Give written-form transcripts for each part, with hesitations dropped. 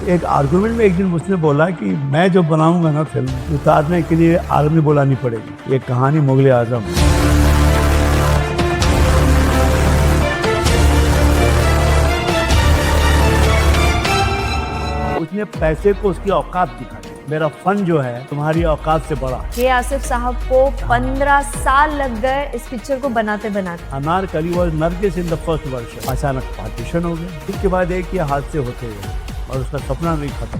एक आर्गुमेंट में एक दिन उसने बोला कि मैं जो बनाऊंगा ना फिल्म, उतारने के लिए आर्मी बुलानी पड़ेगी। ये कहानी मुगल आजम। उसने पैसे को उसकी औकात दिखाई। मेरा फन जो है तुम्हारी औकात से बड़ा। के आसिफ साहब को 15 साल लग गए इस पिक्चर को बनाते बनाते। Anarkali was Nargis in the first वर्ष। अचानक पार्टीशन हो गया, उसके बाद एक ही हादसे होते गए और उसका सपना नहीं खत्म।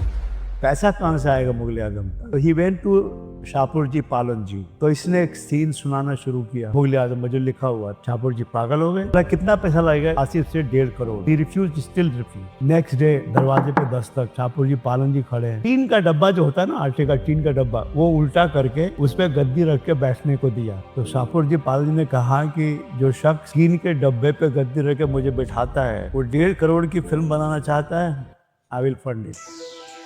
पैसा कहाँ से आएगा मुगल आजम का? तो he went to Shahpur ji Pallon जी, तो इसने एक सीन सुनाना शुरू किया मुगल आजम में जो लिखा हुआ। शाहपुर जी पागल हो गए, कितना पैसा लगेगा? आसिफ से 1.5 crore. He refuse, still refuse. Next day दरवाजे पे दस्तक, शाहपुर जी पालन जी खड़े हैं। टीन का डब्बा जो होता है ना, आटे का टीन का डब्बा, वो उल्टा करके उस पर गद्दी रख के बैठने को दिया। तो शाहपुर जी पालन जी ने कहा कि जो शख्स टीन के डब्बे पे गद्दी रख के मुझे बैठाता है वो 1.5 करोड़ की फिल्म बनाना चाहता है। I will fund it.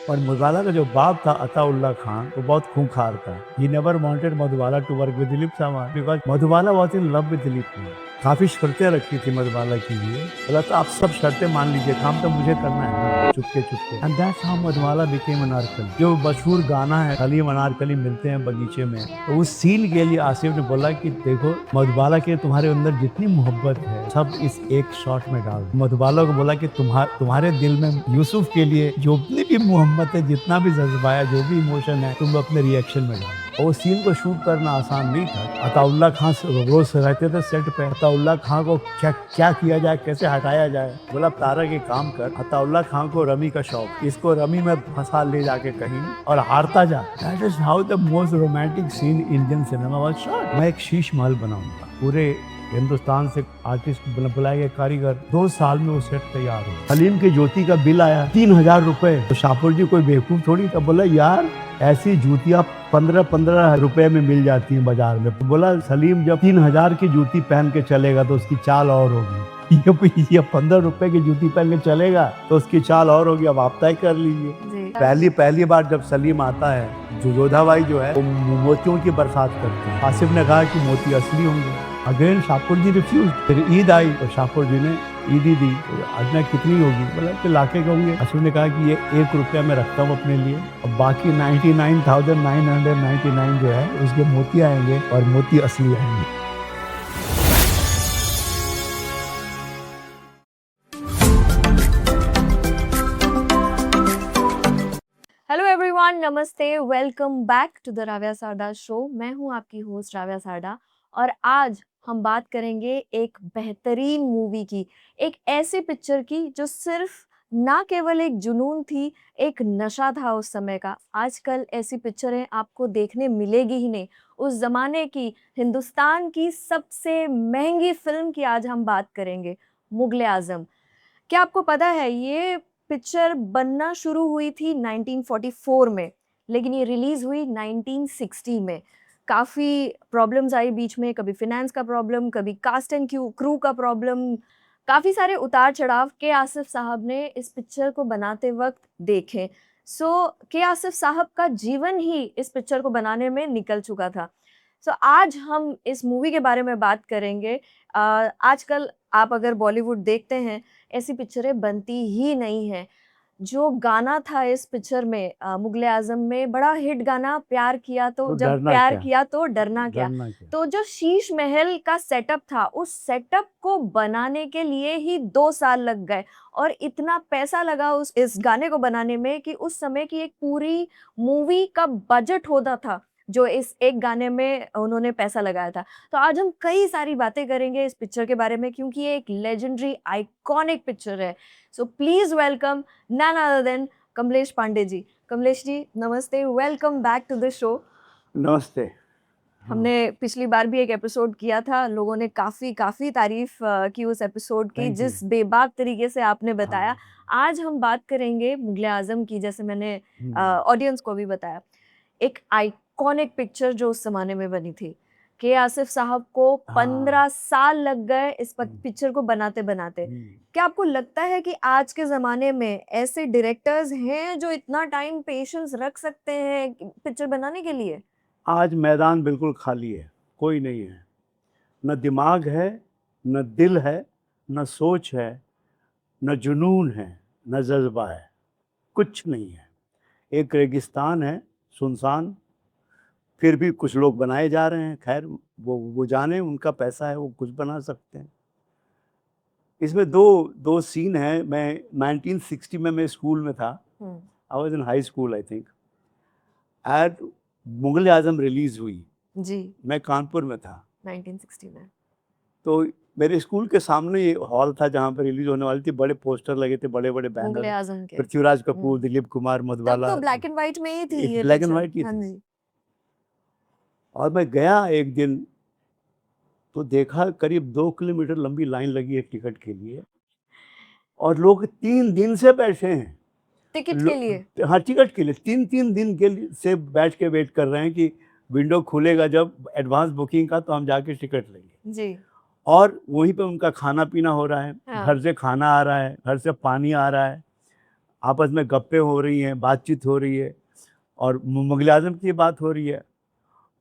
और मधुबाला का जो बाप था अताउल्ला खान, वो बहुत खूंखार था। He never wanted Madhubala to work with Dilip Sawant because Madhubala was in love with Dilip Kumar. काफी शर्तें रखी थी मधुबाला के लिए। बोला तो आप सब शर्तें मान लीजिए, काम तो मुझे करना है चुपके Chupke. And that's how Madhubala became Anarkali. जो मशहूर गाना है सलीम अनारकली मिलते हैं बगीचे में, तो उस सीन के लिए आसिफ ने बोला कि देखो मधुबाला के तुम्हारे अंदर जितनी मोहब्बत है सब इस एक शॉट में डाल। मधुबाला को बोला कि तुम्हारे दिल में यूसुफ के लिए जो भी मोहब्बत है, जितना भी जज्बा है, जो भी इमोशन है, तुम अपने रिएक्शन में डालो। और उस सीन को शूट करना आसान नहीं था। अताउल्ला खान रोज रहते थे सेट पे। अताउल्ला खान को क्या किया जाए, कैसे हटाया जाए। बोला तारा के काम कर। अताउल्ला खान को रमी का शौक, इसको रमी में फंसा ले जाके कहीं और हारता जा। That is how the most romantic scene Indian cinema was shot. मैं एक शीश महल बनाऊंगा, पूरे हिंदुस्तान से आर्टिस्ट बुलाए गए कारीगर, 2 साल में वो सेट तैयार हो। सलीम की ज्योति का बिल आया 3000 रुपए। तो शाहपुर जी कोई बेवकूफ थोड़ी था। बोला यार ऐसी जूतियां 15-15 रुपए में मिल जाती हैं बाजार में। बोला सलीम जब 3000 की जूती पहन के चलेगा तो उसकी चाल और होगी। ये 15 रुपए की जूती पहन के चलेगा तो उसकी चाल और होगी। अब आप तय कर लीजिए। पहली बार जब सलीम आता है, जो योधाबाई जो है वो मोतियों की बरसात करती है। आसिफ ने कहा कि मोती असली होंगे। अगेन शाहपुर जी रिफ्यूज। फिर ईद आई तो शाहपुर जी ने ईद ही दी। अजना कितनी होगी? बोला कि लाके कहूँगे। आसिफ ने कहा कि ये 1 रुपया मैं रखता हूँ अपने लिए, और बाकी 99,999 जो है उसके मोती आएंगे और मोती असली आएंगे। हेलो एवरीवन, नमस्ते, welcome back to the Ravya Sarda show. मैं हूं आपकी होस्ट राव्या सारदा और आज हम बात करेंगे एक बेहतरीन मूवी की, एक ऐसी पिक्चर की जो सिर्फ ना केवल एक जुनून थी, एक नशा था उस समय का। आजकल ऐसी पिक्चरें आपको देखने मिलेगी ही नहीं। उस जमाने की हिंदुस्तान की सबसे महंगी फिल्म की आज हम बात करेंगे, मुगल आजम। क्या आपको पता है ये पिक्चर बनना शुरू हुई थी 1944 में, लेकिन ये रिलीज हुई 1960 में। काफ़ी प्रॉब्लम्स आई बीच में, कभी फिनेंस का प्रॉब्लम, कभी कास्ट एंड क्रू का प्रॉब्लम, काफ़ी सारे उतार चढ़ाव के आसिफ साहब ने इस पिक्चर को बनाते वक्त देखे। के आसिफ साहब का जीवन ही इस पिक्चर को बनाने में निकल चुका था। आज हम इस मूवी के बारे में बात करेंगे। आजकल आप अगर बॉलीवुड देखते हैं, ऐसी पिक्चरें बनती ही नहीं हैं। जो गाना था इस पिक्चर में, मुगले आजम में, बड़ा हिट गाना, प्यार किया तो जब प्यार किया तो डरना क्या। तो जो शीश महल का सेटअप था, उस सेटअप को बनाने के लिए ही 2 साल लग गए और इतना पैसा लगा इस गाने को बनाने में कि उस समय की एक पूरी मूवी का बजट होता था जो इस एक गाने में उन्होंने पैसा लगाया था। तो आज हम कई सारी बातें करेंगे इस पिक्चर के बारे में, क्योंकि ये एक लेजेंडरी आइकॉनिक पिक्चर है। So please welcome none other than Kamlesh Pandey ji. Kamlesh ji नमस्ते, welcome back to the show. नमस्ते। हमने पिछली बार भी एक एपिसोड किया था, लोगों ने काफी तारीफ की उस एपिसोड की, जिस बेबाक तरीके से आपने बताया। आज हम बात करेंगे मुगले आजम की, जैसे मैंने ऑडियंस को भी बताया। एक आइकॉनिक पिक्चर जो उस जमाने में बनी थी। के आसिफ साहब को 15 साल लग गए इस पिक्चर को बनाते बनाते। क्या आपको लगता है कि आज के जमाने में ऐसे डायरेक्टर्स हैं जो इतना टाइम पेशेंस रख सकते हैं पिक्चर बनाने के लिए? आज मैदान बिल्कुल खाली है, कोई नहीं है। न दिमाग है, न दिल है, न सोच है, न जुनून है, न जज्बा है, कुछ नहीं है, एक रेगिस्तान है, सुनसान। फिर भी कुछ लोग बनाए जा रहे हैं, खैर वो जाने, उनका पैसा है, वो कुछ बना सकते हैं। इसमें दो सीन हैं। मैं 1960 में मैं स्कूल में था, hmm, I was in high school I think, and Mughal Azam release हुई। जी, मैं कानपुर में था, 1960 में। तो मेरे स्कूल के सामने ये हॉल था जहाँ पे रिलीज होने वाली थी। बड़े पोस्टर लगे थे, बड़े बड़े मुगले बैनर, आजम के। पृथ्वीराज कपूर, हम्म, दिलीप कुमार, तब मधुबाला, तो ब्लैक एंड व्हाइट में ही थी ये ब्लैक एंड पिक्चर। व्हाइट ही हाँ थी। जी। और मैं गया एक दिन, तो देखा करीब 2 किलोमीटर लंबी लाइन लगी है टिकट के लिए, और लोग 3 दिन से बैठे हैं। टिकट के लिए। हाँ, टिकट के लिए 3-3 दिन के लिए से बैठ के वेट कर रहे हैं कि विंडो खुलेगा जब एडवांस बुकिंग का, तो हम जाके टिकट लेंगे। जी। और वहीं पे उनका खाना पीना हो रहा है, हाँ। घर से खाना आ रहा है, घर से पानी आ रहा है, आपस में गप्पे हो रही हैं, बातचीत हो रही है, और मुगल आजम की बात हो रही है।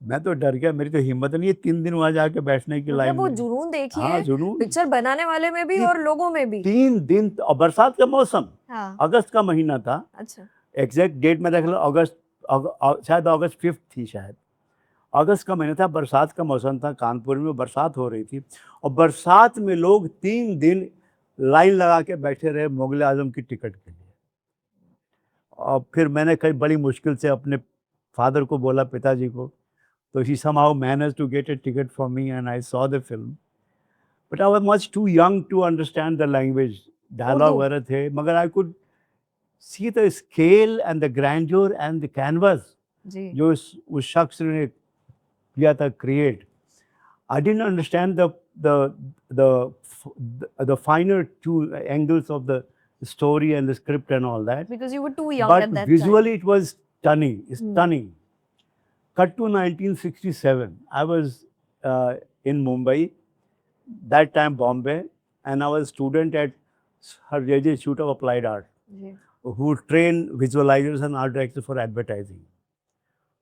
मैं तो डर गया, मेरी तो हिम्मत नहीं है 3 दिन वहाँ जाके बैठने की लाइन मतलब वो में। जुनून हाँ, देखिए, जुनून। पिक्चर बनाने वाले में भी ये और लोगों में भी। 3 दिन, और बरसात का मौसम, हाँ। अगस्त का महीना था। अच्छा। एग्जैक्ट डेट में देख लो, अगस्त, शायद अगस्त 5 थी शायद। अगस्त का महीना था, बरसात का मौसम था, कानपुर में बरसात हो रही थी, और बरसात में लोग 3 दिन लाइन लगा के बैठे रहे मुगल आजम की टिकट के लिए। और फिर मैंने कई बड़ी मुश्किल से अपने फादर को बोला, पिताजी को, तो ही somehow managed to get a ticket for me and I saw the film. But I was much too young to understand the language. Dialogue Urdu. वगैरह थे, मगर I could see the scale and the grandeur and the canvas जी। जो उस शख्स ने किया था create. I didn't understand the the the finer two angles of the story and the script and all that. Because you were too young But at that time. visually it was stunning, Hmm. stunning. Cut to 1967. I was in Mumbai, that time Bombay, and I was a student at Sir J.J. Institute of Applied Art, जी। who train visualizers and art directors for advertising.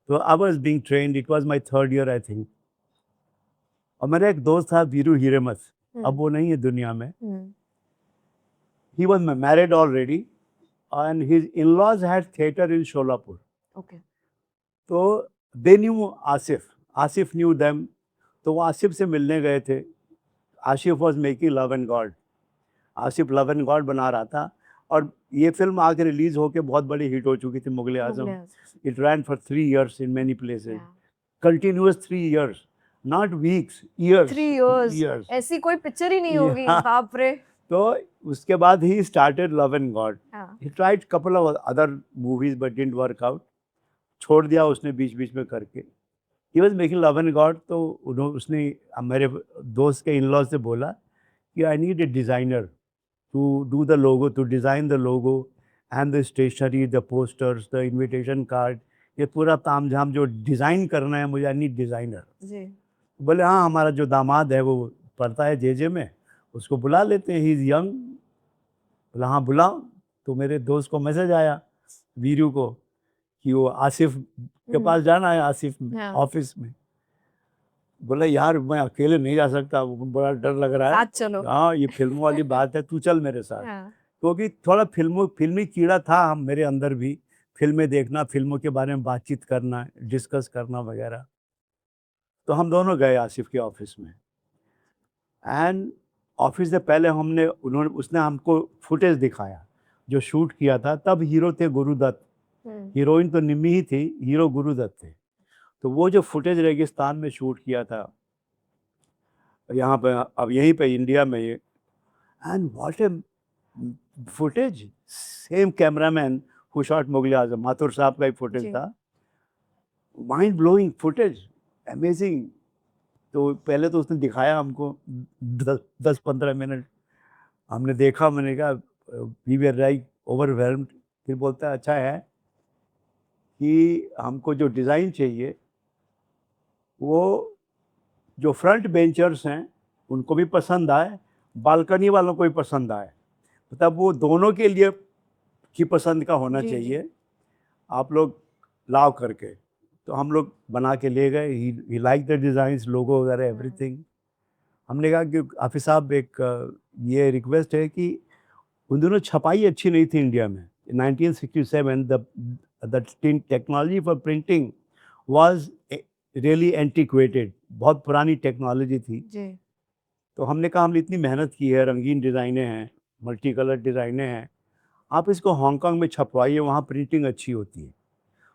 So I was being trained. It was my 3rd year, I think. और मेरा एक दोस्त था वीरू हिरेमथ, अब वो नहीं है दुनिया में। हम्म, He was married already, and his in-laws had theater in Sholapur. Okay. तो they knew Asif, Asif knew them, तो वो आसिफ से मिलने गए थे। Asif was making Love and God, Asif love and God बना रहा था, और ये फिल्म आके रिलीज होके बहुत बड़ी हिट हो चुकी थी, Mughal Azam. Mughal-e Azam. It ran for 3 years in many places, Yeah. continuous 3 years, not weeks, years, 3 years। years. ऐसी कोई पिक्चर ही नहीं Yeah. होगी, बाप रे। तो उसके बाद ही स्टार्टेड लव एंड गॉड। हाँ। He tried couple of other movies but didn't work out, छोड़ दिया उसने बीच बीच में करके। He was making Love and God, तो उसने मेरे दोस्त के इन लॉ से बोला कि I need a designer to do the logo, to design the logo and the stationery, the posters, the invitation card, ये पूरा तामझाम जो डिज़ाइन करना है मुझे, आई नीड डिज़ाइनर। जी। बोले हाँ, हमारा जो दामाद है वो पढ़ता है जे में, उसको बुला लेते हैं, ही इज़ यंग। बोला हाँ बुलाओ। तो मेरे दोस्त को मैसेज आया, वीरू को, कि वो आसिफ के पास जाना है, आसिफ में हाँ। ऑफिस में। बोला यार मैं अकेले नहीं जा सकता, वो बड़ा डर लग रहा है। साथ चलो। हाँ, ये फिल्मों वाली बात है, तू चल मेरे साथ। हाँ। क्योंकि थोड़ा फिल्मी कीड़ा था हम मेरे अंदर भी, फिल्में देखना, फिल्मों के बारे में बातचीत करना, डिस्कस करना वगैरह। तो हम दोनों गए आसिफ के ऑफिस में, एंड ऑफिस से पहले उसने हमको फुटेज दिखाया जो शूट किया था। तब हीरो थे गुरुदत्त, हीरोइन तो निम्मी ही थी, हीरो गुरुदत्त थे। तो वो जो फुटेज रेगिस्तान में शूट किया था, यहाँ पे, अब यहीं पे इंडिया में ये, and what a footage, same cameraman who shot Mughal Azam, Mathur साहब का ही फुटेज जी। था। Mind blowing footage, amazing. तो पहले तो उसने दिखाया हमको 10-15 मिनट, हमने देखा, मैंने कहा वी वर लाइक ओवरवेल्म्ड। फिर बोलता है अच्छा है कि हमको जो डिज़ाइन चाहिए वो जो फ्रंट बेंचर्स हैं उनको भी पसंद आए, बालकनी वालों को भी पसंद आए, मतलब वो दोनों के लिए की पसंद का होना जी, जी। चाहिए, आप लोग लाओ करके। तो हम लोग बना के ले गए। ही लाइक द डिज़ाइंस, लोगो वगैरह एवरीथिंग। हमने कहा कि हाफिज़ साहब एक ये रिक्वेस्ट है कि उन दिनों छपाई अच्छी नहीं थी इंडिया में, 1967 the technology for printing was really antiquated, बहुत पुरानी टेक्नोलॉजी थी। जी। तो हमने कहा हमने इतनी मेहनत की है, रंगीन डिज़ाइनें हैं, मल्टी कलर डिज़ाइनें हैं, आप इसको हांगकांग में छपवाइए, वहाँ प्रिंटिंग अच्छी होती है।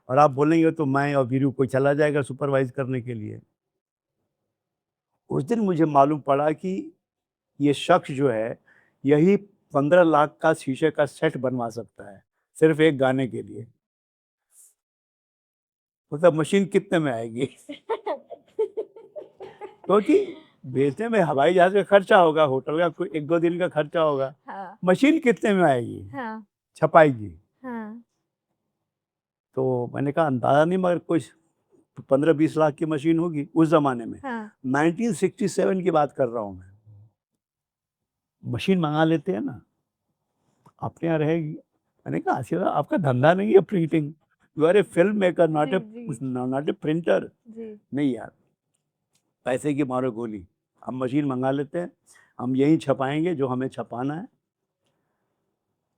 और आप बोलेंगे तो मैं और वीरू कोई चला जाएगा सुपरवाइज करने के लिए। उस दिन मुझे मालूम पड़ा कि ये शख्स जो है, यही 15 लाख का शीशे का सेट बनवा सकता है, सिर्फ एक गाने के लिए। मतलब मशीन कितने में आएगी? क्योंकि भेजने में हवाई जहाज का खर्चा होगा, होटल का कोई 1-2 दिन का खर्चा होगा। हाँ, मशीन कितने में आएगी? हाँ, छपाएगी। हाँ। तो मैंने कहा अंदाज़ा नहीं, मगर कुछ 15-20 लाख की मशीन होगी उस ज़माने में। हाँ। 1967 की बात कर रहा हूँ मैं। मशीन मंगा लेते हैं ना, अपने यहाँ रहेगी। मैंने कहा आशीर्वाद, आपका धंधा नहीं है printing, you are a film maker, जी, जी। Not a printer. जी। नहीं यार, पैसे की मारो गोली, हम मशीन मंगा लेते हैं, हम यहीं छपाएंगे जो हमें छपाना है।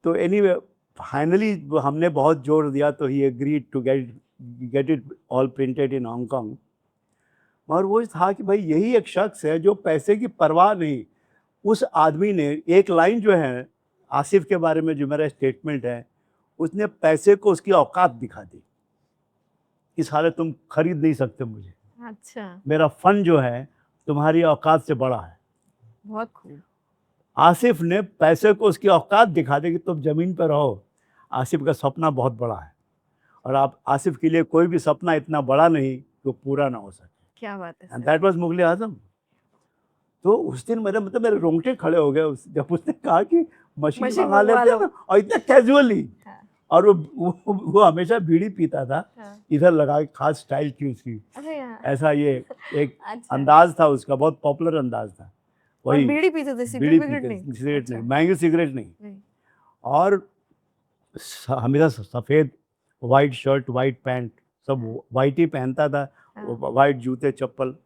तो एनीवे फाइनली हमने बहुत जोर दिया, तो he agreed to get it all printed in Hong Kong. और वो था कि भाई यही एक शख्स है जो पैसे की परवाह नहीं। उस आदमी ने एक लाइन जो है आसिफ के बारे में, जो मेरा स्टेटमेंट है, उसने पैसे को उसकी औकात दिखा दी कि साले तुम खरीद नहीं सकते मुझे, अच्छा, मेरा फन जो है तुम्हारी औकात से बड़ा है। बहुत खूब। आसिफ ने पैसे को उसकी औकात दिखा दी कि तुम ज़मीन पर रहो। आसिफ का सपना बहुत बड़ा है, और आप आसिफ के लिए कोई भी सपना इतना बड़ा नहीं कि वो पूरा ना हो सके। क्या बात है and sir. That was Mughal e आजम। तो उस दिन मेरे रोंगटे खड़े हो गए जब उसने कहा कि मशीन मशीन मंगा मंगवा लेते हैं लो। ना, और इतना कैजुअली। हाँ, और वो हमेशा बीड़ी पीता था, हाँ। इधर लगा के, खास स्टाइल थी उसकी। अरे यार! ऐसा ये एक अच्छा। अंदाज था उसका, बहुत पॉपुलर अंदाज था। और वही बीड़ी पीते थे, बीड़ी सिगरेट-विगरेट पीते, नहीं? सिगरेट अच्छा। नहीं, महंगी सिगरेट नहीं। नहीं। और हमेशा सफ़ेद, वाइट शर्ट, वाइट पैंट, सब वाइट ही पहनता था, हाँ। वाइट जूते चप्पल।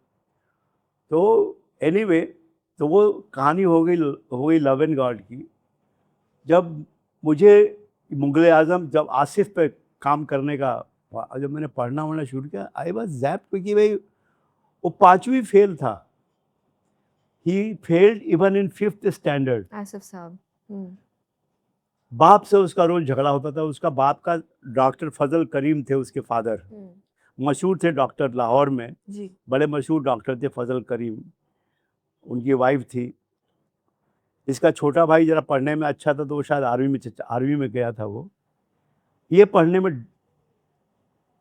तो एनीवे, तो वो कहानी हो गई लव एंड गॉड की। जब मुझे मुगले आज़म, जब आसिफ पे काम करने का, जब मैंने पढ़ना वढ़ना शुरू किया, आई वाज ज़ैप्ड, क्योंकि भाई वो 5वीं फेल था। He failed even in 5th standard. Asif साहब। हुँ। बाप से उसका रोज़ झगड़ा होता था। उसका बाप का डॉक्टर फजल करीम थे, उसके फादर हुँ। मशहूर थे डॉक्टर, लाहौर में जी। बड़े मशहूर डॉक्टर थे फजल करीम। उनकी वाइफ थी। इसका छोटा भाई ज़रा पढ़ने में अच्छा था, तो वो शायद आर्मी में गया था वो। ये पढ़ने में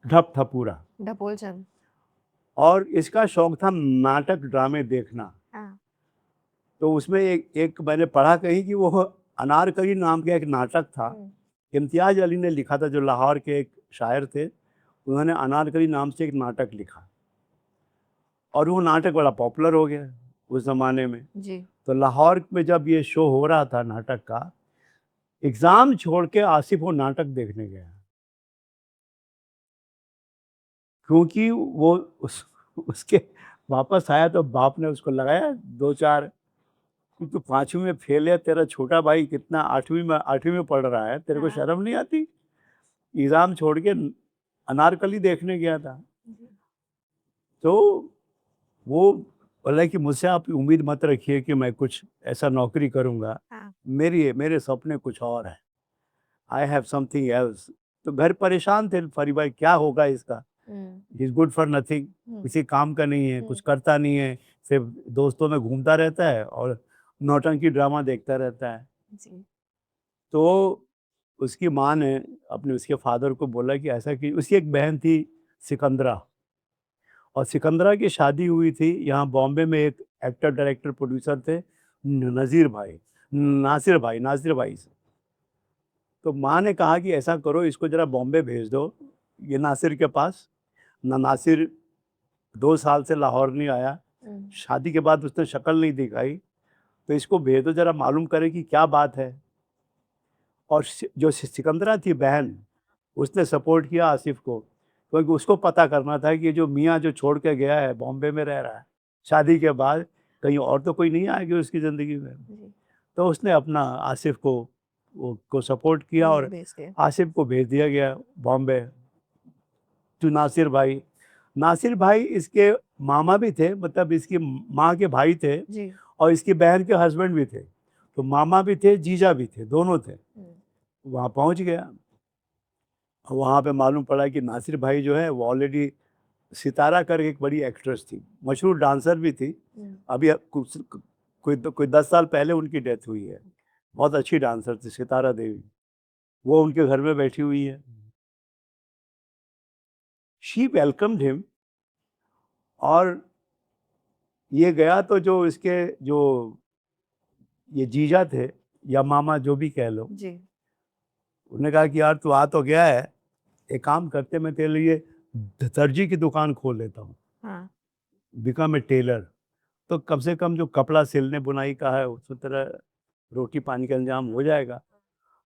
ठप था पूरा। ढपोल चंद। और इसका शौक था नाटक ड्रामे देखना। हाँ। तो उसमें एक एक मैंने पढ़ा कहीं कि वो अनारकली नाम का एक नाटक था। हुँ। इम्तियाज़ अली ने लिखा था, जो लाहौर के एक शायर थे। उन्होंने अनारकली नाम से एक नाटक लिखा, और वो नाटक बड़ा पॉपुलर हो गया उस ज़माने में। जी। तो लाहौर में जब ये शो हो रहा था नाटक का, एग्ज़ाम छोड़ के आसिफ वो नाटक देखने गया, क्योंकि वो उसके वापस आया तो बाप ने उसको लगाया 2-4 कि तू 5वीं में फेल है, तेरा छोटा भाई कितना 8वीं में पढ़ रहा है, तेरे को हाँ। शर्म नहीं आती? एग्ज़ाम छोड़ के अनारकली देखने गया था। जी। तो वो बोला कि मुझसे आप उम्मीद मत रखिए कि मैं कुछ ऐसा नौकरी करूँगा। हाँ। मेरे सपने कुछ और हैं। I have something else. तो घर परेशान थे परिवार, क्या होगा इसका? हुँ। He is good for nothing, हुँ। किसी काम का नहीं है, कुछ हुँ। करता नहीं है, सिर्फ़ दोस्तों में घूमता रहता है और नौटंकी ड्रामा देखता रहता है। जी। तो उसकी माँ ने अपने उसके फ़ादर को बोला कि ऐसा कि उसकी एक बहन थी सिकंदरा, और सिकंदरा की शादी हुई थी यहाँ बॉम्बे में एक एक्टर, डायरेक्टर, प्रोड्यूसर थे, नासिर भाई से। तो माँ ने कहा कि ऐसा करो, इसको ज़रा बॉम्बे भेज दो, ये नासिर के पास। नासिर 2 साल से लाहौर नहीं आया, हुँ। शादी के बाद उसने शक्ल नहीं दिखाई, तो इसको भेज दो, ज़रा मालूम करे कि क्या बात है। और जो सिकंदरा थी बहन, उसने सपोर्ट किया आसिफ को, क्योंकि उसको पता करना था कि जो मियाँ जो छोड़ के गया है, बॉम्बे में रह रहा है, शादी के बाद कहीं और तो कोई नहीं आएगी उसकी ज़िंदगी में। जी। तो उसने अपना आसिफ को को सपोर्ट किया और भेज दिया। आसिफ को भेज दिया गया बॉम्बे टू नासिर भाई। नासिर भाई इसके मामा भी थे, मतलब इसकी माँ के भाई थे जी। और इसकी बहन के हस्बैंड भी थे, तो मामा भी थे जीजा भी थे, दोनों थे। वहाँ पहुँच गया, वहाँ पे मालूम पड़ा कि नासिर भाई जो है वो ऑलरेडी सितारा करके एक बड़ी एक्ट्रेस थी, मशहूर डांसर भी थी। अभी कोई 10 साल पहले उनकी डेथ हुई है। बहुत अच्छी डांसर थी सितारा देवी, वो उनके घर में बैठी हुई है। शी वेलकम्ड हिम, और ये गया तो जो इसके जो ये जीजा थे या मामा जो भी कह लो, जी। उन्होंने कहा कि यार तू आ तो गया है, एक काम करते, मैं तेरे लिए दर्जी की दुकान खोल लेता हूँ, हाँ। Become a tailor. तो कम से कम जो कपड़ा सिलने बुनाई का है उस तरह रोटी पानी का इंतजाम हो जाएगा।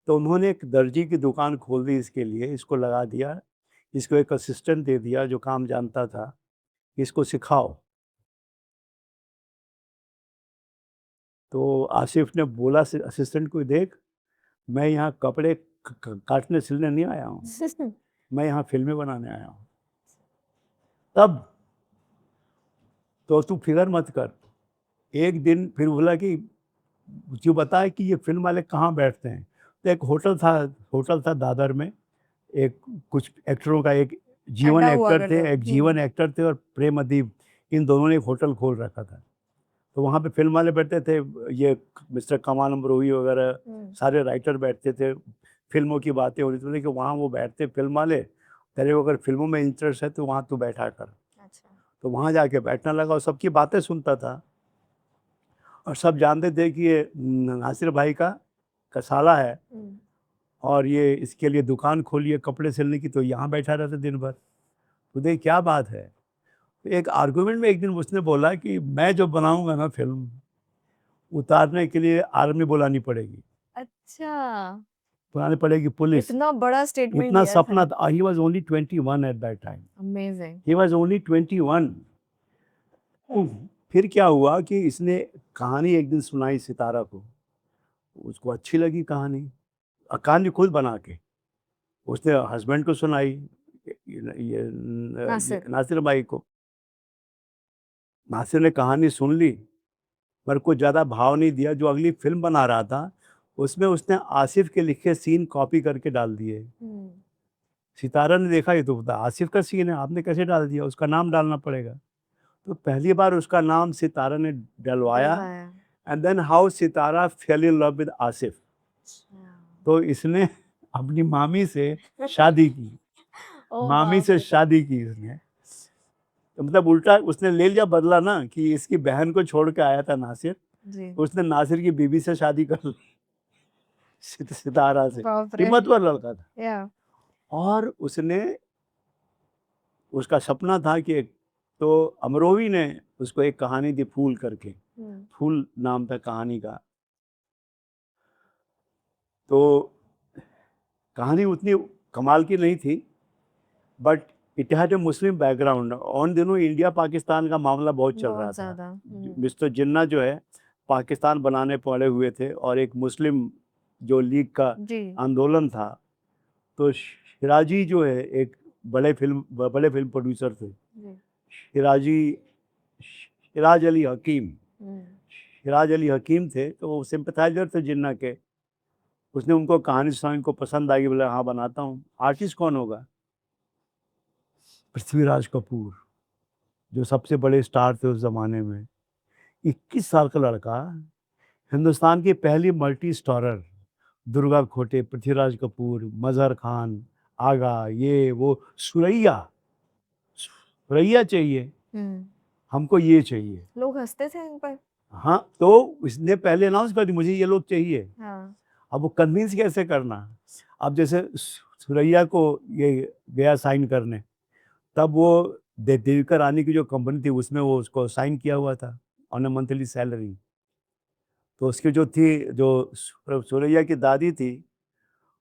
तो उन्होंने एक दर्जी की दुकान खोल दी इसके लिए, इसको लगा दिया, इसको एक असिस्टेंट दे दिया जो काम जानता था, इसको सिखाओ। तो आसिफ ने बोला असिस्टेंट को, देख मैं यहाँ कपड़े काटने सिलने नहीं आया हूँ, मैं यहाँ फिल्में बनाने आया हूँ। तब तो तू फिक्र मत कर। एक दिन फिर बोला कि जो बताए कि ये फिल्म वाले कहाँ बैठते हैं, तो एक होटल था दादर में, एक कुछ एक्टरों का, एक जीवन अड्डा हुआ एक्टर थे, करता था। एक जीवन एक्टर थे और प्रेम अदीब, इन दोनों ने एक होटल खोल रखा था। तो वहाँ पे फिल्म वाले बैठते थे, ये मिस्टर कमाल अमरोही वगैरह सारे राइटर बैठते थे, फिल्मों की बातें हो रही थी कि वहाँ वो बैठते फिल्म वाले, तेरे को अगर फिल्मों में इंटरेस्ट है तो वहाँ तू बैठा कर। अच्छा। तो वहाँ जाके बैठने लगा और सबकी बातें सुनता था, और सब जानते थे कि ये नासिर भाई का साला है और ये इसके लिए दुकान खोली है कपड़े सिलने की, तो यहाँ बैठा रहता दिन भर। तो देख क्या बात है। तो एक आर्गुमेंट में एक दिन उसने बोला कि मैं जो बनाऊंगा ना फिल्म, उतारने के लिए आर्मी बुलानी पड़ेगी, अच्छा, बुलानी पड़ेगी पुलिस। इतना बड़ा स्टेटमेंट इतना दिया सपना था। था। He was only 21 at that time, amazing. He was only 21। फिर क्या हुआ कि इसने कहानी एक दिन सुनाई सितारा को, उसको अच्छी लगी कहानी, कहानी खुद बना के उसने हस्बैंड को सुनाई, ये नासिर। नासिर भाई को। नासिर ने कहानी सुन ली, पर कुछ ज़्यादा भाव नहीं दिया। जो अगली फिल्म बना रहा था उसमें उसने आसिफ के लिखे सीन कॉपी करके डाल दिए। सितारा ने देखा ये तो आसिफ का सीन है, आपने कैसे डाल दिया, उसका नाम डालना पड़ेगा। तो पहली बार उसका नाम सितारा ने डलवाया, and then how Sitara fell in love with Asif. तो इसने अपनी मामी से शादी की, मामी से शादी की इसने। तो मतलब उल्टा उसने ले लिया बदला ना, कि इसकी बहन को छोड़ के आया था नासिर, जी। उसने नासिर की बीवी से शादी कर ली, सितारा से। बाप रे। हिम्मतवर लड़का था। या। और उसने, उसका सपना था कि तो अमरोही ने उसको एक कहानी दी फूल करके, फूल नाम था कहानी का। तो कहानी उतनी कमाल की नहीं थी, but it had a Muslim background. उन दिनों इंडिया पाकिस्तान का मामला बहुत चल रहा बहुत था। ज्यादा। मिस्टर जिन्ना जो है पाकिस्तान बनाने पड़े हुए थे, और एक मुस्लिम जो लीग का जी। आंदोलन था। तो शिराजी जो है एक बड़े फिल्म प्रोड्यूसर थे, शिराज अली हकीम, शिराज अली हकीम थे, तो वो सिंपथाइजर थे जिन्ना के। उसने उनको कहानी सुनाई, उनको पसंद आई, बोला हाँ बनाता हूँ। आर्टिस्ट कौन होगा? पृथ्वीराज कपूर, जो सबसे बड़े स्टार थे उस ज़माने में। 21 साल का लड़का, हिंदुस्तान की पहली मल्टी स्टारर, दुर्गा खोटे, पृथ्वीराज कपूर, मजहर खान, आगा, ये वो, सुरैया, सुरैया चाहिए हमको, ये चाहिए। लोग हंसते थे इन पर। हाँ, तो इसने पहले अनाउंस कर दी मुझे ये लोग चाहिए। हाँ। अब वो कन्विंस कैसे करना? अब जैसे सुरैया को ये गया साइन करने, तब वो देविका रानी की जो कंपनी थी उसमें वो उसको साइन किया हुआ था ऑन अ मंथली सैलरी। तो उसकी जो थी, जो सुरैया की दादी थी,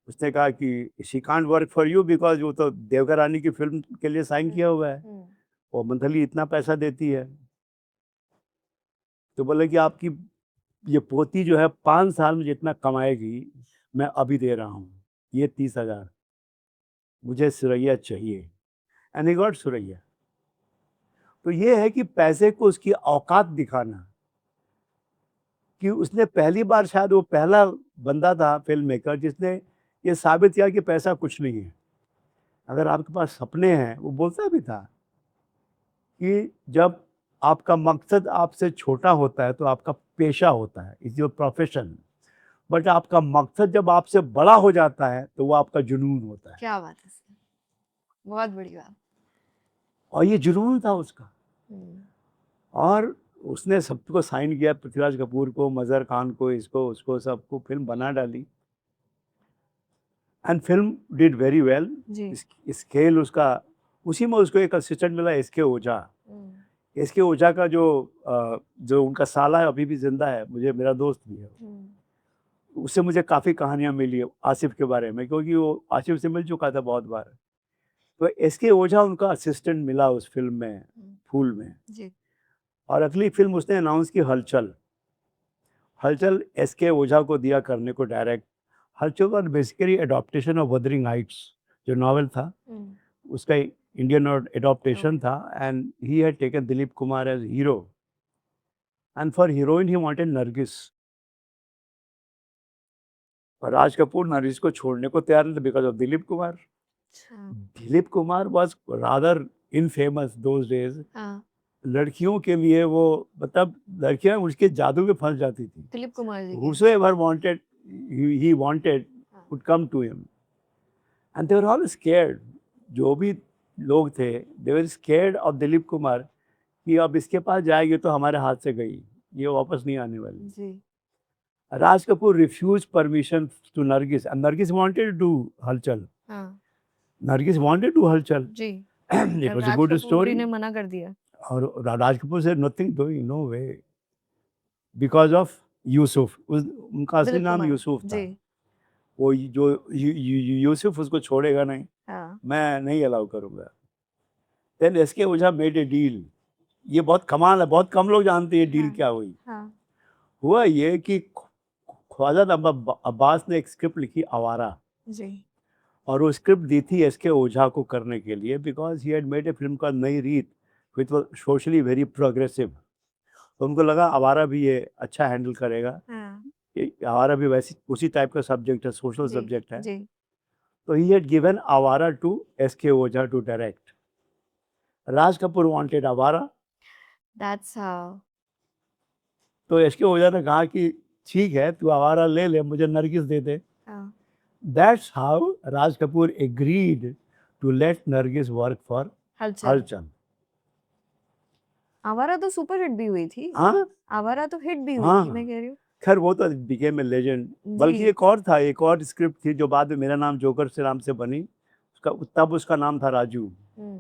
उसने कहा कि she can't work for you, because वो तो देविका रानी की फिल्म के लिए साइन किया हुआ है, वो मंथली इतना पैसा देती है। तो बोले कि आपकी ये पोती जो है 5 साल में जितना कमाएगी, मैं अभी दे रहा हूँ, ये 30,000, मुझे सुरैया चाहिए, एंड ही गॉट सुरैया। तो ये है कि पैसे को उसकी औकात दिखाना, कि उसने पहली बार, शायद वो पहला बंदा था फ़िल्म मेकर जिसने ये साबित किया कि पैसा कुछ नहीं है। अगर आपके पास सपने हैं, वो बोलता भी था कि जब आपका मकसद आपसे छोटा होता है तो आपका पेशा होता है, इज़ योर प्रोफ़ेशन। बट आपका मकसद जब आपसे बड़ा हो जाता है तो वो आपका जुनून होता है। क्या बात है सर, बहुत बड़ी बात। और ये जुनून था उसका। हम्म, और उसने सबको साइन किया, पृथ्वीराज कपूर को, मज़हर खान को, इसको, उसको, सबको, फ़िल्म बना डाली। And film did very well. जी। स्केल उसका, उसी में उसको एक असिस्टेंट मिला, एस.के. ओझा। हम्म, एस.के. ओझा का जो उनका साला है अभी भी ज़िंदा है, मुझे, मेरा दोस्त भी है। उससे मुझे काफ़ी कहानियाँ मिली है आसिफ़ के बारे में, क्योंकि वो आसिफ़ से मिल चुका था बहुत बार। तो एस.के. ओझा उनका असिस्टेंट मिला उस फ़िल्म में, फूल में। जी। और अगली फ़िल्म उसने अनाउंस की, हलचल। हलचल एस.के. ओझा को दिया करने को डायरेक्ट। हलचल was basically adaptation of wuthering Heights, जो नॉवेल था, उसका इंडियन एडॉप्टेशन था। And he had taken Dilip Kumar as hero, and for heroine he wanted Nargis. और राज कपूर नरगिस को छोड़ने को तैयार नहीं थे बिकॉज़ ऑफ दिलीप कुमार। अच्छा। Dilip Kumar was rather infamous those days. हाँ, लड़कियों के लिए वो, मतलब लड़कियाँ उसके जादू में फँस जाती थी। दिलीप कुमार जी की। Whosoever wanted, he wanted हाँ, would come to him, and they were all scared. जो भी लोग थे, they were scared of Dilip Kumar, कि अब इसके पास जाएगी तो हमारे हाथ से गई, ये वापस नहीं आने वाली। जी। Raj Kapoor refused permission to Nargis, and Nargis wanted to do Halchal. हाँ, Nargis wanted to do Halchal. Ji. It पर was a Raj good Kapoor ji story. ने मना कर दिया। और Raj Kapoor said nothing doing, no way, because of Yusuf. उनका असली दिलीप नाम कुमार। यूसुफ था। जी। वो जो यूसुफ उसको छोड़ेगा नहीं, हाँ, मैं नहीं अलाउ करूँगा। Then S K. Ojha made a deal. ये बहुत कमाल है, बहुत कम लोग जानते हैं ये डील हाँ, क्या हुई। हाँ, हुआ ये कि ख्वाजा अब्बास ने एक स्क्रिप्ट लिखी, आवारा, जी। और वो स्क्रिप्ट दी थी एस.के. ओझा को करने के लिए, because he had made a film called नई रीत which was socially very progressive. तो उनको लगा आवारा भी ये अच्छा हैंडल करेगा। हाँ, ये आवारा भी वैसी उसी टाइप का सब्जेक्ट है, सोशल जी, सब्जेक्ट है। जी। तो he had given Awara to S K. Ojha to direct. Raj Kapoor wanted Awara, that's how. तो एस.के. ओझा ने कहा कि ठीक है, तू आवारा ले ले, मुझे नरगिस दे दे। हाँ, that's how Raj Kapoor agreed to let Nargis work for Hulchul. Hulchul. आवारा तो सुपर हिट भी हुई थी। हाँ, आवारा तो हिट भी हुई हाँ, थी, मैं कह रही हूँ। खैर वो तो बिकेम ए लेजेंड। बल्कि जी। एक और था, एक और स्क्रिप्ट थी जो बाद में मेरा नाम जोकर से नाम से बनी, उसका, तब उसका नाम था राजू। हम्म,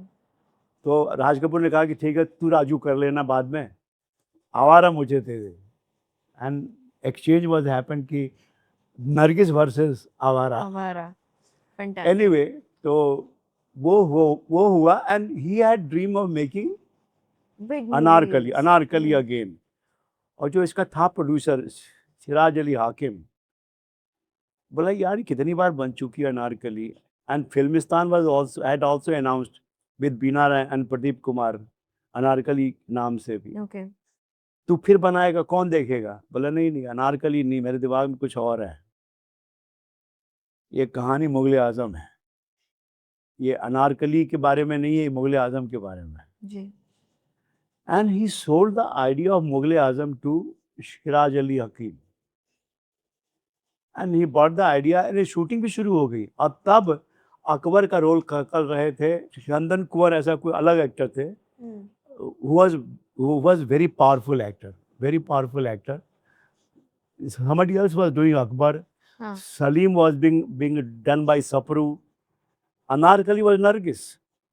तो राज कपूर ने कहा कि ठीक है, तू राजू कर लेना बाद में, आवारा मुझे दे दे। एंड एक्सचेंज वाज हैपेंड कि नरगिस वर्सेस आवारा। आवारा। फैंटास्टिक। एनीवे, तो वो हुआ, and he had dream of making big Anarkali, movies. Anarkali again. और जो इसका था प्रोड्यूसर, सिराज अली हाकिम, बोला यार ये कितनी बार बन चुकी है Anarkali. And Filmistan was also had also announced with Bina Rai and Pradeep Kumar, Anarkali नाम से भी। ओके। तू फिर बनाएगा, कौन देखेगा? बोला नहीं नहीं, अनारकली नहीं, मेरे दिमाग में कुछ और है। ये कहानी मुगल आजम है, ये अनारकली के बारे में नहीं है, ये मुगल आजम के बारे में है। जी। And he sold the idea of Mughal Azam to Siraj Ali Hakim, and he bought the idea, and shooting भी शुरू हो गई। और तब अकबर का रोल कर रहे थे चंदन कुंवर, ऐसा कोई अलग एक्टर थे, who was very powerful actor, very powerful actor. Somebody else was doing Akbar. हाँ, Salim was being done by Sapru. Anarkali was Nargis.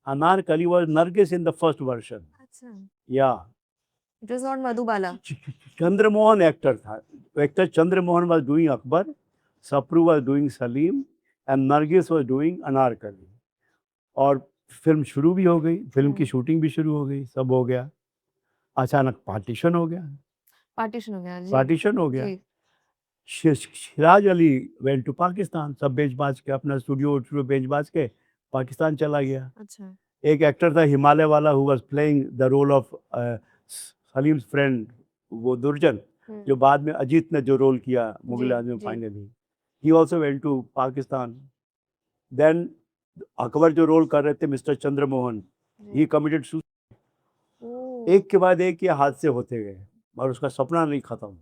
Anarkali was Nargis in the first version. अच्छा। Yeah. It was not Madhubala. Chandramohan actor था. Actor Chandramohan was doing Akbar. Sapru was doing Salim. And Nargis was doing Anarkali. और film शुरू भी हो गई, film की shooting भी शुरू हो गई, सब हो गया। अचानक पार्टीशन हो गया। पार्टीशन हो गया। जी। पार्टीशन हो गया। जी। सिराज अली वेंट टू पाकिस्तान, सब बेच बाज के अपना स्टूडियो बेच बाज के पाकिस्तान चला गया। अच्छा। एक एक्टर था Himalaywala who was playing the role of Salim's friend, वो दुर्जन, जो बाद में अजीत ने जो रोल किया Mughal ji, Azam ji. Finally, he also went to Pakistan. Then Akbar जो रोल कर रहे थे mister Chandramohan, he committed suicide. ओह! एक के बाद एक ये हादसे होते गए और उसका सपना नहीं खत्म हुआ।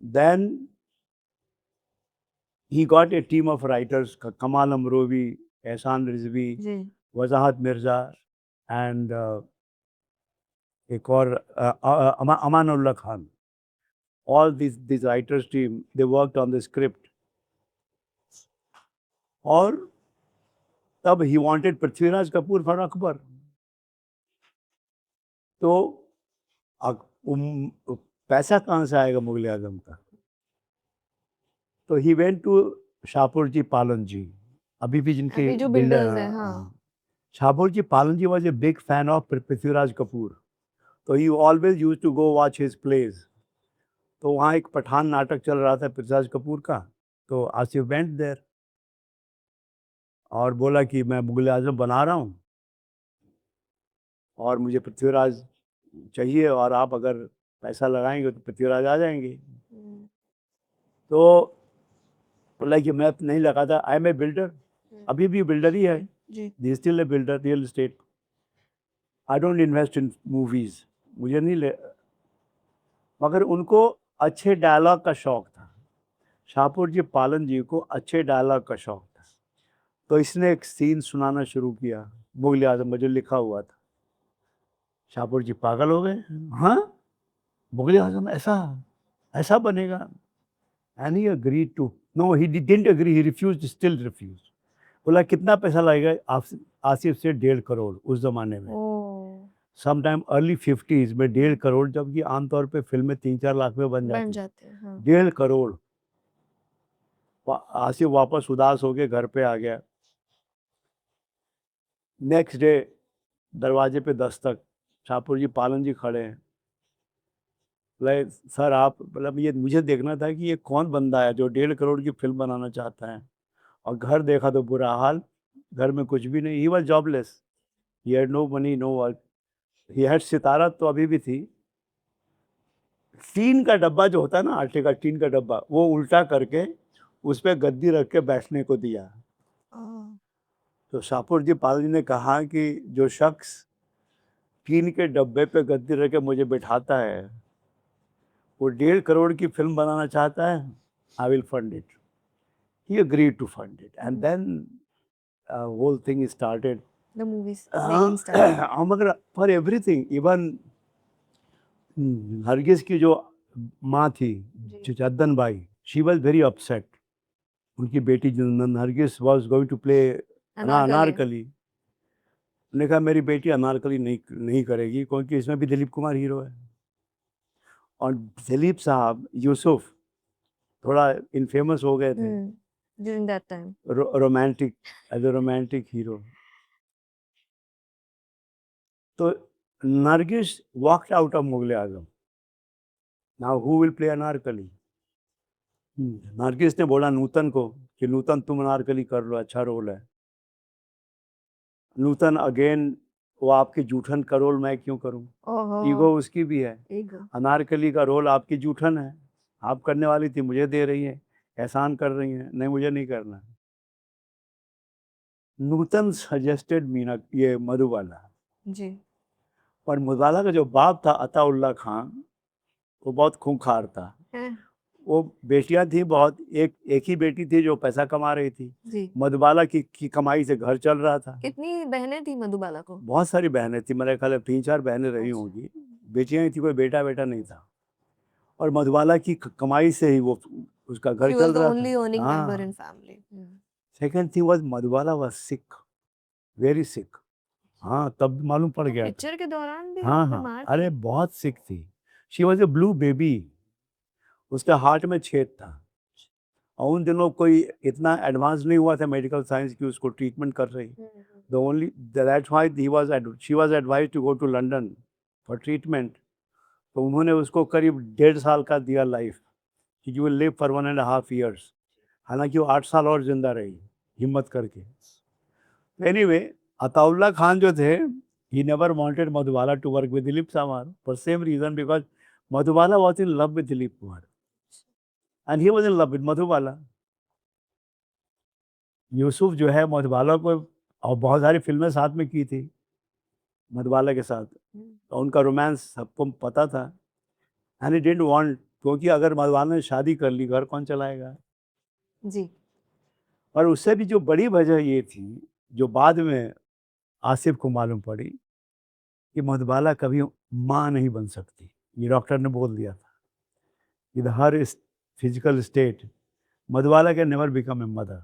Then he got a team of writers, Kamal Amrovi, Ehsan Rizvi, जी। Wazahat Mirza, and एक और Amanullah Khan. All these writers team, they worked on the script. और तब he wanted Prithviraj Kapoor for Akbar. तो पैसा कहाँ से आएगा मुगल आजम का? तो he went to Shahpur ji Pallon जी, अभी भी जिनके अभी जो बिल्डर बिल्डर्स हैं, हैं, हाँ। शाहपुर जी पालन जी was a big fan of Prithviraj Kapoor, तो he always use to go watch his plays. तो वहाँ एक पठान नाटक चल रहा था पृथ्वीराज कपूर का, तो आसिफ वेंट देयर और बोला कि मैं मुगल आजम बना रहा हूँ और मुझे पृथ्वीराज चाहिए, और आप अगर पैसा लगाएंगे तो पृथ्वीराज आ जाएंगे। तो बोला कि मैं नहीं लगाता, आई एम ए बिल्डर, अभी भी बिल्डर ही है, जी। Still a builder, real estate. I don't invest in movies, मुझे नहीं ले, मगर उनको अच्छे डायलॉग का शौक था। शाहपुर जी पालन जी को अच्छे डायलॉग का शौक था, तो इसने एक सीन सुनाना शुरू किया मुगल आजम में जो लिखा हुआ था। शाहपुर जी पागल हो गए, हाँ मुगल आजम ऐसा ऐसा बनेगा? And he agreed to, no he didn't agree, he refused, still refuse. बोला कितना पैसा लगेगा? आसिफ से 1.5 करोड़ उस जमाने में, ओह! सम टाइम अर्ली 50s में 1.5 करोड़, जबकि आमतौर पे फिल्में 3-4 लाख में बन बन जाती। जाते हैं, हाँ। 1.5 करोड़। आसिफ वापस उदास होके घर पे आ गया। नेक्स्ट डे दरवाजे पे दस्तक, शाहपुर जी पालन जी खड़े हैं। बोले सर आप, मतलब ये मुझे देखना था कि ये कौन बंदा है जो 1.5 करोड़ की फिल्म बनाना चाहता है, और घर देखा तो बुरा हाल, घर में कुछ भी नहीं। He was jobless, he had no money, no work, he had Sitara तो अभी भी थी। टीन का डब्बा जो होता है ना, आटे का टीन का डब्बा, वो उल्टा करके उस पर गद्दी रख के बैठने को दिया। तो शाहपुर जी पाल जी ने कहा कि जो शख्स टीन के डब्बे पे गद्दी रख के मुझे बिठाता है, वो 1.5 करोड़ की फिल्म बनाना चाहता है, I will fund it. He agreed to fund it, and then whole thing started. The movies making start. मगर फॉर एवरीथिंग, इवन हरगिज की जो माँ थी, Jaddan Bai, she was very upset. उनकी बेटी जो Nargis was going to play Anarkali, उन्होंने कहा मेरी बेटी अनारकली नहीं करेगी, क्योंकि इसमें भी दिलीप कुमार हीरो है। और दिलीप साहब यूसुफ थोड़ा इनफेमस हो गए थे during that time, romantic, as a romantic hero. तो Nargis walked out of Mughal Azam. Now who will play Anarkali? Nargis ने बोला नूतन को कि नूतन तुम अनारकली कर लो, अच्छा रोल है। नूतन अगेन, वो आपकी जूठन का रोल मैं क्यों करूं? ईगो उसकी भी है। अनारकली का रोल आपकी जूठन है, आप करने वाली थी, मुझे दे रही है, एहसान कर रही हैं, नहीं मुझे नहीं करना। नूतन सजेस्टेड मीना, ये मधुबाला जी। और मधुबाला का जो बाप था अताउल्ला खान, वो बहुत खूंखार था। वो बेटियां थी बहुत, एक ही बेटी थी जो पैसा कमा रही थी जी। मधुबाला की कमाई से घर चल रहा था। कितनी बहनें थी मधुबाला को? बहुत सारी बहनें थी, मेरे ख्याल 3-4 बहनें रही अच्छा। होंगी, बेटियां ही थी, कोई बेटा नहीं था। और मधुबाला की कमाई से ही वो उसका घर She चल was the रहा only था। earning member in हाँ। family. Second thing was Madhubala was sick, very sick. हाँ, तब मालूम पड़ गया था। पिक्चर के दौरान भी हाँ हाँ, बीमार अरे थी? बहुत सिक थी। She was a blue baby, उसके हार्ट में छेद था, और उन दिनों कोई इतना एडवांस नहीं हुआ था मेडिकल साइंस की उसको ट्रीटमेंट कर रही। The only that's why she was advised to go to London for treatment. तो उन्होंने उसको करीब 1.5 साल का दिया लाइफ, कि you will live for 1.5 years। हालांकि वो 8 साल और जिंदा रही हिम्मत करके। एनीवे, अताउल्ला खान जो थे, he never wanted Madhubala to work with Dilip Samar for same reason, because Madhubala was in love with Dilip Kumar and he was in love with Madhubala। Yusuf जो है मधुबाला को, और बहुत सारी फिल्में साथ में की थी मधुबाला के साथ, तो उनका रोमांस सबको पता था। एंड ही डिडंट वांट, क्योंकि अगर मधुबाला ने शादी कर ली, घर कौन चलाएगा। जी। और उससे भी जो बड़ी वजह ये थी, जो बाद में आसिफ को मालूम पड़ी, कि मधुबाला कभी माँ नहीं बन सकती। ये डॉक्टर ने बोल दिया था, with her physical state Madhubala can never become a mother,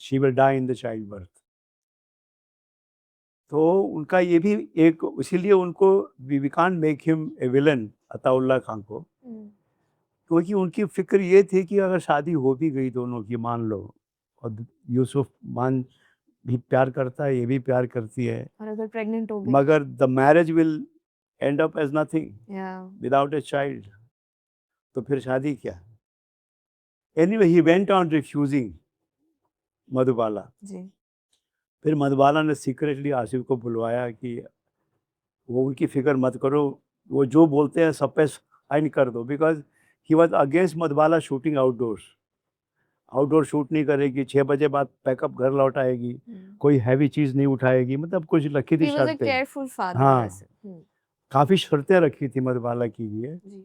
she will die in the child birth. तो उनका ये भी एक, इसीलिए उनको we can't make him a villain, Ataullah Khan को, क्योंकि उनकी फिक्र ये थी कि अगर शादी हो भी गई दोनों की, मान लो, और यूसुफ मान भी प्यार करता है, ये भी प्यार करती है, और अगर प्रेग्नेंट हो गई, मगर the marriage will end up as nothing या विदाउट ए चाइल्ड, तो फिर शादी क्या। Anyway, he went on refusing Madhubala. जी। फिर मधुबाला ने सीक्रेटली आसिफ को बुलवाया कि वो उनकी फिक्र मत करो, वो जो बोलते हैं सब पे साइन कर दो, because he was against Madhubala shooting outdoors. Outdoor shoot नहीं करेगी, 6 बजे बाद पैकअप घर लौट आएगी, कोई हैवी चीज़ नहीं उठाएगी, मतलब कुछ रखी थी He was a शर्तें। careful father हाँ, वैसे। काफ़ी शर्तें रखी थी मधुबाला की लिए। जी।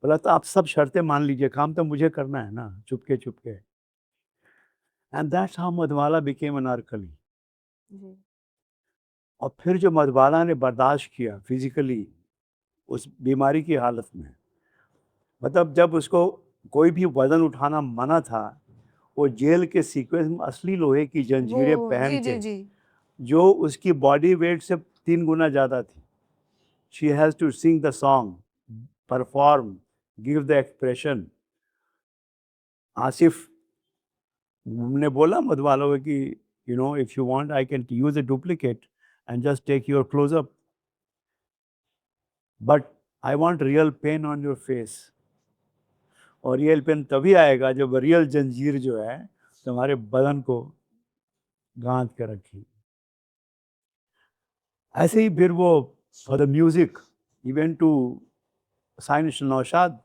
बोला तो आप सब शर्तें मान लीजिए, काम तो मुझे करना है ना, Chupke Chupke. And that's how Madhubala became Anarkali. जी। और फिर जो मधुबाला ने बर्दाश्त किया फिजिकली उस बीमारी की हालत में, मतलब जब उसको कोई भी वजन उठाना मना था, वो जेल के सीक्वेंस में असली लोहे की जंजीरें वो पहन जी जी के, जी। जो उसकी बॉडी वेट से 3 गुना ज़्यादा थी, she has to sing the song, perform, give the expression. Asif ने बोला मधुबाला को कि you know, if you want I can use a duplicate and just take your closeup, but I want real pain on your face. और real pain तभी आएगा जब real जंजीर जो है तुम्हारे बदन को गांथ के रखी। ऐसे ही फिर वो for the music event to sign Naushad.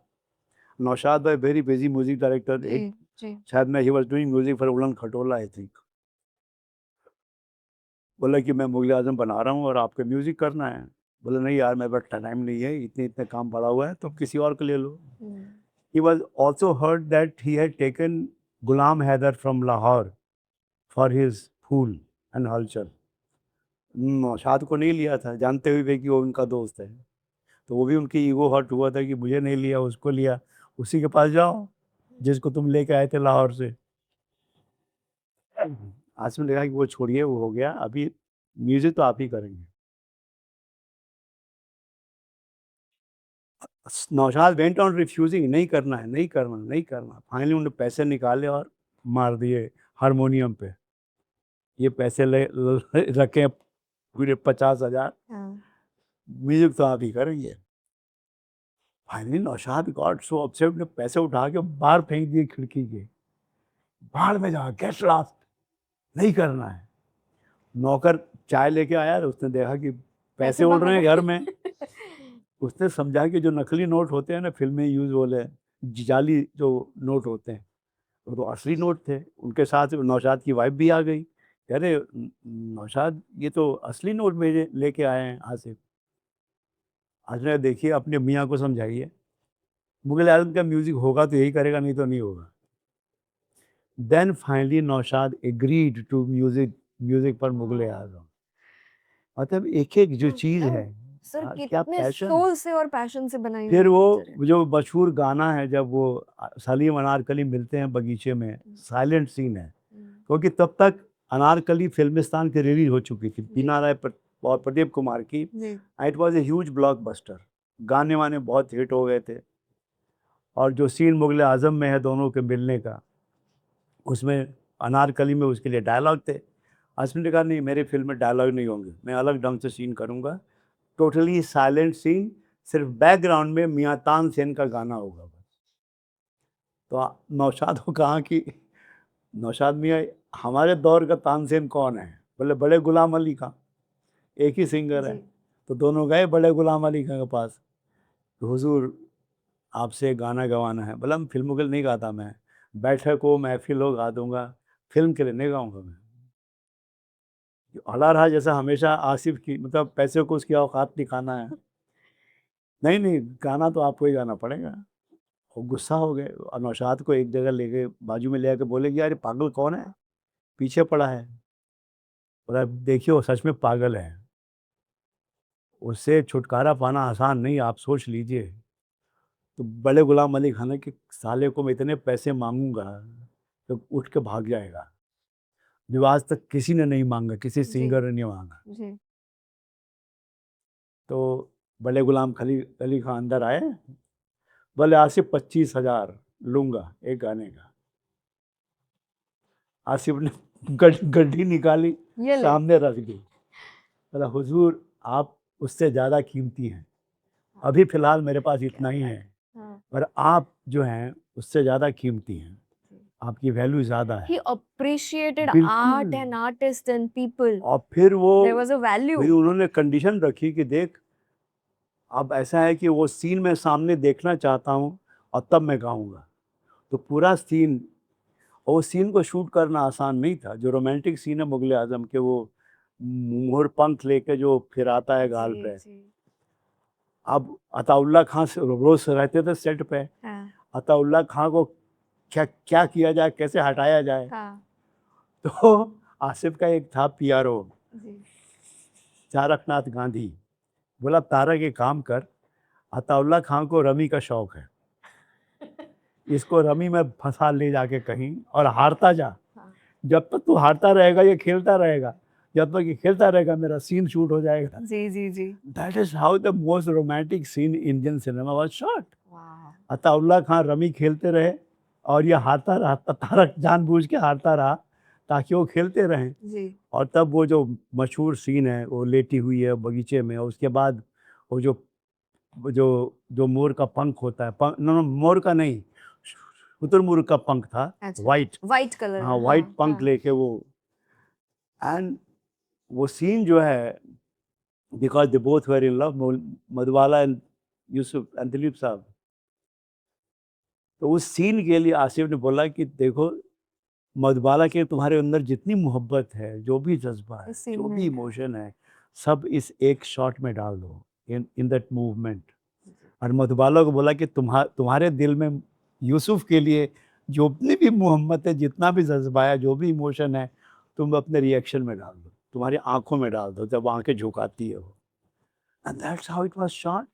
Naushad भाई वेरी बिजी म्यूजिक डायरेक्टर, जी जी। शायद मैं he was doing music for Uran Khatola I think. बोला कि मैं मुगल आजम बना रहा हूँ और आपके म्यूजिक करना है। बोला नहीं यार, मेरे पास टाइम नहीं है, इतने इतने काम पड़ा हुआ है, तो किसी और को ले लो। He was also heard that he had taken Ghulam Haider from Lahore for his Phool and Halchal। Naushad को नहीं लिया था, जानते हुए भी कि वो उनका दोस्त है, तो वो भी उनकी ईगो हर्ट हुआ था कि मुझे नहीं लिया, उसको लिया। उसी के पास जाओ जिसको तुम लेके आए थे लाहौर से। आसिफ ने कहा कि वो छोड़िए, वो हो गया, अभी म्यूजिक तो आप ही करेंगे। नौशाद वेंट ऑन रिफ्यूजिंग, नहीं करना है, नहीं करना, नहीं करना। फाइनली उन्होंने पैसे निकाले और मार दिए हारमोनियम पे। ये पैसे रखे पूरे 50,000, म्यूजिक तो आप ही करेंगे। Finally Naushad got so upset, ने पैसे उठा के बाहर फेंक दिए खिड़की के, बाहर में जा, गेट लॉस्ट, नहीं करना है। नौकर चाय लेके आया, उसने देखा कि पैसे उड़ रहे हैं घर में। उसने समझा कि जो नकली नोट होते हैं ना, फिल्म में यूज वाले जाली जो नोट होते हैं, वो तो असली नोट थे। उनके साथ नौशाद की वाइफ भी आ गई, कह रहे नौशाद ये तो असली नोट मेरे लेके आए हैं आसिफ। आसिफ ने देखिए अपने मियाँ को समझाइए, मुगल आजम का म्यूजिक होगा तो यही करेगा, नहीं तो नहीं होगा। Then finally Naushad agreed to music पर मुगल आजम। मतलब एक एक जो चीज़ है, सर क्या कितने पैशन। सोल से और पैशन से बनाई फिर हुई वो पिक्चर है। जो मशहूर गाना है, जब वो सलीम अनारकली मिलते हैं बगीचे में, साइलेंट सीन है, क्योंकि तब तक अनारकली फिल्मिस्तान की रिलीज हो चुकी थी, पीना राय और प्रदीप कुमार की। It was a huge blockbuster, गाने वाने बहुत हिट हो गए थे। और जो सीन मुगल आजम में है दोनों के मिलने का, उसमें अनारकली में उसके लिए डायलॉग थे। आसिफ ने कहा नहीं, मेरे फिल्म में डायलॉग नहीं होंगे, मैं अलग ढंग से सीन करूँगा, टोटली साइलेंट सीन, सिर्फ बैकग्राउंड में मियाँ तानसेन का गाना होगा बस। तो नौशाद को कहा कि नौशाद मियाँ हमारे दौर का तानसेन कौन है? बोले बड़े गुलाम अली खां, एक ही सिंगर है। जी। तो दोनों गए बड़े गुलाम अली खां के पास, तो हुजूर आपसे गाना गवाना है। बोला, हम फिल्मों के लिए नहीं गाता मैं, बैठक हो महफिल हो गा दूंगा, फिल्म के लिए नहीं गाऊंगा मैं। औला रहा जैसा हमेशा आसिफ की मतलब पैसे को उसकी औकात दिखाना है। नहीं नहीं, गाना तो आपको ही गाना पड़ेगा। वो गुस्सा हो गए और नौशाद को एक जगह ले गए, बाजू में ले आके बोले कि यार ये पागल कौन है, पीछे पड़ा है। बोला देखिए वो सच में पागल है, उससे छुटकारा पाना आसान नहीं, आप सोच लीजिए। तो बड़े गुलाम अली खान ने कि साले को मैं इतने पैसे मांगूंगा तो उठ के भाग जाएगा, जो आज तक किसी ने नहीं मांगा, किसी जी। सिंगर ने नहीं मांगा। जी। तो बड़े गुलाम अली खान अंदर आए, बोले आसिफ 25,000 लूंगा एक गाने का। आसिफ ने गड्डी निकाली, ये ले। सामने रख दी। बोला हुजूर आप उससे ज़्यादा कीमती हैं, अभी फ़िलहाल मेरे पास इतना ही है, हाँ। पर आप जो हैं उससे ज़्यादा कीमती हैं, आपकी वैल्यू ज़्यादा He है। appreciated art बिल्कुल। and artists and people. और फिर There was a value. फिर उन्होंने कंडीशन रखी कि देख अब ऐसा है कि वो सीन मैं सामने देखना चाहता हूँ और तब मैं गाऊंगा। तो पूरा सीन, और वो सीन को शूट करना आसान नहीं था। जो रोमांटिक सीन है मुगले आजम के, वो मोर पंख लेके जो फिराता है गाल जी, पे, जी। अब अताउल्ला खां से रोज रहते थे सेट पे। हाँ। अताउल्ला खां को क्या क्या किया जाए, कैसे हटाया जाए। हाँ। तो आसिफ का एक था पीआरओ, जी। तारकनाथ गांधी। बोला तारक एक काम कर, अताउल्ला खां को रमी का शौक है, इसको रमी में फंसा ले जाके कहीं और हारता जा। हाँ। जब तक तू हारता रहेगा ये खेलता रहेगा, जब तक ये खेलता रहेगा मेरा सीन शूट हो जाएगा। जी, जी, जी। That is how the most romantic scene Indian cinema was shot. वाह। अताउल्ला खां रमी खेलते रहे और ये हारता रहा, तारक जानबूझ के हारता रहा ताकि वो खेलते रहें। जी। और तब वो जो मशहूर सीन है, वो लेटी हुई है बगीचे में, और उसके बाद वो जो जो जो मोर का पंख होता है, नो मोर का नहीं, शुतुरमुर्ग का पंख था, अच्छा। वाइट। व्हाइट कलर हाँ में। वाइट हाँ, पंख हाँ। लेके वो, एंड वो सीन जो है, because they both were in love, Madhubala and Yusuf and Dilip साहब। तो उस सीन के लिए आसिफ ने बोला कि देखो मधुबाला के तुम्हारे अंदर जितनी मोहब्बत है, जो भी जज्बा है, इस सीन जो भी में। इमोशन है, सब इस एक शॉट में डाल दो, इन इन दैट मूवमेंट। और मधुबाला को बोला कि तुम्हारे दिल में यूसुफ के लिए जितनी भी मोहब्बत है, जितना भी जज्बा है, जो भी इमोशन है, तुम अपने रिएक्शन में डाल दो, तुम्हारी आंखों में डाल दो, जब आंखें झुकाती है वो। And that's how it was shot.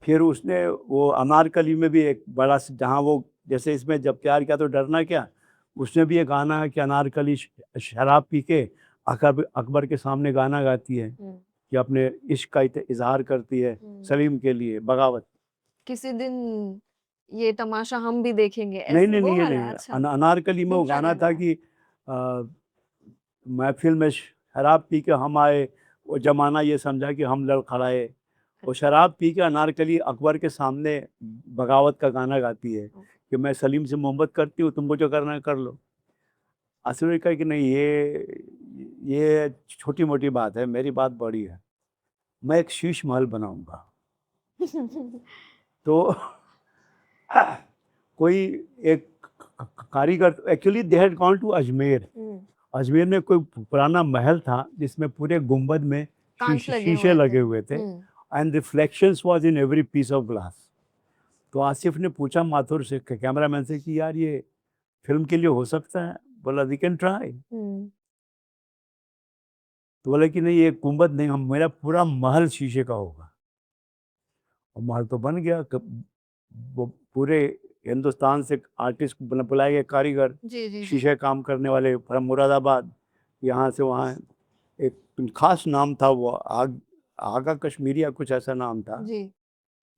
फिर उसने वो अनारकली में भी एक बड़ा जहाँ वो, जैसे इसमें जब प्यार किया तो डरना क्या, उसमें भी एक गाना है कि अनारकली शराब पी के अकबर के सामने गाना गाती है कि अपने इश्क का इजहार करती है सलीम के लिए, बगावत। किसी दिन ये तमाशा हम भी देखेंगे, नहीं ऐसे नहीं वो नहीं, ये वाला? नहीं, अच्छा। अनारकली में वो दूसरा गाना था गाना है। कि महफिल में शराब पी के हम आए, वो जमाना ये समझा कि हम लड़खड़ाए। वो शराब पी के अनारकली अकबर के सामने बगावत का गाना गाती है कि मैं सलीम से मोहब्बत करती हूँ, तुमको जो करना है कर लो। आसिफ ने कहा कि नहीं, ये छोटी मोटी बात है, मेरी बात बड़ी है, मैं एक शीश महल बनाऊंगा। तो कोई एक कारीगर, actually they had gone to Ajmer. Ajmer में कोई पुराना महल था जिसमें पूरे गुंबद में कांच लगे शीशे हुए थे। लगे हुए थे, and reflections was in every piece of glass. तो आसिफ ने पूछा माथुर से, कैमरामैन से, कि यार ये फिल्म के लिए हो सकता है? बोला वी कैन ट्राई। तो बोला कि नहीं, ये गुंबद नहीं, हम मेरा पूरा महल शीशे का होगा। और महल तो बन गया। वो पूरे हिंदुस्तान से आर्टिस्ट बुलाए गए, कारीगर, जी, जी, जी। शीशे काम करने वाले, फ्रॉम मुरादाबाद, यहाँ से वहाँ। एक खास नाम था वो, आगा कश्मीरी या कुछ ऐसा नाम था। जी।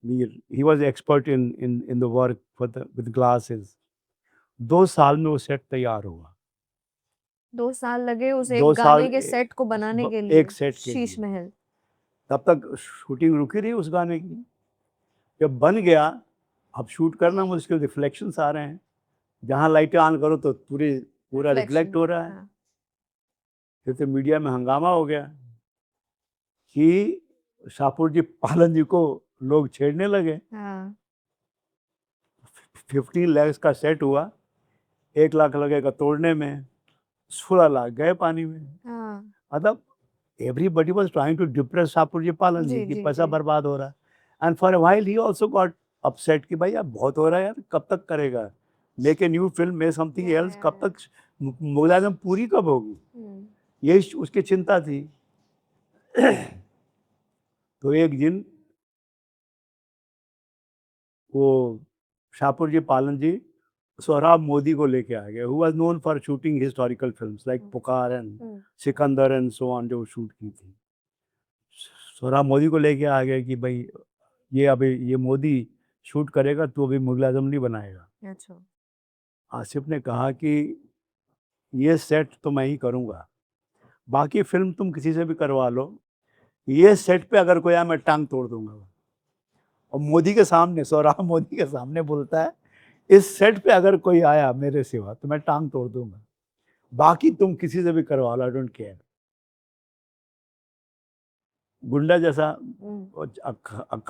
Mir, he was expert in the work for the with glasses. 2 साल में वो सेट तैयार हुआ। 2 साल लगे उस एक 2 साल गाने के सेट को बनाने के लिए, एक सेट के शीश लिए। महल। तब तक शूटिंग रुकी रही उस गाने की। जब बन गया, अब शूट करना मुश्किल, रिफ्लेक्शंस आ रहे हैं, जहाँ लाइटें ऑन करो तो पूरा रिफ्लेक्ट हो रहा है। हाँ, फिर तो मीडिया में हंगामा हो गया कि शाहपुर जी पालन जी को लोग छेड़ने लगे। हाँ, 15 lakhs का सेट हुआ, 1 लाख लगेगा तोड़ने में, 16 लाख गए पानी में। हाँ, मतलब everybody was trying to depress Shapoor ji Pallon ji जी, कि जी, पैसा जी। बर्बाद हो रहा है। And for a while he also got upset कि भाई अब बहुत हो रहा है यार, कब तक करेगा, make a new film, make something या, एल्स, कब तक मुगल आजम पूरी कब होगी, हम्म, यही उसकी चिंता थी। तो एक दिन वो शाहपुर जी पालन जी सोहराब मोदी को लेके आ गए, who was known for shooting historical films like Pukar and hmm, Sikandar and so on, जो शूट की थी। सोहराब मोदी को लेके आ गए कि भाई ये अभी ये मोदी शूट करेगा, तो अभी मुगल आजम नहीं बनाएगा। अच्छा, आसिफ ने कहा कि ये सेट तो मैं ही करूँगा, बाकी फिल्म तुम किसी से भी करवा लो, ये सेट पे अगर कोई आया मैं टांग तोड़ दूंगा। और मोदी के सामने, सोहराब मोदी के सामने बोलता है, इस सेट पे अगर कोई आया मेरे सिवा तो मैं टांग तोड़ दूंगा, बाकी तुम किसी से भी करवा लो, आई डोंट केयर। गुंडा जैसा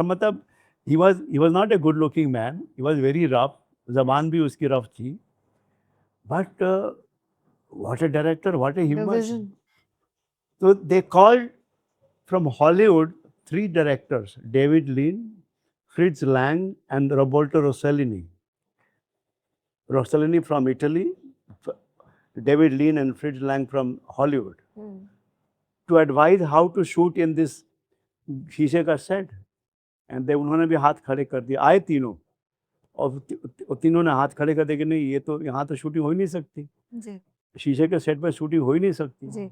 मतलब he was not a good looking man, he was very rough, जबान भी उसकी रफ थी, but what a director, what a the हिम्मत। विजन, तो they called from Hollywood 3 directors, David Lean, Fritz Lang and Roberto Rossellini. Rossellini from Italy, David Lean and Fritz Lang from Hollywood, to advise how to shoot in this शीशे का set. And उन्होंने भी हाथ खड़े कर दिए, आए तीनों, और तीनों ने हाथ खड़े कर दिए कि नहीं, ये तो यहाँ तो शूटिंग हो ही नहीं सकती, जी, शीशे के सेट पर शूटिंग हो ही नहीं सकती। जी,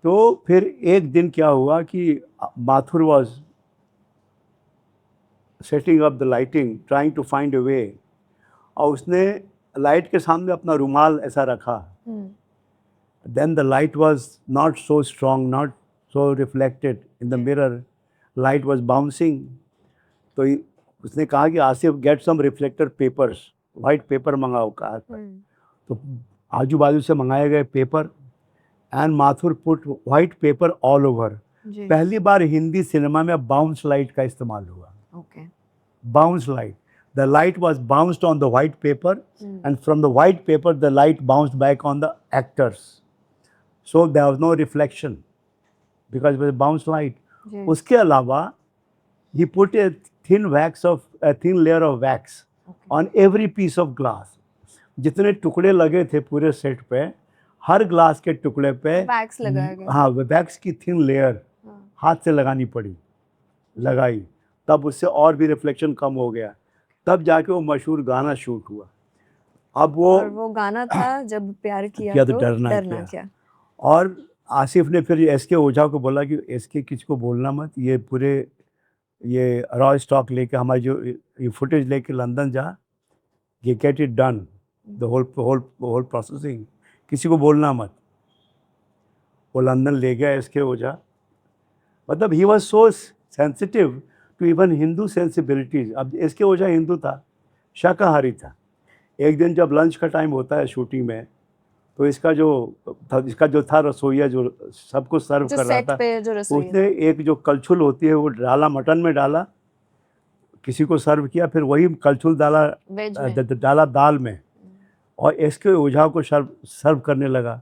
तो फिर एक दिन क्या हुआ कि Mathur was setting up the lighting, trying to find a way, और उसने लाइट के सामने अपना रुमाल ऐसा रखा। Then the light was not so strong, not so reflected in the mirror. Light was bouncing. तो उसने कहा कि Asif get some reflector papers, white paper मंगाओ कार पर। तो आजू बाजू से मंगाए गए paper, and Mathur put white paper all over. जी, पहली बार हिंदी सिनेमा में बाउंस लाइट का इस्तेमाल हुआ। Okay, Bounce light. The light was bounced on the white paper, and from the white paper the light bounced back on the actors. So there was no reflection because it was a bounce light. जी, उसके अलावा he put a thin layer of wax on every piece of glass. जितने टुकड़े लगे थे पूरे set पे, हर glass के टुकड़े पे वैक्स लगाया गया, हाँ वैक्स की थिन लेयर हाथ से लगानी पड़ी, लगाई, तब उससे और भी रिफ्लेक्शन कम हो गया, तब जाके वो मशहूर गाना शूट हुआ। अब और वो गाना था जब प्यार किया तो डरना क्या। और आसिफ ने फिर एस के ओझा को बोला कि एस के किसी को बोलना मत, ये पूरे ये रॉ स्टॉक लेके हमारी जो ये फुटेज लेके लंदन जा, ये get it done, the whole processing, किसी को बोलना मत। वो लंदन ले गया एस के ओझा। मतलब he was so sensitive to even Hindu sensibilities. अब एस के ओझा हिंदू था, शाकाहारी था। एक दिन जब लंच का टाइम होता है शूटिंग में, तो इसका जो था रसोइया, जो सबको सर्व कर रहा था, उसने एक जो कलछुल होती है वो डाला, मटन में डाला, किसी को सर्व किया, फिर वही कलछुल डाला दाल में, और इसके ओझा को सर्व करने लगा।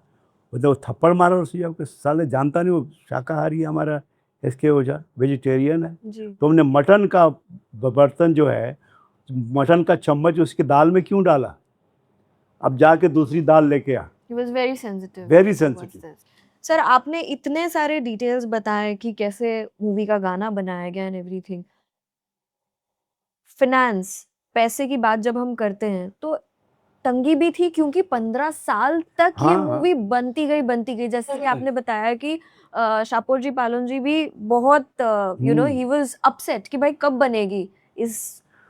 वो थप्पड़ मारा रसोइया को, साले जानता नहीं वो शाकाहारी है हमारा इसके ओझा, वेजिटेरियन है, तो हमने मटन का बर्तन जो है, मटन का चम्मच उसकी दाल में क्यों डाला, अब जाके दूसरी दाल लेके आ। He was very sensitive. Very sensitive. Sir आपने इतने सारे डिटेल्स बताए कि कैसे मूवी का गाना बनाया गया एंड एवरीथिंग। फिनेंस, पैसे की बात जब हम करते हैं तो तंगी भी थी, क्योंकि 15 साल तक ये मूवी बनती गई, जैसे कि आपने बताया कि शाहपुर जी पालन जी भी बहुत ही वाज अपसेट कि भाई कब बनेगी,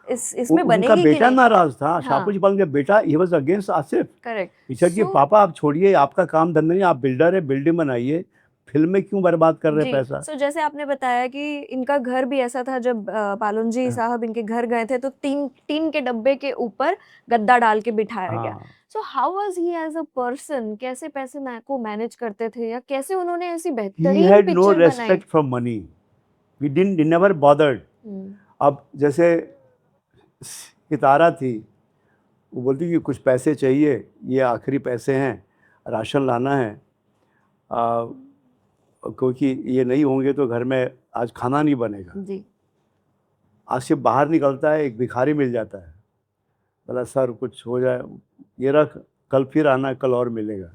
इसमें बनेगी उनका कि बेटा नहीं? नाराज था, शाहपुर जी पालन का बेटा, he was against Asif. Correct. कि पापा आप छोड़िए, आपका काम धंधा नहीं, आप बिल्डर है, बिल्डिंग बनाइए, फिल्म में क्यों बर्बाद कर रहे जी। पैसा? सो जैसे आपने बताया कि इनका घर भी ऐसा था, जब पालुन जी हाँ। साहब इनके घर गए थे तो टीन के डब्बे के ऊपर गद्दा डाल के बिठाया गया। हाँ, so how was he as a person, कैसे पैसे को मैनेज करते थे, या कैसे उन्होंने ऐसी he बेहतरीन had no पिक्चर बनाई? respect for money. He never bothered. हम्म, अब जैसे सितारा थी, वो बोलती कि कुछ पैसे चाहिए, ये आखिरी पैसे हैं, राशन लाना है, आ, क्योंकि ये नहीं होंगे तो घर में आज खाना नहीं बनेगा। जी। आसिफ बाहर निकलता है, एक भिखारी मिल जाता है, बोला सर कुछ हो जाए, ये रख, कल फिर आना, कल और मिलेगा।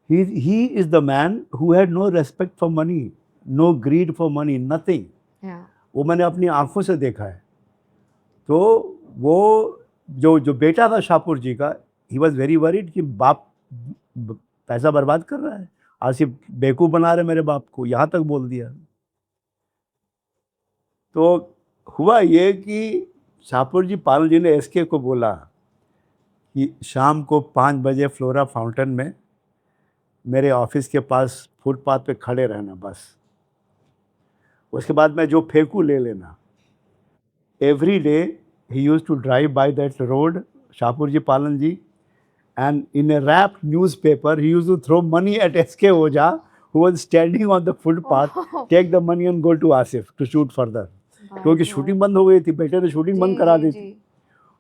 He is the man who had no respect for money, no greed for money, nothing. या वो मैंने अपनी आंखों से देखा है। तो वो जो बेटा था शाहपुर जी का, ही वॉज वेरी वरीड कि बाप पैसा बर्बाद कर रहा है, आसिफ बेवकूफ़ बना रहे मेरे बाप को, यहाँ तक बोल दिया। तो हुआ ये कि शाहपुर जी पाल जी ने एसके को बोला कि शाम को 5 बजे फ्लोरा फाउंटेन में मेरे ऑफिस के पास फुटपाथ पे खड़े रहना, बस उसके बाद मैं जो फेंकूँ ले लेना। Every day he used to drive by that road, Shahpurji Palanji, and in a wrapped newspaper, he used to throw money at SK Oja, who was standing on the footpath, take the money and go to Asif to shoot further. क्योंकि shooting बंद हो गई थी, बेटे ने shooting बंद करा दी थी।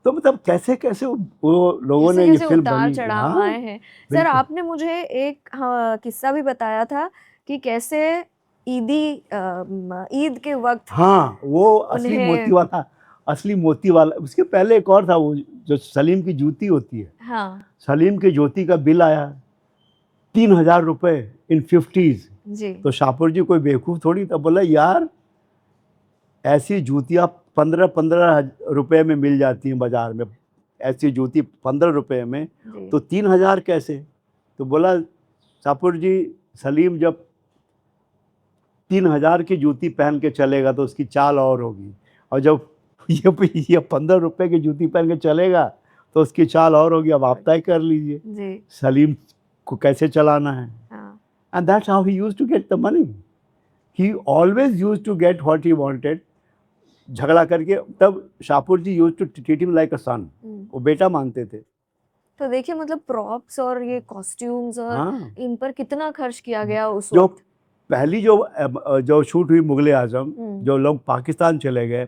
तो मतलब कैसे कैसे वो लोगों ने ये फिल्म उतार बनी। चढ़ाव हाँ, आए हैं। सर, बिल्कुल। आपने मुझे एक किस्सा भी बताया था कि कैसे ईद के वक्त हाँ, वो असली मोती वाला, उसके पहले एक और था, वो जो सलीम की जूती होती है। हाँ सलीम की जूती का बिल आया 3,000 रुपए इन 50s। जी। तो शाहपुर जी कोई बेवकूफ़ थोड़ी था, बोला यार ऐसी जूतियाँ 15-15 रुपए में मिल जाती हैं बाज़ार में, ऐसी जूती 15 रुपए में, जी। तो 3,000 कैसे? तो बोला शाहपुर जी, सलीम जब 3,000 की जूती पहन के चलेगा तो उसकी चाल और होगी, और जब ये 15 रुपए की जूती पहन के चलेगा तो उसकी चाल और होगी। अब आप तय कर लीजिए जी। सलीम को कैसे चलाना है। हाँ। And that's how he used to get the money. He always used to get what he wanted. झगड़ा करके, तब Shapoor ji used to treat him like a son, वो बेटा मानते थे। तो देखिए, मतलब प्रॉप्स और ये कॉस्ट्यूम्स और हाँ, इन पर कितना खर्च किया गया उस जो वक्त। पहली जो शूट हुई मुगले आजम, जो लोग पाकिस्तान चले गए,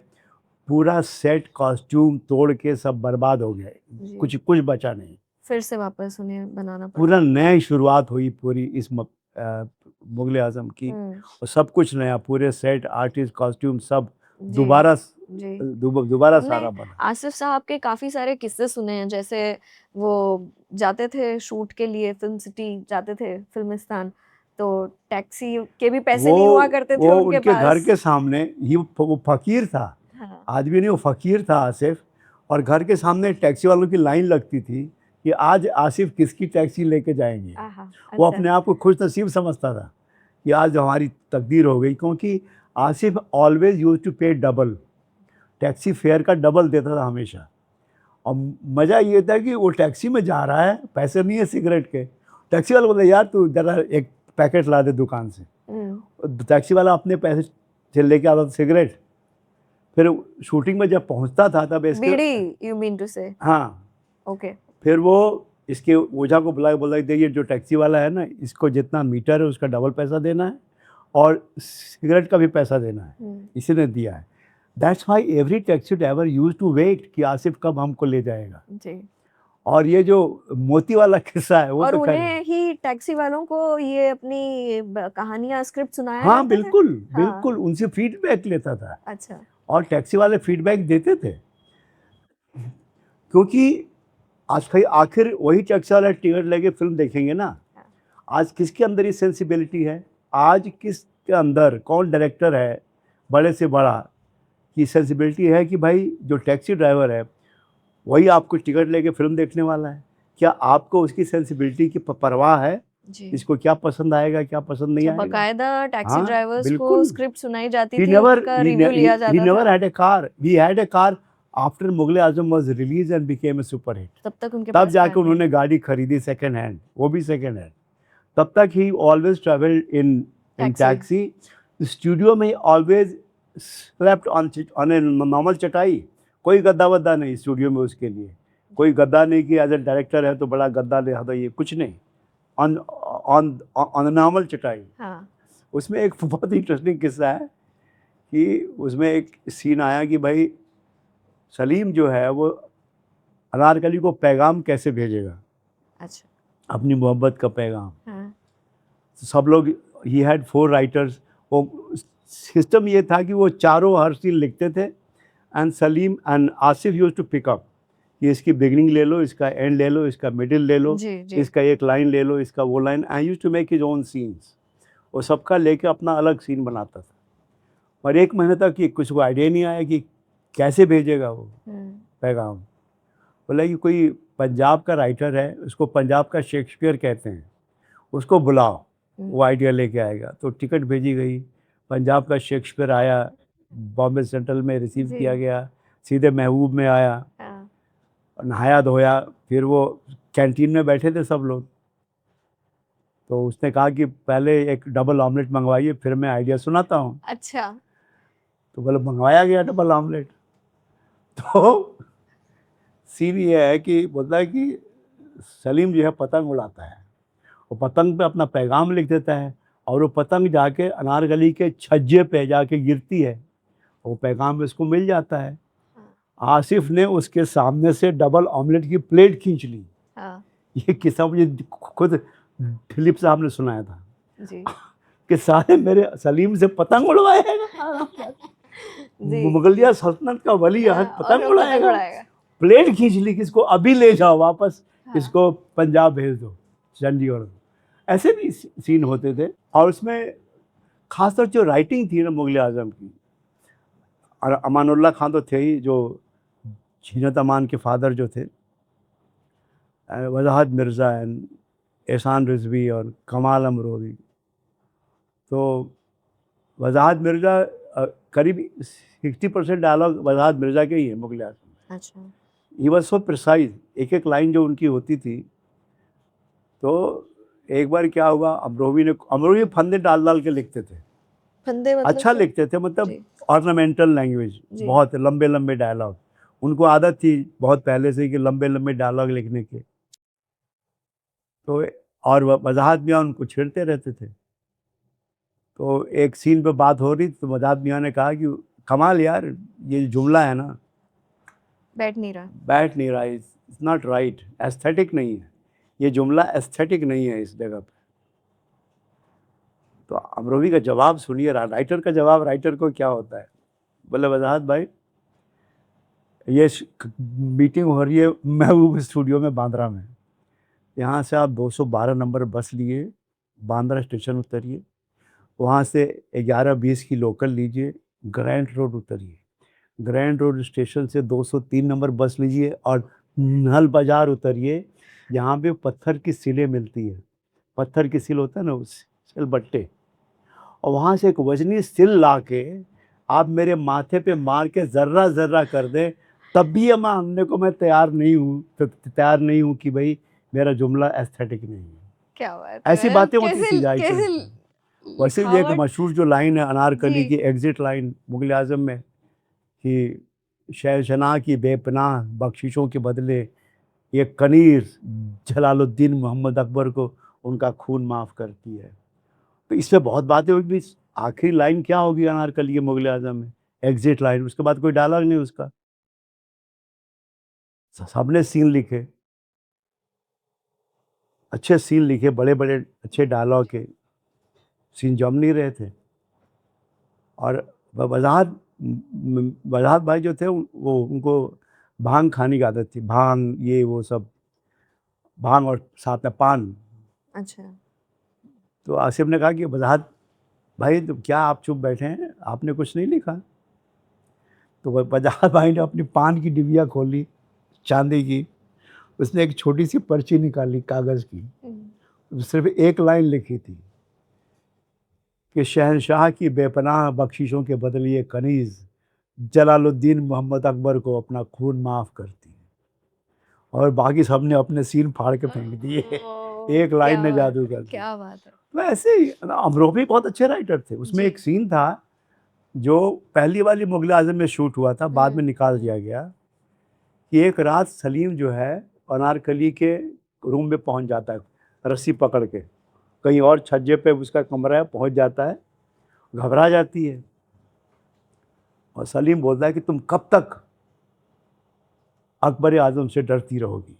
पूरा सेट कॉस्ट्यूम तोड़ के सब बर्बाद हो गए, जी। कुछ बचा नहीं। फिर से वापस उन्हें बनाना पड़ा। पूरा नई शुरुआत हुई पूरी इस मुगले आजम की, और सब कुछ नया, पूरे सेट, आर्टिस्ट, कॉस्ट्यूम सब जी। दोबारा जी। दोबारा हमने सारा बना। आसिफ साहब के काफी सारे किस्से सुने हैं, जैसे वो जाते थे शूट के लिए, फिल्म सिटी जाते थे, फिल्मिस्तान, तो टैक्सी के भी पैसे नहीं हुआ करते थे वो उनके उनके घर पास। के सामने ही वो फकीर था, हाँ। आदमी नहीं, वो फकीर था आसिफ, और घर के सामने टैक्सी वालों की लाइन लगती थी कि आज आसिफ किसकी टैक्सी लेके जाएंगे। आहा, वो अच्छा। अपने आप को खुश नसीब समझता था कि आज हमारी तकदीर हो गई, क्योंकि आसिफ ऑलवेज यूज टू पे डबल, टैक्सी फेयर का डबल देता था हमेशा। और मज़ा ये था कि वो टैक्सी में जा रहा है, पैसे नहीं है सिगरेट के, टैक्सी वाला बोलता यार तू ज़रा एक पैकेट ला दे दुकान से। टैक्सी वाला अपने पैसे से लेके आता था सिगरेट। फिर शूटिंग में जब पहुंचता था तब इसके, बीड़ी, यू मीन टू से। हाँ, ओके। फिर वो इसके ओझा को बुला देखिए जो टैक्सी वाला है ना, इसको जितना मीटर है उसका डबल पैसा देना है, और सिगरेट का भी पैसा देना है, इसी ने दिया है। That's why every taxi driver use to wait कि आसिफ कब हमको ले जाएगा। जी। और ये जो मोती वाला किस्सा है वो और तो उन्हें ही टैक्सी वालों को ये अपनी कहानियां, स्क्रिप्ट सुनाया हाँ, करते थे? बिल्कुल हाँ। बिल्कुल, उनसे फीडबैक लेता था। अच्छा। और टैक्सी वाले फीडबैक देते थे, क्योंकि आखिर वही टैक्सी वाला टिकट लेके फिल्म देखेंगे ना। आज किसके अंदर ये सेंसिबिलिटी है, आज किसके अंदर कौन डायरेक्टर है बड़े से बड़ा की सेंसिबिलिटी है कि भाई जो टैक्सी ड्राइवर है वही आपको टिकट लेके फिल्म देखने वाला है। क्या आपको उसकी सेंसिबिलिटी की परवाह है, इसको क्या पसंद आएगा क्या पसंद नहीं आएगा। बकायदा टैक्सी हाँ, ड्राइवर्स को बिल्कुल। स्क्रिप्ट सुनाई जाती He थी, never उनका रिव्यू लिया जाता he never था। had a car. He had a car after Mughal Azam was released and became a super hit. तब तक उनके तब पास जाके कार नहीं। उन्होंने गाड़ी खरीदी सेकंड हैंड, वो भी सेकंड हैंड। तब तक he always traveled in in Taxi. Taxi studio में always slept on a normal चटाई, कोई गद्दा वद्दा नहीं स्टूडियो में उसके लिए, कोई गद्दा नहीं कि एज ए डायरेक्टर है तो बड़ा गद्दा ले आता, ये कुछ नहीं, ऑन ऑन ऑन नॉर्मल चटाई। हाँ उसमें एक बहुत इंटरेस्टिंग किस्सा है कि उसमें एक सीन आया कि भाई सलीम जो है वो अनारकली को पैगाम कैसे भेजेगा, अच्छा अपनी मोहब्बत का पैगाम। हाँ सब लोग, ही हैड 4 राइटर्स, वो सिस्टम ये था कि वो चारों हर सीन लिखते थे and Salim and Asif used to pick up, कि इसकी बिगनिंग ले लो, इसका एंड ले लो, इसका मिडिल ले लो, जी जी इसका एक लाइन ले लो, इसका वो line. I used to make his own scenes, वो सबका लेके अपना अलग सीन बनाता था। और 1 महीने तक कि कुछ को आइडिया नहीं आया कि कैसे भेजेगा वो पैगाम। बोला कि कोई पंजाब का राइटर है, उसको पंजाब का शेक्सपियर कहते हैं, उसको बुलाओ, वो आइडिया लेके आएगा। तो टिकट भेजी गई, पंजाब का शेक्सपियर आया, बॉम्बे सेंट्रल में रिसीव जी। किया गया, सीधे महबूब में आया, हाँ नहाया धोया, फिर वो कैंटीन में बैठे थे सब लोग। तो उसने कहा कि पहले एक डबल ऑमलेट मंगवाइए, फिर मैं आइडिया सुनाता हूँ। अच्छा तो बोले मंगवाया गया डबल ऑमलेट। तो सीन ये है कि बोलता है कि सलीम जो है पतंग उड़ाता है, वो पतंग पे अपना पैगाम लिख देता है, और वो पतंग जाके अनारकली के छज्जे पे जाके गिरती है, वो पैगाम उसको मिल जाता है। आसिफ ने उसके सामने से डबल ऑमलेट की प्लेट खींच ली। हाँ ये किस्सा मुझे खुद दिलीप साहब ने सुनाया था जी कि सारे मेरे सलीम से पतंग उड़वाएगा, जी मुगलिया सल्तनत का वली हाँ, आज और पतंग वो उड़ाएगा, उड़ाएगा। प्लेट खींच ली, किसको अभी ले जाओ वापस, हाँ। इसको पंजाब भेज दो, चंडीगढ़। ऐसे भी सीन होते थे। और उसमें खासतौर जो राइटिंग थी ना मुगल आजम की, और अमानुल्लाह खान तो थे ही, जो जीनत अमान के फादर जो थे, वजाहत मिर्ज़ा एंड एहसान रिजवी और कमाल अमरोवी। तो वजाहत मिर्ज़ा करीब 60% डायलॉग वजाहत मिर्ज़ा के ही है मुगल आजम में। अच्छा ही वॉज सो प्रिसाइज, एक एक लाइन जो उनकी होती थी। तो एक बार क्या हुआ, अमरोही फंदे डाल डाल के लिखते थे, फंदे मतलब अच्छा क्या? लिखते थे, मतलब जी ऑर्नामेंटल लैंग्वेज, जी। बहुत लंबे लंबे डायलॉग। उनको आदत थी बहुत पहले से कि लंबे लंबे डायलॉग लिखने के। तो और वजाहत मियाँ उनको छेड़ते रहते थे। तो एक सीन पे बात हो रही तो वजाहत मियाँ ने कहा कि कमाल यार, ये जुमला है ना बैठ नहीं रहा। बैठ नहीं रहा, इट्स नॉट राइट, एस्थेटिक नहीं है, ये जुमला एस्थेटिक नहीं है इस जगह पे। तो अमरोही का जवाब सुनिए, राइटर का जवाब राइटर को क्या होता है। बोले वजाहत भाई, ये मीटिंग हो रही है महबूब स्टूडियो में बांद्रा में, यहाँ से आप 212 नंबर बस लिए बांद्रा स्टेशन उतरिए, वहाँ से 11:20 की लोकल लीजिए, ग्रैंड रोड उतरिए, ग्रैंड रोड स्टेशन से 203 नंबर बस लीजिए और नल बाज़ार उतरिए, यहाँ पे पत्थर की सिलें मिलती है, पत्थर की सिल होता है ना, उस सिलबट्टे, और वहाँ से एक वजनी सिल ला के आप मेरे माथे पे मार के ज़र्रा ज़र्रा कर दें, तब भी ये मानने को मैं तैयार नहीं हूँ कि भाई मेरा जुमला एस्थेटिक नहीं है। क्या बात है, ऐसी बातें होती थी जाहिर कैसे से। वैसे भी एक लिखावट। मशहूर जो लाइन है अनारकली जी। की एग्जिट लाइन मुगल आजम में, कि शहनशाह की बेपनाह बख्शिशों के बदले ये कनीर जलालुद्दीन मोहम्मद अकबर को उनका खून माफ़ करती है। तो इसमें बहुत बातें हुई भी, आखिरी लाइन क्या होगी अनारकली के मुगल आजम में, एग्जिट लाइन, उसके बाद कोई डायलॉग नहीं उसका। सबने सीन लिखे, अच्छे सीन लिखे, बड़े बड़े अच्छे डायलॉग के सीन जम नहीं रहे थे। और वजाहत भाई जो थे वो, उनको भांग खाने की आदत थी, भांग ये वो सब, भांग और साथ में पान। अच्छा तो आसिफ ने कहा कि वजाहत भाई तो क्या आप चुप बैठे हैं, आपने कुछ नहीं लिखा। तो वजाहत भाई ने अपनी पान की डिबिया खोली चांदी की, उसने एक छोटी सी पर्ची निकाली कागज़ की, सिर्फ एक लाइन लिखी थी कि शहनशाह की बेपनाह बख्शिशों के बदले ये कनीज़ जलालुद्दीन मोहम्मद अकबर को अपना खून माफ़ करती है। और बाकी सब ने अपने सीन फाड़ के फेंक दिए। ओह, एक लाइन ने क्या जादू बात है, कर दिया। क्या बात है। तो ऐसे ही अमरोह भी बहुत अच्छे राइटर थे। उसमें जी। एक सीन था जो पहली वाली मुगल आजम में शूट हुआ था, बाद में निकाल दिया गया, कि एक रात सलीम जो है अनारकली के रूम में पहुंच जाता है रस्सी पकड़ के, कहीं और छज्जे पे उसका कमरा है, पहुंच जाता है, घबरा जाती है और सलीम बोलता है कि तुम कब तक अकबर आजम से डरती रहोगी,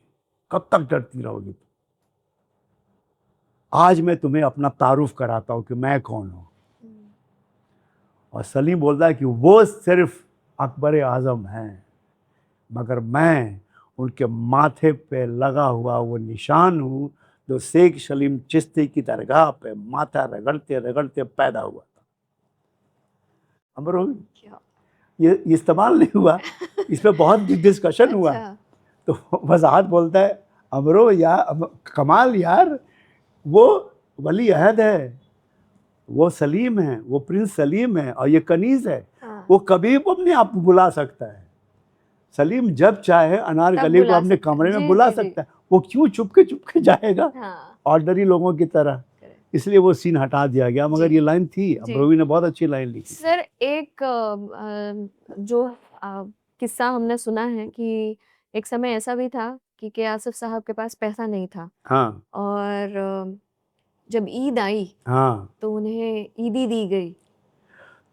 कब तक डरती रहोगी? आज मैं तुम्हें अपना तारुफ कराता हूँ कि मैं कौन हूँ। और सलीम बोलता है कि वो सिर्फ अकबर आजम हैं, मगर मैं उनके माथे पे लगा हुआ वो निशान हूँ जो शेख सलीम चिश्ती की दरगाह पे माथा रगड़ते रगड़ते पैदा हुआ था। अमरोह क्या ये इस्तेमाल नहीं हुआ, इस पे बहुत डिस्कशन हुआ। अच्छा। तो वजाहत बोलता है अमरोह यार, कमाल यार, वो वली अहद है, वो सलीम है, वो प्रिंस सलीम है और ये कनीज है। हाँ, वो कभी भी अपने आप को बुला सकता है। सलीम जब चाहे तब अनारकली को बुला अपने सकता है। कमरे में जी, बुला जी, जी। सकता है। वो क्यों चुपके जाएगा हाँ, ऑर्डिनरी लोगों की तरह? करेक्ट। इसलिए वो सीन हटा दिया गया, मगर जी, ये लाइन थी, जी। अमरोही ने बहुत अच्छी लाइन लिखी थी। सर एक जो किस्सा हमने सुना है कि एक समय ऐसा भी था कि के आसिफ साहब के पास पैसा नहीं था हाँ और जब ईद आई हाँ, तो उन्हें ईदी दी गई।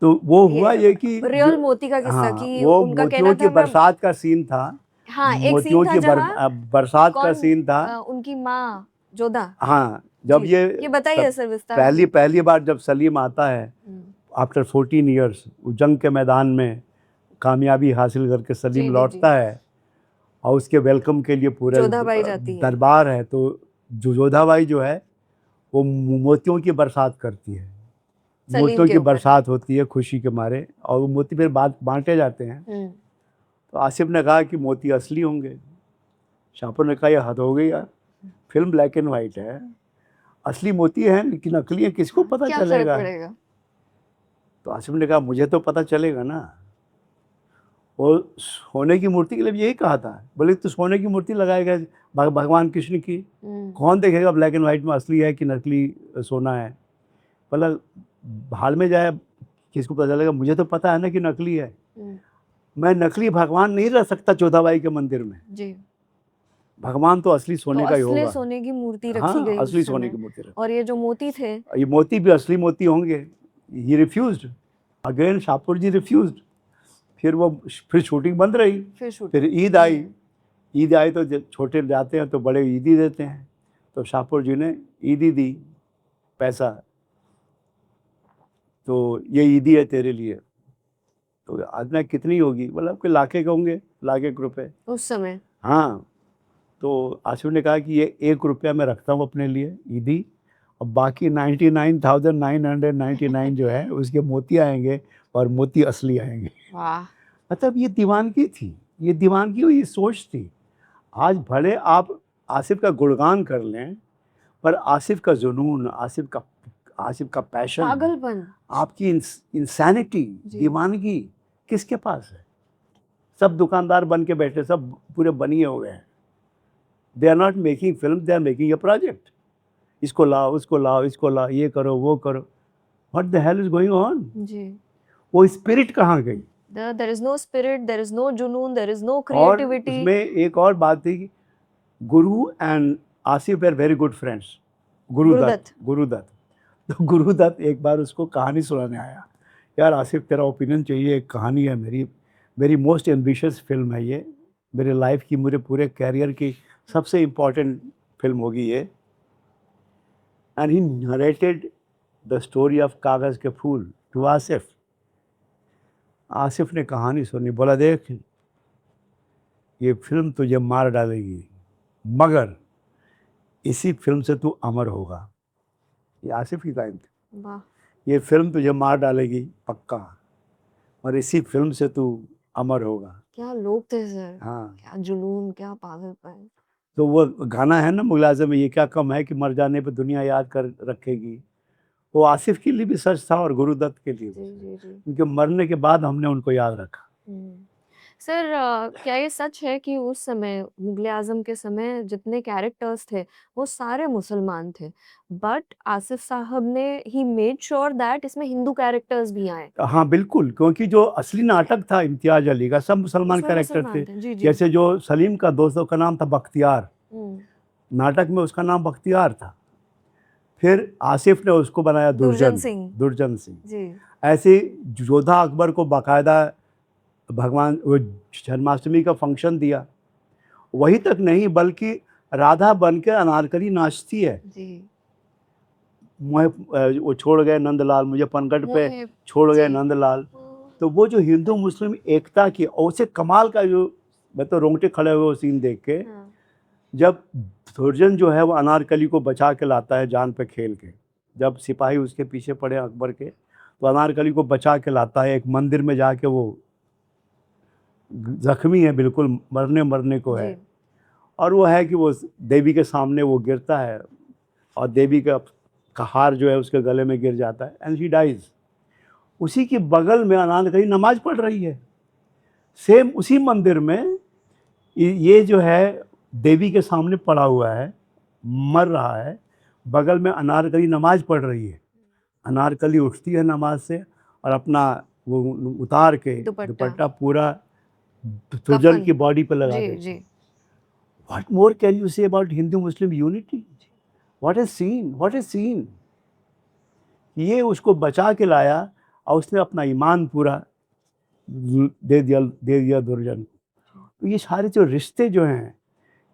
तो वो हुआ ये ये कि रियल मोती का किस्सा हाँ, कि वो उनका कहना मोतियों की था मैं बरसात का सीन था। हाँ, एक सीन मोतियों था की जहाँ बरसात का कौन सीन था। उनकी माँ जोधा। हाँ, जब जी, ये बताइए सर विस्तार पहली से। पहली बार जब सलीम आता है हुँ, आफ्टर 14 ईयर्स, जंग के मैदान में कामयाबी हासिल करके जी, सलीम जी, जी। लौटता है और उसके वेलकम के लिए पूरे जोधाबाई जाती है। दरबार है। तो जोधाबाई जो है वो मोतियों की बरसात करती है, सलीम मोतियों के की ऊपर। बरसात होती है खुशी के मारे, और वो मोती फिर बांटे जाते हैं। हुँ, तो आसिफ ने कहा कि मोती असली होंगे। शाहपुर ने कहा यह हद हो गई यार, फिल्म ब्लैक एंड वाइट है, असली मोती है लेकिन नकली है, किसको पता क्या फ़र्क चलेगा? पड़ेगा? तो आसिफ ने कहा मुझे तो पता चलेगा ना। वो सोने की मूर्ति के लिए भी यही कहा था, बोले तो सोने की मूर्ति लगाएगा भगवान कृष्ण की, हुँ, कौन देखेगा ब्लैक एंड वाइट में असली है कि नकली सोना है? बोला भाड़ में जाए, किसको पता चलेगा? मुझे तो पता है ना कि नकली है। हुँ, मैं नकली भगवान नहीं रह सकता जोधाबाई के मंदिर में, जी। भगवान तो असली तो सोने का ही असली होगा। सोने की मूर्ति रखी हाँ, गई असली उस सोने समय की मूर्ति रखी। और ये जो मोती थे ये मोती भी असली मोती होंगे। ही रिफ्यूज्ड, अगेन शाहपुर जी रिफ्यूज्ड। फिर शूटिंग बंद रही। फिर शूट फिर ईद आई। ईद आई तो जब छोटे जाते हैं तो बड़े ईदी देते हैं, तो शाहपुर जी ने ईदी दी पैसा, तो ये ईदी है तेरे लिए। तो आज ना कितनी होगी? बोला कोई लाखे के होंगे, लाख एक रुपए। उस समय। हाँ, तो आसिफ ने कहा कि ये 1 रुपया मैं रखता हूँ अपने लिए ईदी, और बाकी 99,999 जो है उसके मोती आएंगे, और मोती असली आएंगे। वाह! मतलब ये दीवानगी थी, ये दीवानगी हुई सोच थी। आज भले आप आसिफ का गुणगान कर लें, पर आसिफ का जुनून, आसिफ का पैशन, पागलपन। आपकी इंसैनिटी, जी। दीवानगी किसके पास है? सब दुकानदार बन के बैठे, सब पूरे बनिए हो गए हैं। They are not making film, they are making a project. इसको लाओ, उसको लाओ, इसको लाओ, ये करो, वो करो। What the hell is going on? जी। वो स्पिरिट कहाँ गई? There is no spirit, there is no जुनून, देयर इज़ नो और क्रिएटिविटी। उसमें एक और बात थी कि Guru and Asif are very good friends. Guru Dutt. Guru Dutt. तो गुरुदत्त एक बार उसको कहानी सुनाने आया, यार आसिफ तेरा ओपिनियन चाहिए, एक कहानी है मेरी, मेरी मोस्ट एम्बिशियस फिल्म है ये, मेरे लाइफ की, मेरे पूरे कैरियर की सबसे इम्पोर्टेंट फिल्म होगी ये। And he narrated the story of कागज़ के फूल टू आसिफ। आसिफ ने कहानी सुनी, बोला देख ये फिल्म तुझे मार डालेगी, मगर इसी फिल्म से तू अमर होगा। ये आसिफ की कहानी थी। वाह! ये फिल्म तुझे मार डालेगी पक्का, और इसी फिल्म से तू अमर होगा। क्या लोग थे सर। हाँ, क्या जुनून, क्या पागलपन। तो वो गाना है ना मुगल-ए-आज़म में, ये क्या कम है कि मर जाने पे दुनिया याद कर रखेगी। वो आसिफ के लिए भी सच था और गुरुदत्त के लिए भी जी, सच। जी, जी। उनके मरने के बाद हमने उनको याद रखा। हुँ। सर क्या ये सच है कि उस समय मुगले आजम के समय जितने कैरेक्टर्स थे वो सारे मुसलमान थे, बट आसिफ साहब ने ही मेड श्योर दैट इसमें हिंदू कैरेक्टर्स भी आए? हाँ बिल्कुल, क्योंकि जो असली नाटक था इम्तियाज अली का सब मुसलमान उसमें कैरेक्टर थे। मुसलमान थे, जी जी। जैसे जो सलीम का दोस्तों का नाम था बख्तियार, हम्म, नाटक में उसका नाम बख्तियार था। फिर आसिफ ने उसको बनाया दुर्जन दुर्जन, सिंह, दुर्जन सिंह। जी। ऐसे जोधा अकबर को बाकायदा भगवान वो जन्माष्टमी का फंक्शन दिया। वही तक नहीं बल्कि राधा बन के अनारकली नाचती है। जी। वो छोड़ गए नंदलाल, मुझे पनघट पे मोहे, छोड़ गए जी। नंदलाल। तो वो जो हिंदू मुस्लिम एकता की और उसे कमाल का जो, मैं तो रोंगटे खड़े हुए वो सीन देख के, हाँ, जब दुर्जन जो है वो अनारकली को बचा के लाता है जान पे खेल के। जब सिपाही उसके पीछे पड़े अकबर के, तो अनारकली को बचा के लाता है। एक मंदिर में जाके वो जख्मी है, बिल्कुल मरने मरने को जी। है। और वो है कि वो देवी के सामने वो गिरता है और देवी का हार जो है उसके गले में गिर जाता है एंड शी डाइज। उसी के बगल में अनारकली नमाज पढ़ रही है, सेम उसी मंदिर में। ये जो है देवी के सामने पड़ा हुआ है, मर रहा है, बगल में अनारकली नमाज पढ़ रही है। अनारकली उठती है नमाज से और अपना वो उतार के दुपट्टा, दुपट्टा पूरा दुर्जन कफन, की बॉडी पे लगा जी देती जी। है। What more can you say about Hindu Muslim unity? What a scene, what a scene. ये उसको बचा के लाया और उसने अपना ईमान पूरा दे दिया दुर्जन को। तो ये सारे जो रिश्ते जो हैं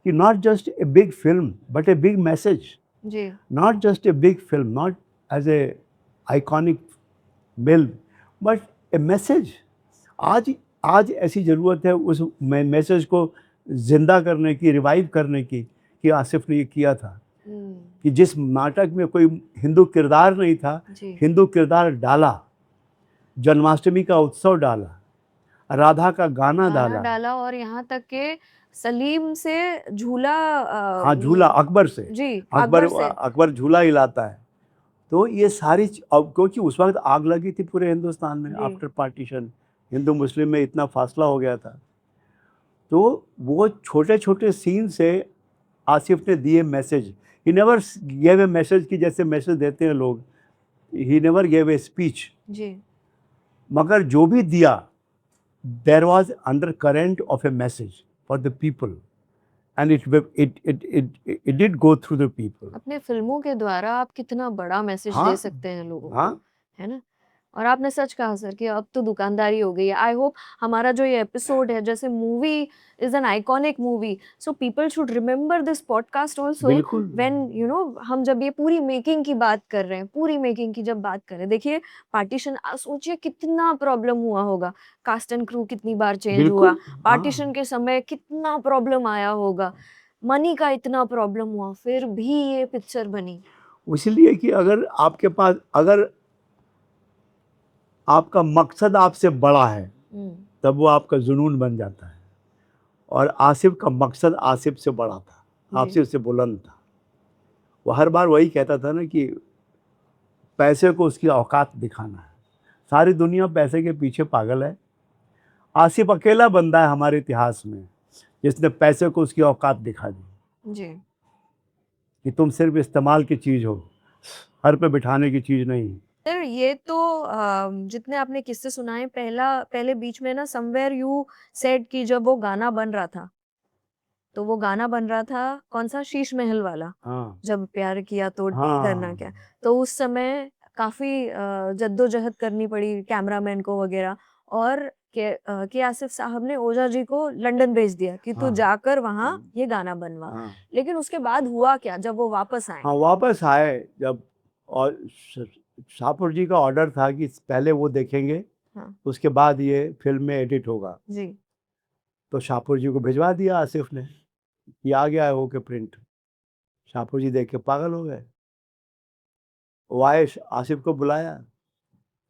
कि not just a big film but a big message, जी। Not just a big film, not as a iconic film but a message. आज आज ऐसी ज़रूरत है उस मैसेज को ज़िंदा करने की, रिवाइव करने की, कि आसिफ ने ये किया था। कि जिस नाटक में कोई हिंदू किरदार नहीं था, जी। हिंदू किरदार डाला, जन्माष्टमी का उत्सव डाला, राधा का गाना गाना डाला। डाला और यहाँ तक के सलीम से झूला हाँ झूला अकबर से, जी, अकबर अकबर से। अकबर झूला हिलाता है। तो ये सारी अब क्योंकि उस वक्त आग लगी थी पूरे हिंदुस्तान में जी। आफ्टर पार्टीशन, हिंदू मुस्लिम में इतना फासला हो गया था। तो वो छोटे छोटे सीन से आसिफ ने दिए message. He never gave a message कि जैसे मैसेज देते हैं लोग, he never gave a speech, जी। मगर जो भी दिया there was under current of a message for the people and it did go through the people. अपने फिल्मों के द्वारा आप कितना बड़ा मैसेज हाँ दे सकते हैं लोगों को, हाँ है ना? और आपने सच कहा सर कि अब तो दुकानदारी हो गई है। आई होप हमारा जो ये एपिसोड है, जैसे movie is an iconic movie, so people should remember this podcast also बिल्कुल। व्हेन हम जब ये पूरी मेकिंग की बात कर रहे हैं, पूरी मेकिंग की जब बात कर रहे हैं, देखिए पार्टीशन सोचिए कितना प्रॉब्लम हुआ होगा, कास्ट एंड क्रू कितनी बार चेंज हुआ, बिल्कुल पार्टीशन हाँ। के समय कितना प्रॉब्लम आया होगा, मनी का इतना प्रॉब्लम हुआ, फिर भी ये पिक्चर बनी। इसलिए कि अगर आपके पास, अगर आपका मकसद आपसे बड़ा है हुँ, तब वो आपका जुनून बन जाता है। और आसिफ का मकसद आसिफ से बड़ा था, जी। आसिफ से बुलंद था। वो हर बार वही कहता था ना कि पैसे को उसकी औकात दिखाना है। सारी दुनिया पैसे के पीछे पागल है, आसिफ अकेला बंदा है हमारे इतिहास में जिसने पैसे को उसकी औकात दिखा दी जी। कि तुम सिर्फ इस्तेमाल की चीज़ हो, सर पे बिठाने की चीज़ नहीं। सर ये तो जितने आपने किस्से सुनाए, पहले बीच में ना समवेयर यू सेड कि जब वो गाना बन रहा था, तो वो गाना बन रहा था कौन-सा शीश महल वाला, हाँ जब प्यार किया तो करना क्या। हाँ तो उस समय काफ़ी जद्दोजहद करनी पड़ी कैमरामैन को वग़ैरह, और के आसिफ साहब ने ओझा जी को लंदन भेज दिया कि तू हाँ जाकर वहाँ ये गाना बनवा। हाँ लेकिन उसके बाद हुआ क्या जब वो वापस आए? हाँ वापस आए जब, और शाहपुर जी का ऑर्डर था कि पहले वो देखेंगे, हाँ, उसके बाद ये फिल्म में एडिट होगा। जी। तो शाहपुर जी को भिजवा दिया आसिफ ने, ये आ गया है होके प्रिंट। शाहपुर जी देख के पागल हो गए। वो आए, आसिफ को बुलाया,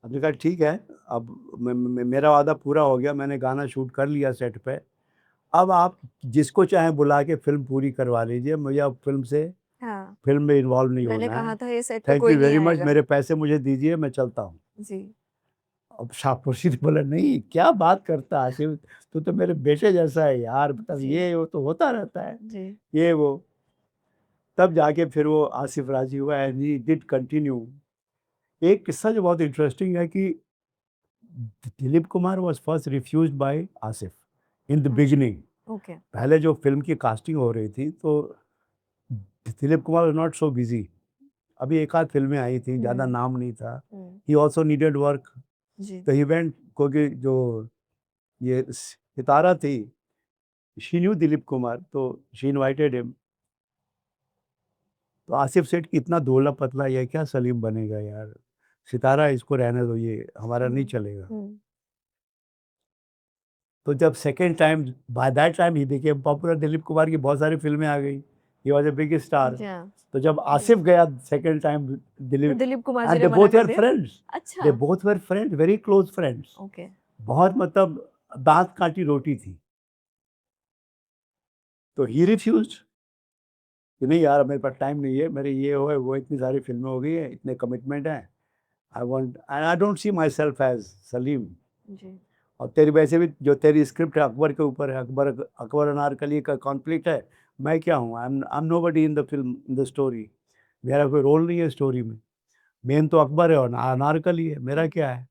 हमने कहा ठीक है, अब मेरा वादा पूरा हो गया, मैंने गाना शूट कर लिया सेट पे, अब आप जिसको चाहें बुला के फिल्म पूरी करवा लीजिए, मुझे अब हाँ, फिल्म में इन्वॉल्व नहीं मैंने होना है। कहा था ये सेट पे थैंक कोई यू नहीं वेरी मच, आएगा। मेरे पैसे मुझे दीजिए, मैं चलता हूँ। जी। अब शाहपुर ने बोला, नहीं क्या बात करता आसिफ, तू तो मेरे बेटे जैसा है यार, मतलब जी। ये वो तो होता रहता है, जी। ये वो। तब जाके फिर वो आसिफ राजी हुआ एंड ही डिड कंटिन्यू। एक किस्सा जो बहुत इंटरेस्टिंग है कि Dilip Kumar was first refused by Asif in the अच्छा। बिगिनिंग। ओके। पहले जो फिल्म की कास्टिंग हो रही थी तो Dilip Kumar was not so busy. अभी एक आध फिल्में आई थी, ज़्यादा हम्म। नाम नहीं था। Hmm. He also needed work. जी। तो इवेंट क्योंकि जो ये सितारा थी, शी न्यू दिलीप कुमार, तो शी इनवाइटेड हिम। तो आसिफ सेठ कि इतना दुबला पतला ये क्या सलीम बनेगा यार, सितारा इसको रहने दो, ये हमारा नहीं हम्म। चलेगा। हम्म। तो जब second time, by that time he became popular, Dilip Kumar की बहुत सारी फिल्में आ गई, he was a big star. जी हाँ। तो जब जी। आसिफ गया सेकेंड टाइम तो दिलीप, दिलीप कुमार जी एंड ने दे मना बोथ कर वर दिया। फ्रेंड्स, दे अच्छा। Both were friends, very close friends. Okay. बहुत मतलब दांत काटी रोटी थी। तो ही रिफ्यूज्ड कि नहीं यार मेरे पास टाइम नहीं है, मेरे ये हो है वो, इतनी सारी फिल्में हो गई है, इतने कमिटमेंट हैं, I want and I don't see myself as Salim. जी। और तेरी वैसे भी जो तेरी स्क्रिप्ट है अकबर के ऊपर है, अकबर अकबर अनारकली का कॉन्फ्लिक्ट है, मैं क्या हूँ, I am nobody in the film, in the story. मेरा कोई रोल नहीं है स्टोरी में, मेन तो अकबर है और अनारकली है, मेरा क्या है।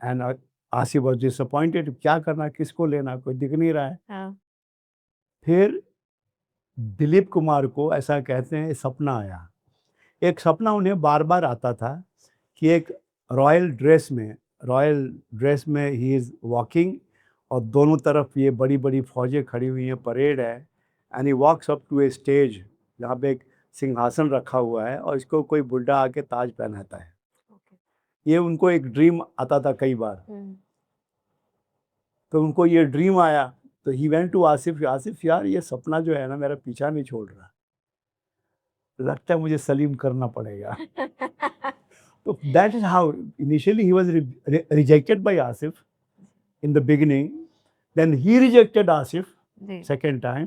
एंड आसिफ वॉज डिसअपॉइंटेड, क्या करना, किसको लेना, कोई दिख नहीं रहा है। हाँ। फिर दिलीप कुमार को ऐसा कहते हैं सपना आया। एक सपना उन्हें बार बार आता था कि एक रॉयल ड्रेस में, रॉयल ड्रेस में ही इज़ वॉकिंग, और दोनों तरफ ये बड़ी बड़ी फौजें खड़ी हुई हैं, परेड है, and he walks up to a stage जहाँ पे एक सिंहासन रखा हुआ है और इसको कोई बुढ़ा आके ताज पहनाता है। ओके। ये उनको एक ड्रीम आता था कई बार। हम्म। तो उनको ये ड्रीम आया, तो he went to Asif, Asif यार ये सपना जो है ना मेरा पीछा नहीं छोड़ रहा, लगता है मुझे सलीम करना पड़ेगा। So that is how initially he was rejected by Asif in the beginning. Then he rejected Asif ji. second time.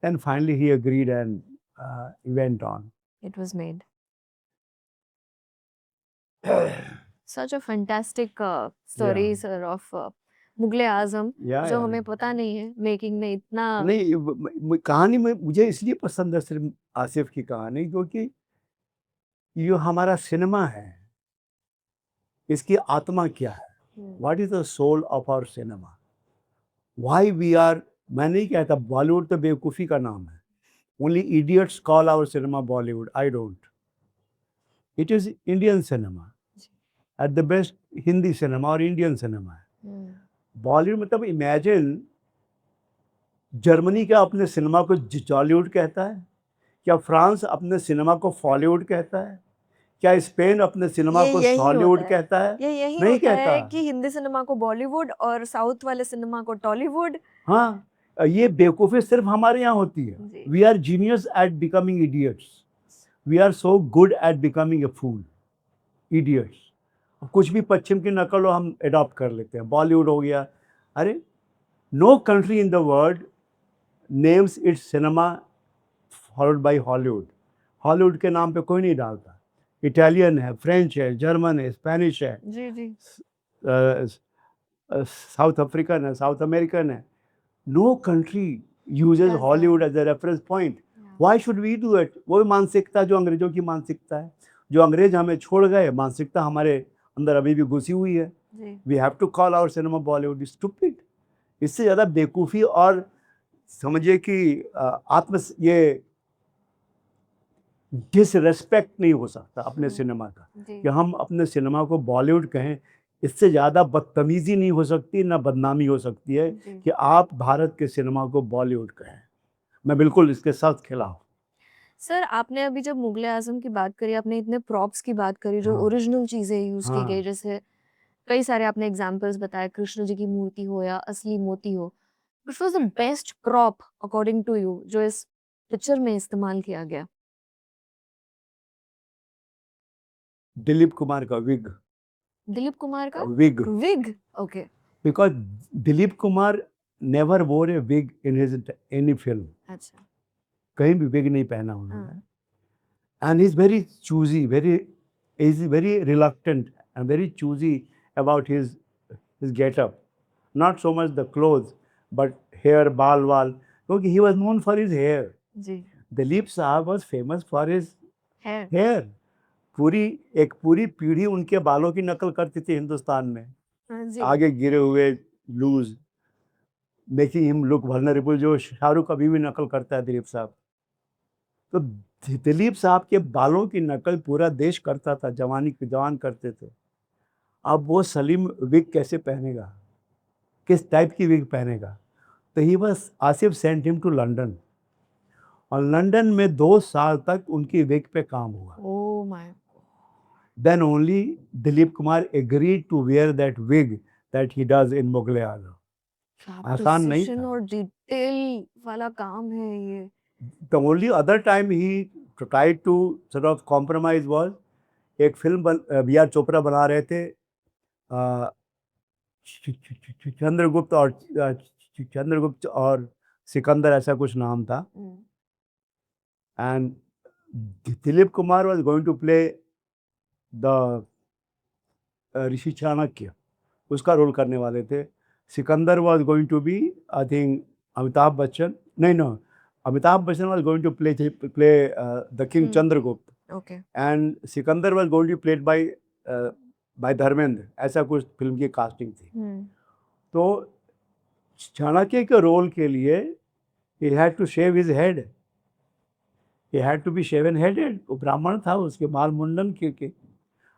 Then finally he agreed and he went on. It was made. Such a fantastic story, Yeah, sir, of Mughal e Azam, yeah, जो yeah. हमें पता नहीं है making में इतना। नहीं कहानी में मुझे इसलिए पसंद है सिर्फ आसिफ की कहानी, क्योंकि ये हमारा सिनेमा है, इसकी आत्मा क्या है, what is the soul of our cinema, why we are. मैं नहीं कहता बॉलीवुड तो बेवकूफ़ी का नाम है, only idiots call our cinema Bollywood, I don't. It is Indian cinema at the best, Hindi cinema और इंडियन सिनेमा है। बॉलीवुड मतलब इमेजिन, जर्मनी क्या अपने सिनेमा को जॉलीवुड कहता है? क्या फ्रांस अपने सिनेमा को फॉलीवुड कहता है? क्या स्पेन अपने सिनेमा ये को यही होता हॉलीवुड है, कहता है? ये यही नहीं होता कहता। है कि हिंदी सिनेमा को बॉलीवुड और साउथ वाले सिनेमा को टॉलीवुड। हाँ, ये बेवकूफ़ी सिर्फ हमारे यहाँ होती है। जी। We are genius at becoming idiots, we are so good at becoming a fool, idiots. कुछ भी पश्चिम की नकल हो हम अडॉप्ट कर लेते हैं, बॉलीवुड हो गया। अरे no country in the world names its cinema followed by Hollywood. Hollywood के नाम पे कोई नहीं डालता। इटालियन है, फ्रेंच है, जर्मन है, स्पेनिश है, जी। जी। साउथ अफ्रीकन है, साउथ अमेरिकन है। No country uses Does Hollywood that? As a reference point. Yeah. Why should we do it? वो मानसिकता जो अंग्रेजों की मानसिकता है, जो अंग्रेज हमें छोड़ गए, मानसिकता हमारे अंदर अभी भी घुसी हुई है। जी। We have to call our cinema Bollywood, stupid. इससे ज़्यादा बेवकूफ़ी और समझिए कि आत्म ये डिसरिस्पेक्ट नहीं हो सकता अपने सिनेमा का, जी। कि हम अपने सिनेमा को बॉलीवुड कहें। इससे ज़्यादा बदतमीज़ी नहीं हो सकती, ना बदनामी हो सकती है जी। कि आप भारत के सिनेमा को बॉलीवुड कहें। मैं बिल्कुल इसके सख्त खिलाफ। सर, आपने अभी जब मुगले आजम की बात करी, आपने इतने प्रॉप्स की बात करी जो हाँ, ओरिजिनल चीजें यूज की गई, हाँ। जैसे कई सारे आपने एग्जांपल्स बताए, कृष्ण जी की मूर्ति हो या असली मोती हो। Which was the best prop according to you जो इस पिक्चर में इस्तेमाल किया गया? दिलीप कुमार का विग, दिलीप कुमार का wig, wig. Okay. Because Dilip Kumar never wore a wig in his any film. अच्छा। कहीं भी विग नहीं पहना हाँ। उन्होंने। And he is very choosy, very, he is very reluctant and very choosy about his get-up. Not so much the clothes, but hair, बाल, क्योंकि he was known for his hair. जी दिलीप साहब was famous for his है hair. एक पूरी पीढ़ी उनके बालों की नकल करती थी हिंदुस्तान में, हाँ जी आगे गिरे हुए, loose, making him look vulnerable, जो शाहरुख अभी भी नकल करता है दिलीप साहब। तो दिलीप साहब के बालों की नकल पूरा देश करता था, जवान करते थे। अब वो सलीम विग कैसे पहनेगा, किस टाइप की विग पहनेगा? तो ही बस Asif sent him to London, और लंदन में 2 साल तक उनकी विग पे काम हुआ। Oh my then only Dilip Kumar agreed to wear that wig that he does in Mughal-e Azam. क्या आसान नहीं प्रिसिशन था। और डिटेल वाला काम है ये। The only other time he tried to sort of compromise was, एक फिल्म बी आर चोपड़ा बना रहे थे, चंद्रगुप्त और सिकंदर, ऐसा कुछ नाम था। And Dilip Kumar was going to play the Rishi Chanakya, उसका रोल करने वाले थे। Sikandar was going to be, I think, Amitabh Bachchan, नहीं no, Amitabh Bachchan was going to play the king Chandragupt, okay and Sikandar was going to played by Dharmendra, ऐसा कुछ फिल्म की कास्टिंग थी। तो चाणक्य के रोल के लिए he had to shave his head, he had to be shaven headed, वो ब्राह्मण था, उसके बाल मुंडन के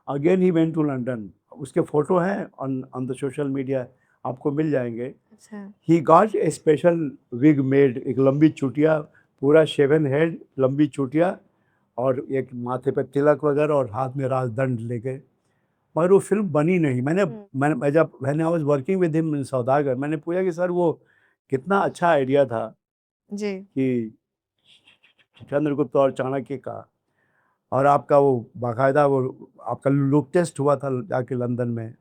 again he went to London. उसके फोटो हैं ऑन द सोशल मीडिया, आपको मिल जाएंगे। अच्छा he got a special wig made, एक लंबी चुटिया, पूरा शेवन हेड, लंबी चुटिया, और एक माथे पे तिलक वगैरह, और हाथ में राजदंड लेके। मगर वो फिल्म बनी नहीं। मैं जब when I was working with him in सौदागर, मैंने पूछा कि सर वो कितना अच्छा आइडिया था जी कि चंद्रगुप्त और चाणक्य का, और आपका वो बाकायदा वो आपका लुक टेस्ट हुआ था जाके लंदन में,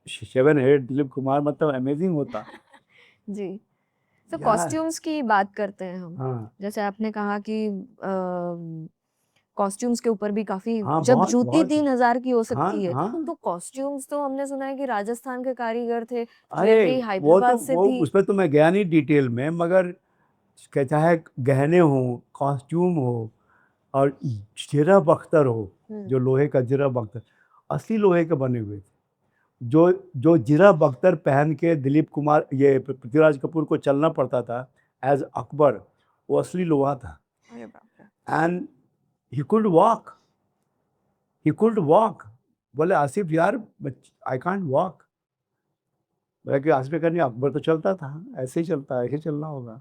शेवन हेड दिलीप कुमार, मतलब अमेजिंग होता। जी तो यार, कॉस्ट्यूम्स की बात करते हैं हम। हाँ जैसे आपने कहा कि कॉस्ट्यूम्स के ऊपर भी काफी, हाँ, जब बहुत जूती बहुत 3000 की हो हाँ सकती है, हाँ। तो कॉस्ट्यूम्स तो हमने सुना है कि राजस्थान के कारीगर थे, अरे ज्वेलरी वो तो हैदराबाद से वो थी। उस पर तो मैं गया नहीं डिटेल में, मगर चाहे गहने हो, कॉस्ट्यूम हो, और जिरा बख्तर हो, जो लोहे का जिरा बख्तर, असली लोहे के बने हुए थे। जो जो जिरा बख्तर पहन के दिलीप कुमार, ये पृथ्वीराज कपूर को चलना पड़ता था एज अकबर, वो असली लोहा था। अरे बाप रे। And he could walk, he could walk. बोले आसिफ यार, आई कांट वॉक। बोला कि आसिफ करनी, अकबर तो चलता था, ऐसे ही चलता है, ऐसे चलना होगा।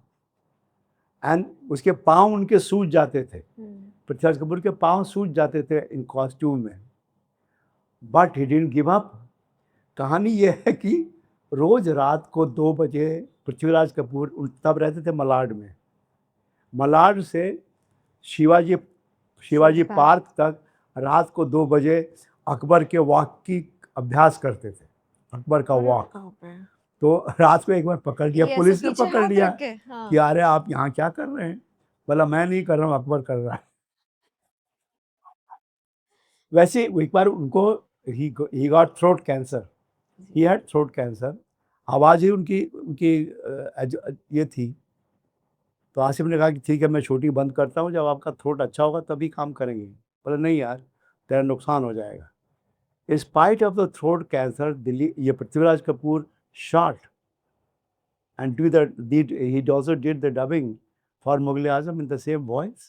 एंड उसके पाँव उनके सूज जाते थे, पृथ्वीराज कपूर के पाँव सूज जाते थे इन कॉस्ट्यूम में, but he didn't give up. कहानी ये है कि रोज रात को 2 बजे पृथ्वीराज कपूर तब रहते थे मलाड में, मलाड से शिवाजी शिवाजी पार्क तक रात को 2 बजे अकबर के वॉक की अभ्यास करते थे, अकबर का वॉक। तो रात को एक बार पकड़ लिया, पुलिस ने पकड़ लिया कि अरे आप यहाँ क्या कर रहे हैं? बोला मैं नहीं कर रहा हूँ, अकबर कर रहा है। वैसे एक बार उनको he got throat cancer, he had throat cancer, आवाज़ ही उनकी उनकी ये थी। तो आसिफ ने कहा कि ठीक है, मैं शूटिंग बंद करता हूँ, जब आपका थ्रोट अच्छा होगा तभी काम करेंगे। बोला नहीं यार, तेरा नुकसान हो जाएगा। In spite of the throat cancer, ये Prithviraj Kapoor shot and he also did the dubbing for Mughal Azam in the same voice.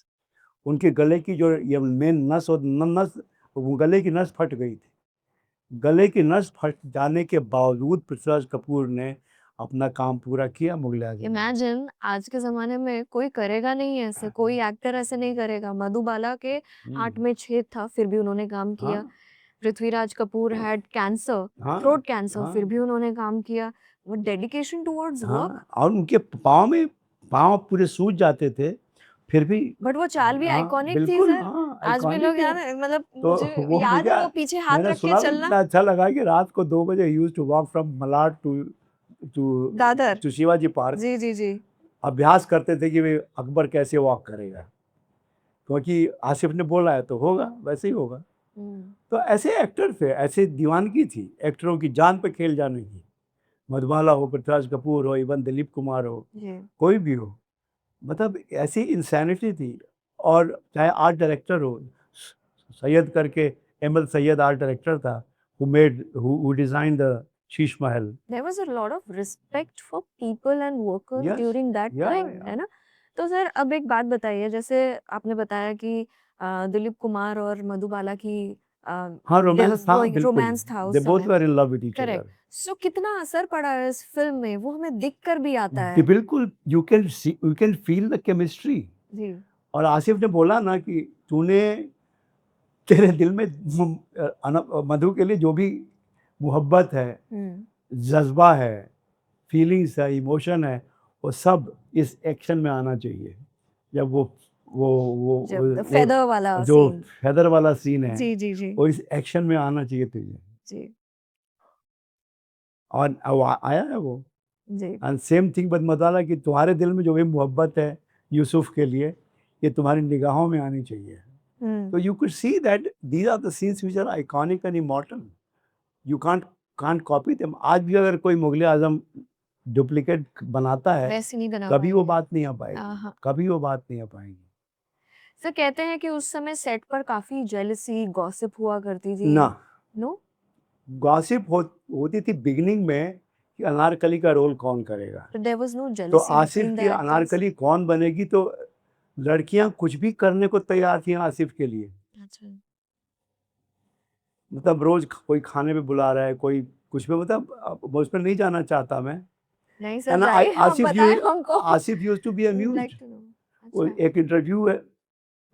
उनके गले की जो ये मेन नस और नस, गले की नस फट गई थी। गले की नस फट जाने के बावजूद पृथ्वीराज कपूर ने अपना काम पूरा किया मुगल आजम। इमेजिन आज के जमाने में कोई करेगा नहीं ऐसे, कोई एक्टर ऐसे नहीं करेगा। मधुबाला के हार्ट में छेद था, फिर भी उन्होंने काम किया। Prithviraj Kapoor had cancer, throat cancer, फिर भी उन्होंने काम किया। वो डेडिकेशन टुवर्ड्स वर्क। और उनके पाँव पूरे सूज जाते थे, फिर भी। बट वो चाल भी आइकॉनिक थी बिल्कुल, सर। आज भी लोग याद है, मतलब तो मुझे वो याद है वो पीछे हाथ मैंने रख के सुना, चलना। इतना अच्छा लगा कि रात को 2 बजे used to walk from Malad Dadar to Shivaji Park. जी जी जी। अभ्यास करते थे कि वे अकबर कैसे वॉक करेगा, क्योंकि आसिफ ने बोला है तो होगा, वैसे ही होगा। तो ऐसे एक्टर थे, ऐसे दीवानगी थी एक्टरों की, जान पे खेल जाने की। मधुबाला हो, पृथ्वीराज कपूर हो, इवन दिलीप कुमार हो, जी। कोई भी हो, मतलब ऐसी इंसैनिटी थी। और चाहे आर्ट डायरेक्टर हो, सैयद करके, एमएल सैयद आर्ट डायरेक्टर था, who design the Sheesh Mahal. There was a lot of respect for people and workers yes, during that या टाइम, है ना? तो सर अब एक बात बताइए, जैसे आपने बताया कि दिलीप कुमार और मधुबाला की हाँ, रोमांस था वही बिल्कुल। रोमांस था दे उस बोथ समय। Were in love with each correct. Other. So कितना असर पड़ा है इस फिल्म में, वो हमें दिख कर भी आता दे है। बिल्कुल, you can feel the chemistry. जी। और आसिफ ने बोला ना कि तूने, तेरे दिल में मधु के लिए जो भी मोहब्बत है, जज्बा है, फीलिंग्स है, इमोशन है, वो सब इस एक्शन में आना चाहिए। जब वो जब फेदर वाला जो सीन। फेदर वाला सीन है, जी, जी, जी। वो इस एक्शन में आना चाहिए तुझे। जी, और आया है वो। जी। एंड सेम थिंग विद मदाला कि तुम्हारे दिल में जो भी मोहब्बत है यूसुफ के लिए, ये तुम्हारी निगाहों में आनी चाहिए। हुँ। तो you could see that these are the scenes which are iconic and immortal. You can't copy them. आज भी अगर कोई मुगले आजम डुप्लीकेट बनाता है, वैसे नहीं बना कभी वो पाएँगे। बात नहीं आ पाएगी, हाँ। कभी वो बात नहीं आ पाएगी। सर कहते हैं कि उस समय सेट पर काफ़ी जेलसी, गॉसिप हुआ करती थी। ना, नो? गॉसिप होती थी बिगिनिंग में कि अनारकली का रोल कौन करेगा। देयर वाज़ नो तो jealousy Asif between the key actors? Anarkali कौन बनेगी, तो लड़कियां कुछ भी करने को तैयार थी आसिफ के लिए। अच्छा। मतलब रोज कोई खाने पे बुला रहा है, कोई कुछ भी, मतलब अब उस पर नहीं जाना चाहता मैं। नहीं सर, एंड जाइए, आप आसिफ बताएँ हमको। Asif used to be we would like amused. To know. वो अच्छा। एक इंटरव्यू है,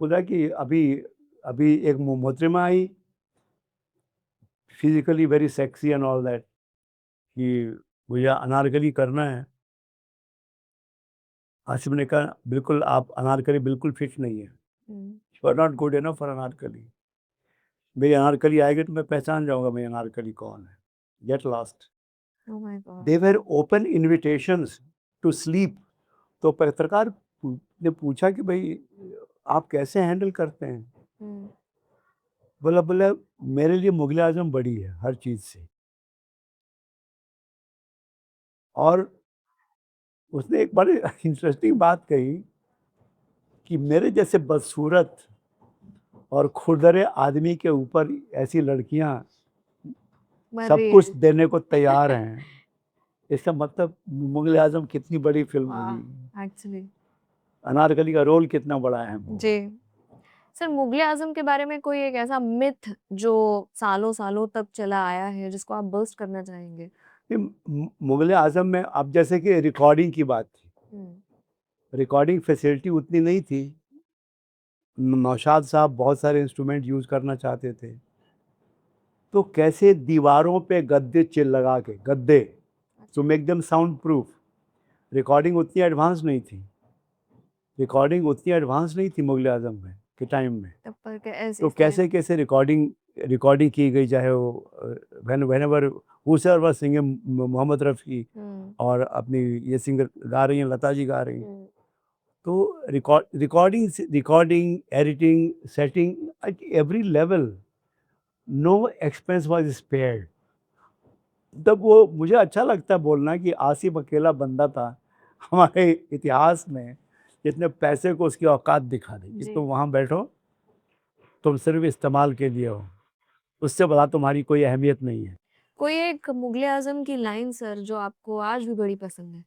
बोला कि अभी अभी एक मोहतरमा आई, physically very sexy and all that, कि मुझे अनारकली करना है। आसिफ ने कहा बिल्कुल, आप अनारकली बिल्कुल फिट नहीं है, हुँ। You are not good enough for Anarkali. मेरी अनारकली आएगी तो मैं पहचान जाऊंगा मेरी अनारकली कौन है। Get lost. Oh my God! They were open invitations to sleep. तो पत्रकार ने पूछा कि भाई आप कैसे हैंडल करते हैं। हुँ। बोला बोला मेरे लिए मुगले आजम बड़ी है हर चीज़ से। और उसने एक बड़ी इंटरेस्टिंग बात कही कि मेरे जैसे बदसूरत और खुरदरे आदमी के ऊपर ऐसी लड़कियां मर सब रही कुछ है। देने को तैयार हैं। इसका मतलब मुगले आजम कितनी बड़ी फिल्म होगी, वाह! एक्चुअली। अनारकली का रोल कितना बड़ा है वो। जी। सर मुग़ल-ए आज़म के बारे में कोई एक ऐसा मिथ जो सालों-सालों तक चला आया है, जिसको आप बर्स्ट करना चाहेंगे? मुगले आजम में अब जैसे कि रिकॉर्डिंग की बात थी, हुँ। रिकॉर्डिंग फैसिलिटी उतनी नहीं थी। नौशाद साहब बहुत सारे इंस्ट्रूमेंट यूज़ करना चाहते थे, तो कैसे दीवारों पे गद्दे चिल लगा के, गद्दे टू अच्छा। Make them sound proof. Recording उतनी एडवांस नहीं थी, रिकॉर्डिंग उतनी एडवांस नहीं थी मुगल आजम में के टाइम में। तब पर के ऐसे तो इस तरह कैसे कैसे रिकॉर्डिंग रिकॉर्डिंग की गई, चाहे वो व्हेनेवर हूसर वाज सिंगिंग, मोहम्मद रफ़ी हुँ। और अपनी ये सिंगर गा रही हैं, लता जी गा रही हैं। हुँ। तो recording, editing, setting at every level, no expense was spared. तब वो मुझे अच्छा लगता है बोलना कि आसिफ अकेला बंदा था हमारे इतिहास में जितने पैसे को उसकी औकात दिखा दी कि जी। तुम वहाँ बैठो, तुम सिर्फ इस्तेमाल के लिए हो, उससे बड़ा तुम्हारी कोई अहमियत नहीं है। कोई एक मुग़ल-ए आज़म की लाइन सर जो आपको आज भी बड़ी पसंद है?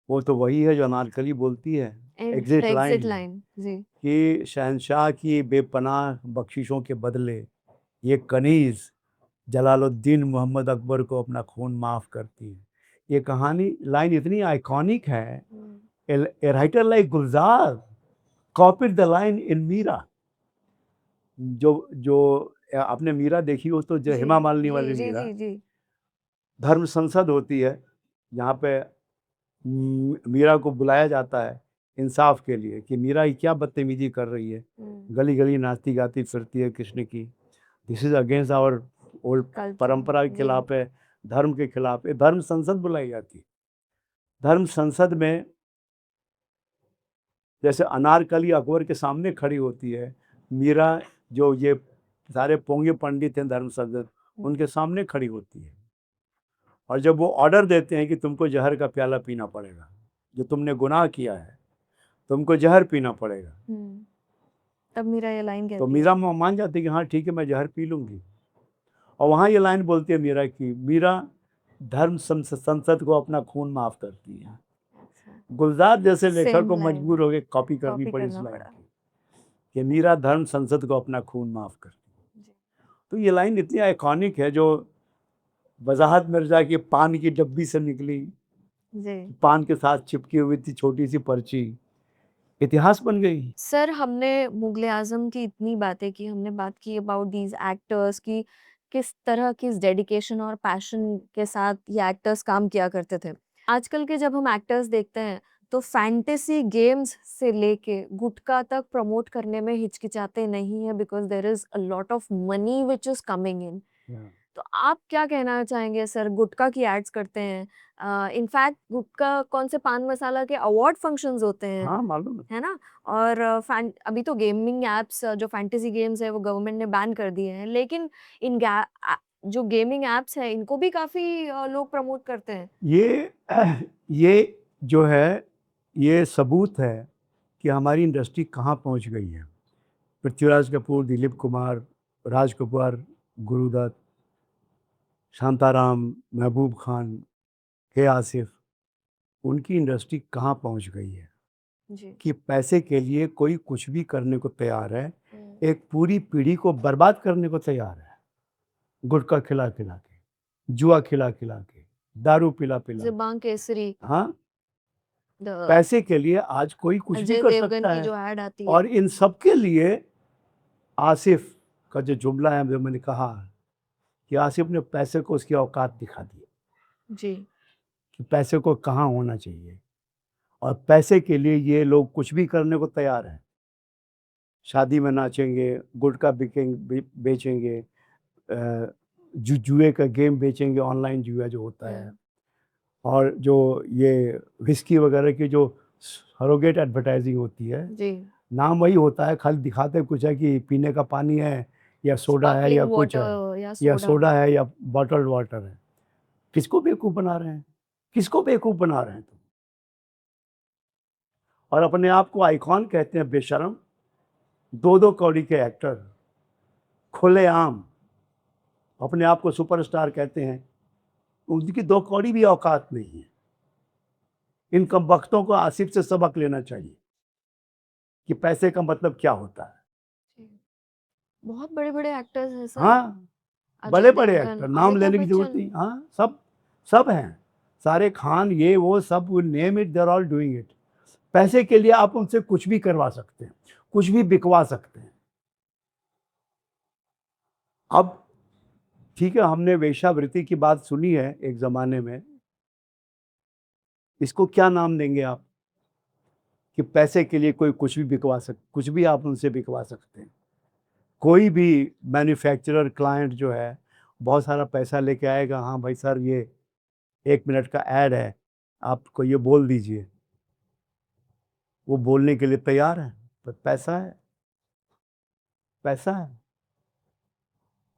वो तो वही है जो अनारकली बोलती है, एग्जिट एग्ज़िट लाइन, लाइन। जी। कि शहंशाह की बेपनाह बख्शिशों के बदले ये कनीज़ जलालुद्दीन मोहम्मद अकबर को अपना खून माफ़ करती है। ये कहानी लाइन इतनी आइकॉनिक है, हुँ। A writer like Gulzar copied the line in Meera. जो जो आपने मीरा देखी हो तो जो जी। हेमा मालिनी जी, वाली जी, मीरा, जी, जी। धर्म संसद होती है, जहाँ पे मीरा को बुलाया जाता है इंसाफ के लिए कि मीरा ये क्या बदतमीजी कर रही है, हुँ। गली गली नाचती गाती फिरती है कृष्ण की, this is against our old, culture. परंपरा के जी। खिलाफ है, धर्म के खिलाफ है। धर्म संसद बुलाई जाती है। धर्म संसद में जैसे अनारकली अकबर के सामने खड़ी होती है, मीरा जो ये सारे पोंगे पंडित हैं धर्म संगत, उनके सामने खड़ी होती है और जब वो ऑर्डर देते हैं कि तुमको जहर का प्याला पीना पड़ेगा, जो तुमने गुनाह किया है तुमको जहर पीना पड़ेगा, तब मीरा ये लाइन तो कहती है। मीरा मान जाती है कि हाँ ठीक है मैं जहर पी लूंगी। और वहाँ ये लाइन बोलती है मीरा की, मीरा धर्म संसद को अपना खून माफ करती है। गुलजार जैसे लेखक को Same line मजबूर हो गए कॉपी करनी कॉपी पड़ी इस करना लाइन पड़ा। की कि मीरा धर्म संसद को अपना खून माफ करती है। जी। तो ये लाइन इतनी आइकॉनिक है, जो वजाहत मिर्जा की पान की डब्बी से निकली, जी। पान के साथ चिपकी हुई थी छोटी सी पर्ची, इतिहास बन गई। सर हमने मुगले आजम की इतनी बातें की, हमने बात की अबाउट दीज एक्टर्स की किस तरह किस डेडिकेशन और पैशन के साथ ये एक्टर्स काम किया करते थे। आजकल के जब हम एक्टर्स देखते हैं तो फैंटेसी गेम्स से लेके गुटखा तक प्रमोट करने में हिचकिचाते नहीं है because there is a lot of money which is coming in. तो आप क्या कहना चाहेंगे सर, गुटखा की एड्स करते हैं, इनफैक्ट गुटखा कौन से पान मसाला के अवार्ड फंक्शंस होते हैं, हाँ मालूम है। है ना? और अभी तो गेमिंग एप्स जो फैंटेसी गेम्स है वो गवर्नमेंट ने बैन कर दिए हैं, लेकिन जो गेमिंग एप्स है इनको भी काफी लोग प्रमोट करते हैं। ये जो है ये सबूत है कि हमारी इंडस्ट्री कहाँ पहुँच गई है। पृथ्वीराज कपूर, दिलीप कुमार, राज कपूर, गुरुदत्त, शांताराम, महबूब खान, के आसिफ, उनकी इंडस्ट्री कहाँ पहुँच गई है जी। कि पैसे के लिए कोई कुछ भी करने को तैयार है, एक पूरी पीढ़ी को बर्बाद करने को तैयार है। गुटखा खिला खिला के, जुआ खिला खिला के, दारू पिला पिला के। ज़िबान केसरी, हाँ, द पैसे के लिए आज कोई कुछ भी अजय कर देवगन सकता की है। जो ऐड आती है। और इन सब के लिए आसिफ का जो जुमला है, जो मैंने कहा कि आसिफ ने पैसे को उसकी औकात दिखा दी जी। कि पैसे को कहाँ होना चाहिए, और पैसे के लिए ये लोग कुछ भी करने को तैयार हैं। शादी में नाचेंगे, गुटखा बेचेंगे, जुए का गेम बेचेंगे, ऑनलाइन जुआ जो होता है, और जो ये विस्की वगैरह की जो सरोगेट एडवर्टाइजिंग होती है, जी। नाम वही होता है, खाली दिखाते कुछ है कि पीने का पानी है या सोडा है या स्पार्कलिंग कुछ है, वाटर या या सोडा। सोडा है या बॉटल्ड वाटर है। किसको बेवकूफ़ बना रहे हैं? किसको बेवकूफ़ बना रहे हैं तुम? और अपने आप को आइकॉन कहते हैं बेशर्म। 2-2 कौड़ी के एक्टर खुलेआम अपने आप को सुपरस्टार कहते हैं, उनकी 2 कौड़ी भी औकात नहीं है। इन कमबख्तों को आसिफ से सबक लेना चाहिए कि पैसे का मतलब क्या होता है। बहुत बड़े-बड़े एक्टर्स हैं सर। हाँ, अजय बड़े-बड़े देवगन, एक्टर, नाम अमिताभ लेने की ज़रूरत बच्चन। नहीं। हाँ, सब हैं। सारे खान, ये वो सब, you name it, they are all doing it. पैसे के लिए आप उनसे कुछ भी करवा सकते हैं, कुछ भी बिकवा सकते हैं। अब ठीक है, हमने वेश्यावृत्ति की बात सुनी है एक ज़माने में। इसको क्या नाम देंगे आप कि पैसे के लिए कोई कुछ भी कुछ भी आप उनसे बिकवा सकते हैं। कोई भी मैन्युफैक्चरर क्लाइंट जो है, बहुत सारा पैसा लेके आएगा, हाँ भाई सर ये 1 मिनट का ऐड है, आपको ये बोल दीजिए। वो बोलने के लिए तैयार है, पर पैसा है, पैसा है।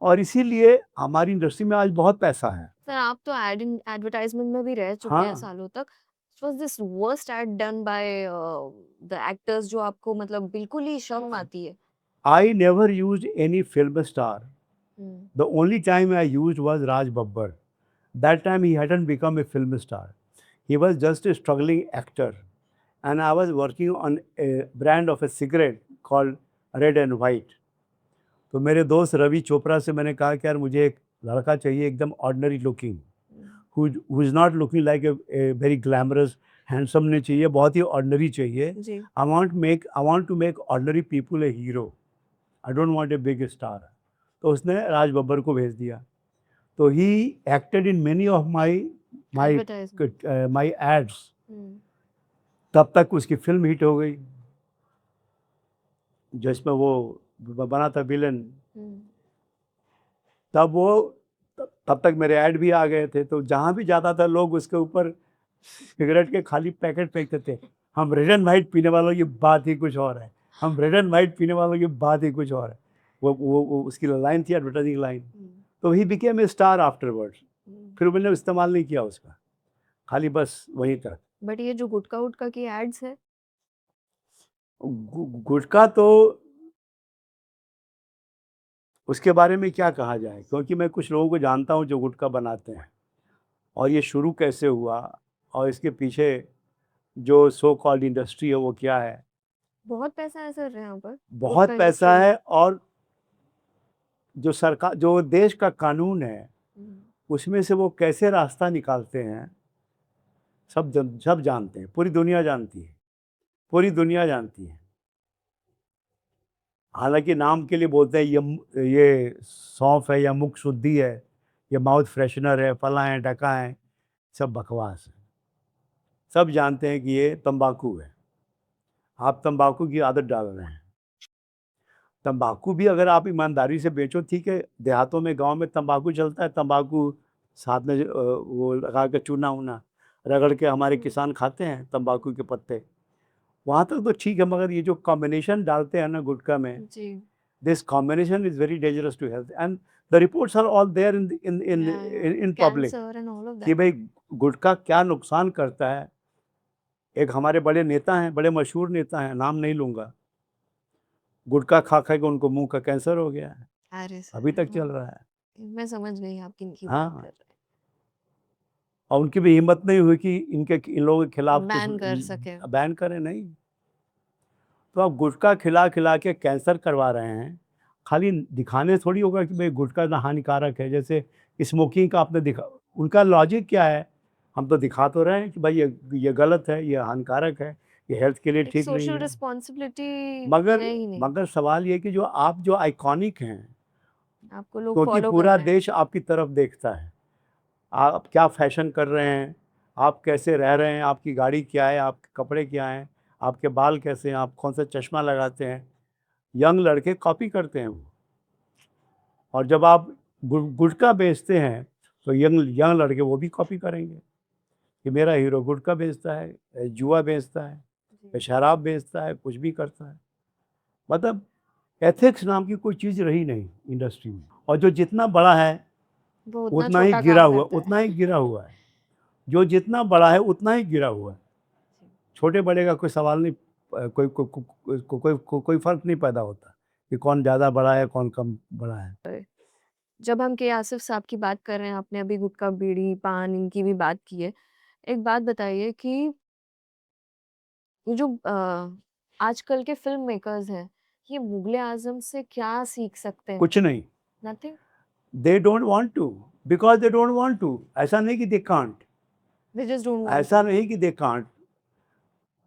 और इसीलिए हमारी इंडस्ट्री में आज बहुत पैसा है। सर आप तो एडवर्टाइजमेंट में भी रह चुके हैं हाँ, सालों तक। Was this worst ad done by the actors जो आपको मतलब बिल्कुल ही शर्म आती है? I never used any film star. Hmm. The only time I used was Raj Babbar. That time he hadn't become a film star. He was just a struggling actor. And I was working on a brand of a cigarette called Red and White. तो मेरे दोस्त रवि चोपड़ा से मैंने कहा कि यार मुझे एक लड़का चाहिए एकदम ordinary looking, who is not looking like a very glamorous handsome नहीं चाहिए, बहुत ही ऑर्डिनरी चाहिए। जी। I want to make ordinary people a hero. I don't want a big star. तो उसने राज बब्बर को भेज दिया। तो he acted in many of my advertisement. my ads. तब तक उसकी फिल्म हिट हो गई, जिसमें वो बना था विलन। तब तक मेरे ऐड भी आ गए थे, तो जहाँ भी जाता था लोग उसके ऊपर सिगरेट के खाली पैकेट फेंकते थे। हम रेड एंड वाइट पीने वालों की बात ही कुछ और है, हम रेड एंड वाइट पीने वालों की बात ही कुछ और है। वो उसकी लाइन थी, एडवर्टाइजिंग लाइन। तो he became a star afterwards. फिर मैंने इस्तेमाल नहीं किया उसका, खाली बस वहीं तक। बट ये जो गुटखा वुटखा की एड्स है, गुटखा तो उसके बारे में क्या कहा जाए, क्योंकि मैं कुछ लोगों को जानता हूँ जो गुटखा बनाते हैं, और ये शुरू कैसे हुआ और इसके पीछे जो सो कॉल्ड इंडस्ट्री है वो क्या है। बहुत पैसा है सर यहाँ पर बहुत गुटखा पैसा इंडस्ट्री में। है, और जो सरकार, जो देश का कानून है, उसमें से वो कैसे रास्ता निकालते हैं, सब जानते हैं, पूरी दुनिया जानती है, पूरी दुनिया जानती है। हालांकि नाम के लिए बोलते हैं ये सौंफ है या मुख शुद्धि है, ये माउथ फ्रेशनर है, फला है, ढका है, सब बकवास है। सब जानते हैं कि ये तंबाकू है। आप तंबाकू की आदत डाल रहे हैं। तंबाकू भी अगर आप ईमानदारी से बेचो, ठीक है, देहातों में, गांव में तंबाकू चलता है, तंबाकू साथ में वो लगा के चूना वूना रगड़ के हमारे किसान खाते हैं, तंबाकू के पत्ते, वहाँ तक तो ठीक है। मगर ये जो कॉम्बिनेशन डालते हैं ना गुटखा में, जी, this combination is very dangerous to health, and the reports are all there in public cancer and all of कि दैट। भाई गुटखा क्या नुकसान करता है। एक हमारे बड़े नेता हैं, बड़े मशहूर नेता हैं, नाम नहीं लूँगा, गुटखा खा खा के उनको मुंह का कैंसर हो गया है, अरे सर, अभी तक चल हाँ, रहा है। मैं समझ गई आप किनकी बात हाँ, कर रहे और उनकी भी हिम्मत नहीं हुई कि इन लोगों के खिलाफ हैं, कुछ बैन कर सके। बैन करें, नहीं। तो आप गुटखा खिला खिला के कैंसर करवा रहे हैं, खाली दिखाने थोड़ी होगा कि भाई गुटखा ना हानिकारक है। जैसे स्मोकिंग का आपने दिखा, उनका लॉजिक क्या है, हम तो दिखा तो रहे हैं कि भाई ये गलत है, ये हानिकारक है, ये हेल्थ के लिए एक ठीक नहीं सोशल है। रिस्पॉन्सिबिलिटी मगर है ही नहीं, मगर सवाल ये कि जो आप जो आइकॉनिक हैं, आपको लोग क्योंकि फॉलो कर पूरा रहे हैं। देश आपकी तरफ देखता है, आप क्या फैशन कर रहे हैं, आप कैसे रह रहे हैं, आपकी गाड़ी क्या है, आपके कपड़े क्या हैं, आपके बाल कैसे हैं, आप कौन सा चश्मा लगाते हैं, यंग लड़के कॉपी करते हैं वो। और जब आप गुटखा बेचते हैं तो यंग यंग लड़के वो भी कॉपी करेंगे कि मेरा हीरो गुटखा बेचता है, जुआ बेचता है, जी, शराब बेचता है, कुछ भी करता है। मतलब एथिक्स नाम की कोई चीज़ रही नहीं इंडस्ट्री में, और जो जितना बड़ा है वो उतना उतना ही छोटा गिरा काम हुआ, करता है। उतना ही गिरा हुआ है। जो जितना बड़ा है उतना ही गिरा हुआ है। छोटे बड़े का कोई सवाल नहीं, कोई फर्क नहीं पैदा होता कि कौन ज़्यादा बड़ा है, कौन कम बड़ा है। जब हम के आसिफ साहब की बात कर रहे हैं, आपने अभी गुटखा, बीड़ी, पान इनकी भी बात की है। एक बात बताइए कि ये जो आजकल के फ़िल्म मेकर्स हैं, ये मुग़ल आज़म से क्या सीख सकते हैं? कुछ नहीं, nothing? They don't want to, because they don't want to. ऐसा नहीं कि they can't, they just don't want ऐसा टू। नहीं कि दे कांट।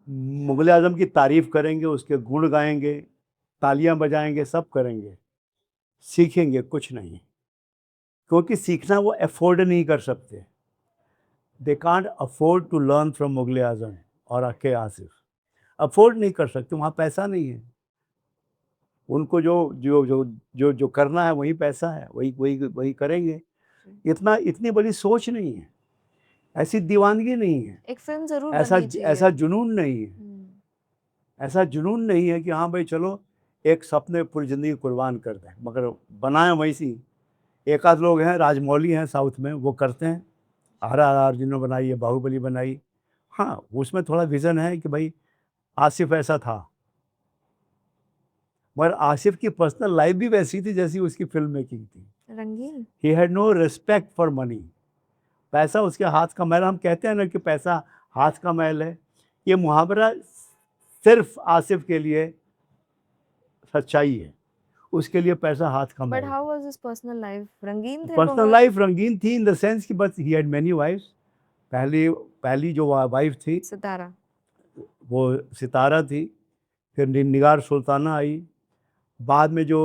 मुग़ल आज़म की तारीफ़ करेंगे, उसके गुण गाएँगे, तालियाँ बजाएँगे, सब करेंगे, सीखेंगे कुछ नहीं, क्योंकि सीखना वो अफ़ोर्ड नहीं कर सकते। They can't afford to learn from Mughal-e Azam और के आसिफ़, अफ़ोर्ड नहीं कर सकते, वहाँ पैसा नहीं है। उनको जो जो जो जो जो करना है वही पैसा है, वही करेंगे। इतनी बड़ी सोच नहीं है, ऐसी दीवानगी नहीं है, एक फ़िल्म ज़रूर बननी चाहिए। ऐसा जुनून नहीं है। हुँ, ऐसा जुनून नहीं है कि हाँ भाई चलो एक सपने पूरी ज़िंदगी कुर्बान कर दें, मगर बनाएँ वैसी। एक आध लोग हैं, राजमौली हैं साउथ में, वो करते हैं। RRR जिन्होंने बनाई है, बाहुबली बनाई, हाँ, उसमें थोड़ा विज़न है कि भाई आसिफ़ ऐसा था। मगर आसिफ़ की पर्सनल लाइफ़ भी वैसी थी जैसी उसकी फ़िल्म मेकिंग थी। रंगीन? He had no respect for money. पैसा उसके हाथ का मैल, हम कहते हैं ना कि पैसा हाथ का मैल है, ये मुहावरा सिर्फ आसिफ के लिए सच्चाई है, उसके लिए पैसा हाथ का बट मैल है। How was his personal life? रंगीन थे पर्सनल दोनों? लाइफ रंगीन थी इन द सेंस कि बस ही हैड मैनी वाइफ्स। पहली पहली जो वाइफ थी सितारा। वो सितारा थी, फिर निगार सुल्ताना आई, बाद में जो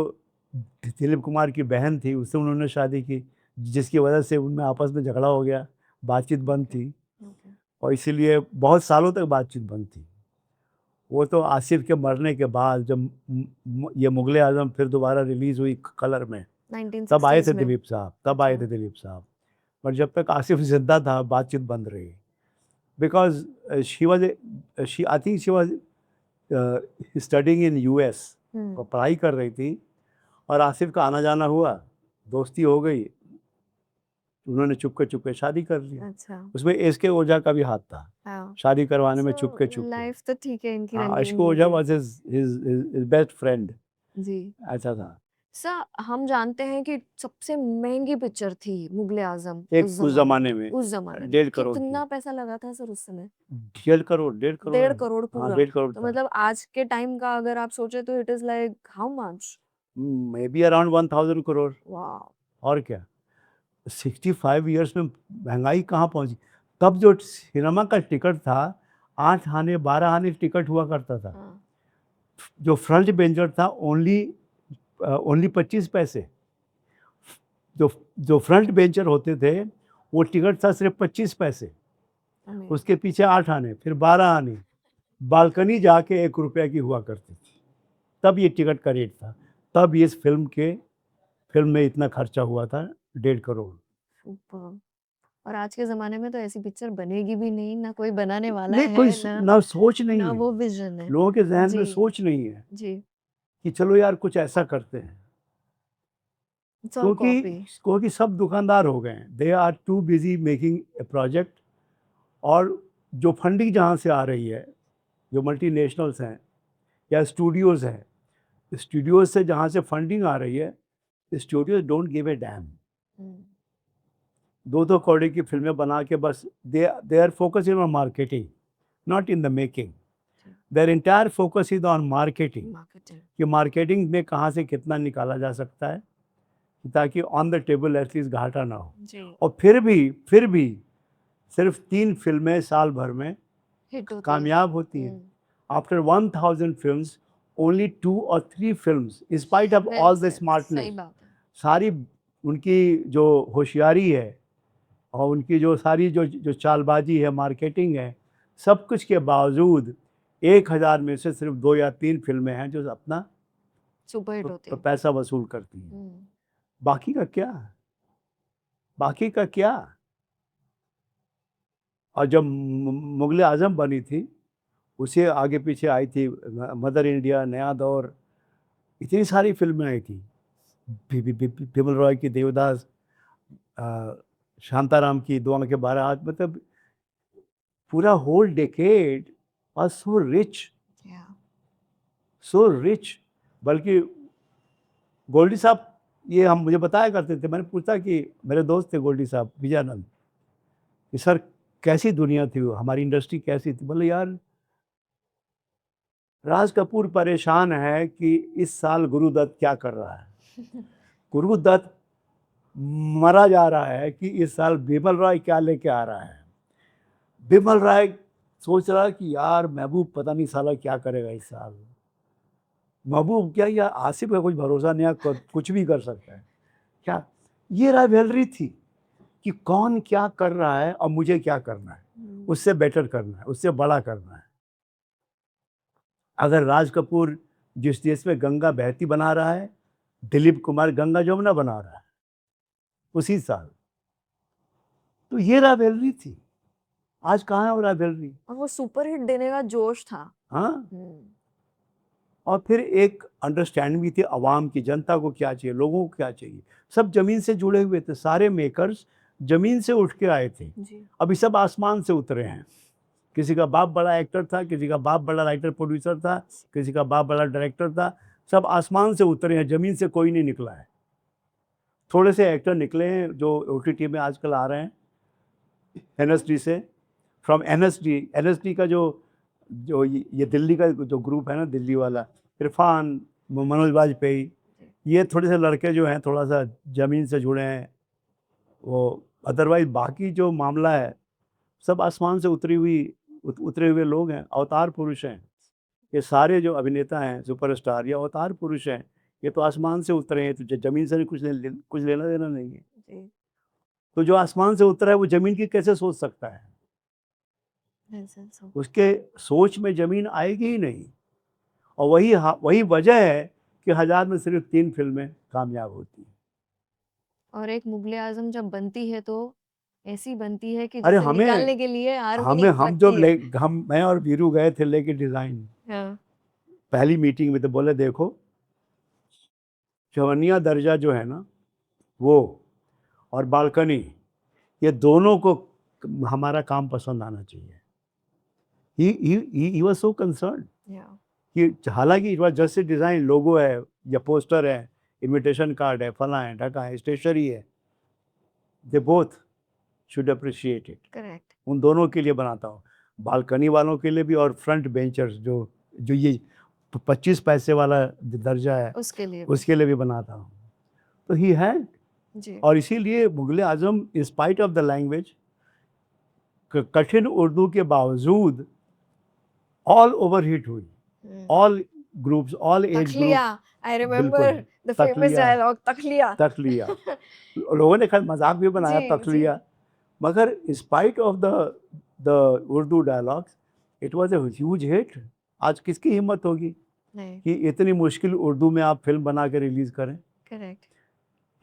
दिलीप कुमार की बहन थी उससे उन्होंने शादी की, जिसकी वजह से उनमें आपस में झगड़ा हो गया, बातचीत बंद थी, ओके। और इसीलिए बहुत सालों तक बातचीत बंद थी। वो तो आसिफ के मरने के बाद जब ये मुग़ल आज़म फिर दोबारा रिलीज़ हुई कलर में, तब आए 1960s थे में। दिलीप साहब, तब आए अच्छा। थे दिलीप साहब। पर जब तक आसिफ ज़िंदा था बातचीत बंद रही, because she I think she was studying in US, हुँ, वो पढ़ाई कर रही थी, और आसिफ का आना जाना हुआ, दोस्ती हो गई, उन्होंने चुपके शादी कर ली। अच्छा। उसमें एसके ओझा का भी हाथ था हाँ। शादी करवाने में, सो चुपके। लाइफ तो ठीक है इनकी हाँ, रंगीन एसके हो ओझा गई। वाज हिज बेस्ट फ्रेंड, जी। ऐसा था। सर हम जानते हैं कि सबसे महंगी पिक्चर थी मुगले आजम एक उस ज़माने में उस जमाने में 1.5 करोड़ की। कितना पैसा लगा था सर उस समय? 1.5 करोड़, 1.5 करोड़। 1.5 करोड़ हाँ, पूरा? 1.5 करोड़ तो था। मतलब आज के टाइम का अगर आप सोचे तो it is like how much? May be around 1000 crore. वाह। और क्या, 65 ईयर्स में महंगाई कहाँ पहुंची। तब जो सिनेमा का टिकट था, 8 आने 12 आने टिकट हुआ करता था। हाँ। जो फ्रंट बेंचर था ओनली ओनली 25 पैसे। जो जो फ्रंट बेंचर होते थे वो टिकट था सिर्फ 25 पैसे। Amazing. उसके पीछे 8 आने, फिर 12 आने, बालकनी जाके 1 रुपया की हुआ करती थी। तब ये टिकट का रेट था। तब ये फिल्म में इतना खर्चा हुआ था, 1.5 करोड़। Superb. और आज के जमाने में तो ऐसी पिक्चर बनेगी भी नहीं, ना कोई बनाने वाला नहीं, है, ना ना सोच नहीं ना है, वो विजन है। लोगों के जहन में जी। सोच नहीं है जी। कि चलो यार कुछ ऐसा करते हैं। इट्स ऑल क्योंकि कॉपी। क्योंकि सब दुकानदार हो गए हैं, they are too busy making a project. और जो फंडिंग जहाँ से आ रही है, जो मल्टीनेशनल्स हैं या स्टूडियोज़ हैं, स्टूडियोज़ से जहाँ से फंडिंग आ रही है, studios don't give a damn. 2-2 crore की फिल्में बना के बस they are focusing on marketing, not in the making. Their entire focus is on marketing, कि मार्केटिंग में कहाँ से कितना निकाला जा सकता है ताकि ऑन द टेबल एटलीस्ट घाटा ना हो। जी। और फिर भी सिर्फ 3 फिल्में साल भर में हिट होती कामयाब होती हैं। आफ्टर 1000 फिल्म्स ओनली 2 और 3 films in spite of all the सही स्मार्टनेस, बात है। सारी उनकी जो होशियारी है और उनकी जो सारी जो चालबाजी है, मार्केटिंग है, सब कुछ के बावजूद 1000 में से सिर्फ 2 या 3 फिल्में हैं जो अपना सुपर हिट होती है। पैसा वसूल करती हैं। बाकी का क्या? बाकी का क्या? और जब मुगले आज़म बनी थी, उसे आगे पीछे आई थी मदर इंडिया, नया दौर, इतनी सारी फिल्में आई थी। बिमल रॉय की देवदास, शांताराम की दो आंखें 12 हाथ, मतलब पूरा whole decade was so rich, so rich. बल्कि गोल्डी साहब, ये हम मुझे बताया करते थे, मैंने पूछा कि मेरे दोस्त थे गोल्डी साहब विजयानंद, कि सर कैसी दुनिया थी वो, हमारी इंडस्ट्री कैसी थी? बोले यार राज कपूर परेशान है कि इस साल गुरुदत्त क्या कर रहा है। गुरुदत्त मरा जा रहा है कि इस साल बिमल रॉय क्या लेके आ रहा है। बिमल रॉय सोच रहा है कि यार महबूब पता नहीं साला क्या करेगा इस साल। महबूब क्या, या आसिफ का कुछ भरोसा नहीं है, कुछ भी कर सकता है क्या। ये राइवलरी थी कि कौन क्या कर रहा है और मुझे क्या करना है, उससे बेटर करना है, उससे बड़ा करना है। अगर राज कपूर जिस देश में गंगा बहती बना रहा है, दिलीप कुमार गंगा जमुना बना रहा है उसी साल। तो ये राइवलरी थी। आज कहाँ है वो राइवलरी? और वो सुपर हिट देने का जोश था। हाँ। और फिर एक अंडरस्टैंडिंग भी थी अवाम की, जनता को क्या चाहिए, लोगों को क्या चाहिए। सब जमीन से जुड़े हुए थे, सारे मेकर्स जमीन से उठ के आए थे। अभी सब आसमान से उतरे हैं। किसी का बाप बड़ा एक्टर था, किसी का बाप बड़ा राइटर प्रोड्यूसर था, किसी का बाप बड़ा डायरेक्टर था। सब आसमान से उतरे हैं, ज़मीन से कोई नहीं निकला है। थोड़े से एक्टर निकले हैं जो OTT में आजकल आ रहे हैं, NSD से। फ्रॉम NSD का जो जो ये दिल्ली का जो ग्रुप है ना, दिल्ली वाला, इरफान, मनोज वाजपेयी, ये थोड़े से लड़के जो हैं थोड़ा सा ज़मीन से जुड़े हैं वो। अदरवाइज बाकी जो मामला है सब आसमान से उतरे हुए लोग हैं, अवतार पुरुष हैं। ये सारे जो अभिनेता हैं सुपरस्टार, ये अवतार पुरुष हैं। ये तो आसमान से उतरे हैं, तो ज़मीन से कुछ लेना देना नहीं है। तो जो आसमान से उतरा है वो ज़मीन की कैसे सोच सकता है? उसके सोच में ज़मीन आएगी ही नहीं। और वही वजह है कि 1000 में सिर्फ 3 फिल्में कामयाब होती हैं। और एक मुगले आजम जब बनती है तो ऐसी बनती है कि अरे जिसे निकालने के लिए आर्मी हमें हम जो लगती है। मैं और वीरू गए थे लेके डिज़ाइन, हाँ। पहली मीटिंग में तो बोले देखो चवनिया दर्जा जो है ना वो और बालकनी, ये दोनों को हमारा काम पसंद आना चाहिए। ही वाज सो कंसर्न्ड या कि हालांकि it was just a design, logo है या पोस्टर है, इनविटेशन कार्ड है, फला है, ढका है, स्टेशनरी है, they both should appreciate it. Correct. उन दोनों के लिए बनाता हूँ, बालकनी वालों के लिए भी और फ्रंट बेंचर्स जो जो ये 25 पैसे वाला जो दर्जा है उसके लिए भी। उसके लिए भी बनाता हूँ। तो ही हैड, जी। और इसीलिए Mughal-e Azam in spite of the language, कठिन उर्दू के बावजूद ऑल ओवर हिट हुई, हम्म। ऑल ग्रुप्स, ऑल एज तखलिया, ग्रुप। आई बिल्कुल, रिमेम्बर द फेमस तखलिया, डायलॉग तखलिया। तखलिया। लोगों ने खैर मजाक भी बनाया जी, तखलिया, मगर in spite of the Urdu dialogues it was a huge hit. आज किसकी हिम्मत होगी नहीं। कि इतनी मुश्किल उर्दू में आप फिल्म बना के रिलीज करें। करेक्ट।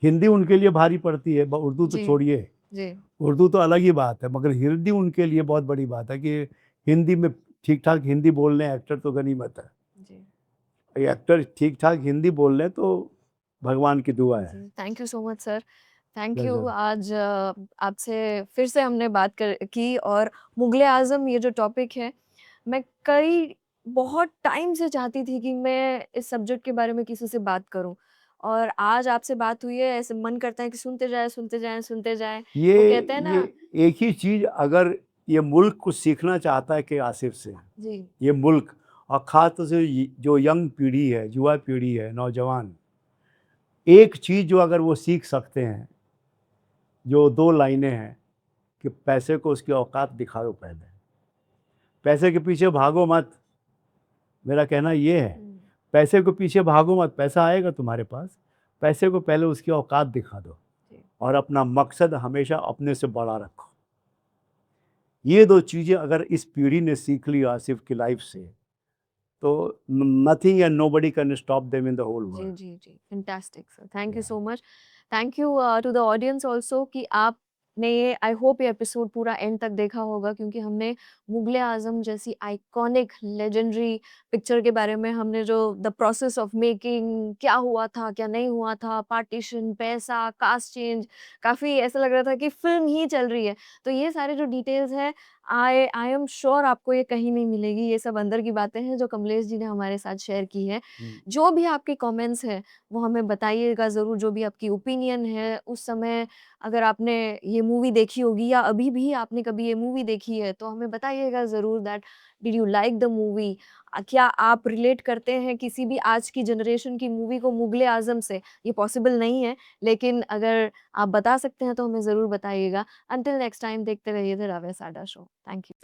हिंदी उनके लिए भारी पड़ती है, उर्दू तो जी। छोड़िए, जी। उर्दू तो अलग ही बात है, मगर हिंदी उनके लिए बहुत बड़ी बात है कि हिंदी में ठीक ठाक हिंदी बोल लें एक्टर तो गनीमत है। जी। ये एक्टर ठीक ठाक हिंदी बोल लें तो भगवान की दुआ है। जी, thank you so much sir. Thank you. Pleasure. आज आपसे फिर से हमने बात की और मुगले आज़म ये जो टॉपिक है, मैं कई बहुत टाइम से चाहती थी कि मैं इस सब्जेक्ट के बारे में किसी से बात करूं, और आज आपसे बात हुई है, ऐसे मन करता है कि सुनते जाए सुनते जाए सुनते जाए। ये वो कहते हैं ये ना। एक ही चीज अगर ये मुल्क कुछ सीखना चाहता है कि आसिफ से, जी। ये मुल्क और खास तौर से जो यंग पीढ़ी है, युवा पीढ़ी है, नौजवान, एक चीज जो अगर वो सीख सकते हैं, जो दो लाइनें हैं कि पैसे को उसकी औकात दिखाओ, पहले पैसे के पीछे भागो मत। मेरा कहना ये है, पैसे के पीछे भागो मत, पैसा आएगा तुम्हारे पास, पैसे को पहले उसकी औकात दिखा दो जी। और अपना मकसद हमेशा अपने से बड़ा रखो। ये दो चीज़ें अगर इस पीढ़ी ने सीख ली आसिफ की लाइफ से, तो nothing and nobody can stop them in the whole जी, वर्ल्ड। जी, जी। Fantastic sir, thank you so much. Thank you to the audience also कि आपने ये, आई होप ये एपिसोड पूरा एंड तक देखा होगा, क्योंकि हमने मुगले आज़म जैसी आइकॉनिक लेजेंडरी पिक्चर के बारे में, हमने जो द प्रोसेस ऑफ मेकिंग, क्या हुआ था, क्या नहीं हुआ था, पार्टीशन, पैसा, कास्ट चेंज, काफ़ी ऐसा लग रहा था कि फ़िल्म ही चल रही है। तो ये सारे जो डिटेल्स हैं, आई एम श्योर आपको ये कहीं नहीं मिलेगी। ये सब अंदर की बातें हैं जो कमलेश जी ने हमारे साथ शेयर की है। जो भी आपके कमेंट्स हैं वो हमें बताइएगा ज़रूर, जो भी आपकी ओपिनियन है उस समय, अगर आपने ये मूवी देखी होगी या अभी भी आपने कभी ये मूवी देखी है तो हमें बताइएगा ज़रूर that did you like the movie. क्या आप रिलेट करते हैं किसी भी आज की जनरेशन की मूवी को मुगले आज़म से? ये पॉसिबल नहीं है, लेकिन अगर आप बता सकते हैं तो हमें ज़रूर बताइएगा। अंटिल नेक्स्ट टाइम देखते रहिए द रावे साडा शो। Thank you.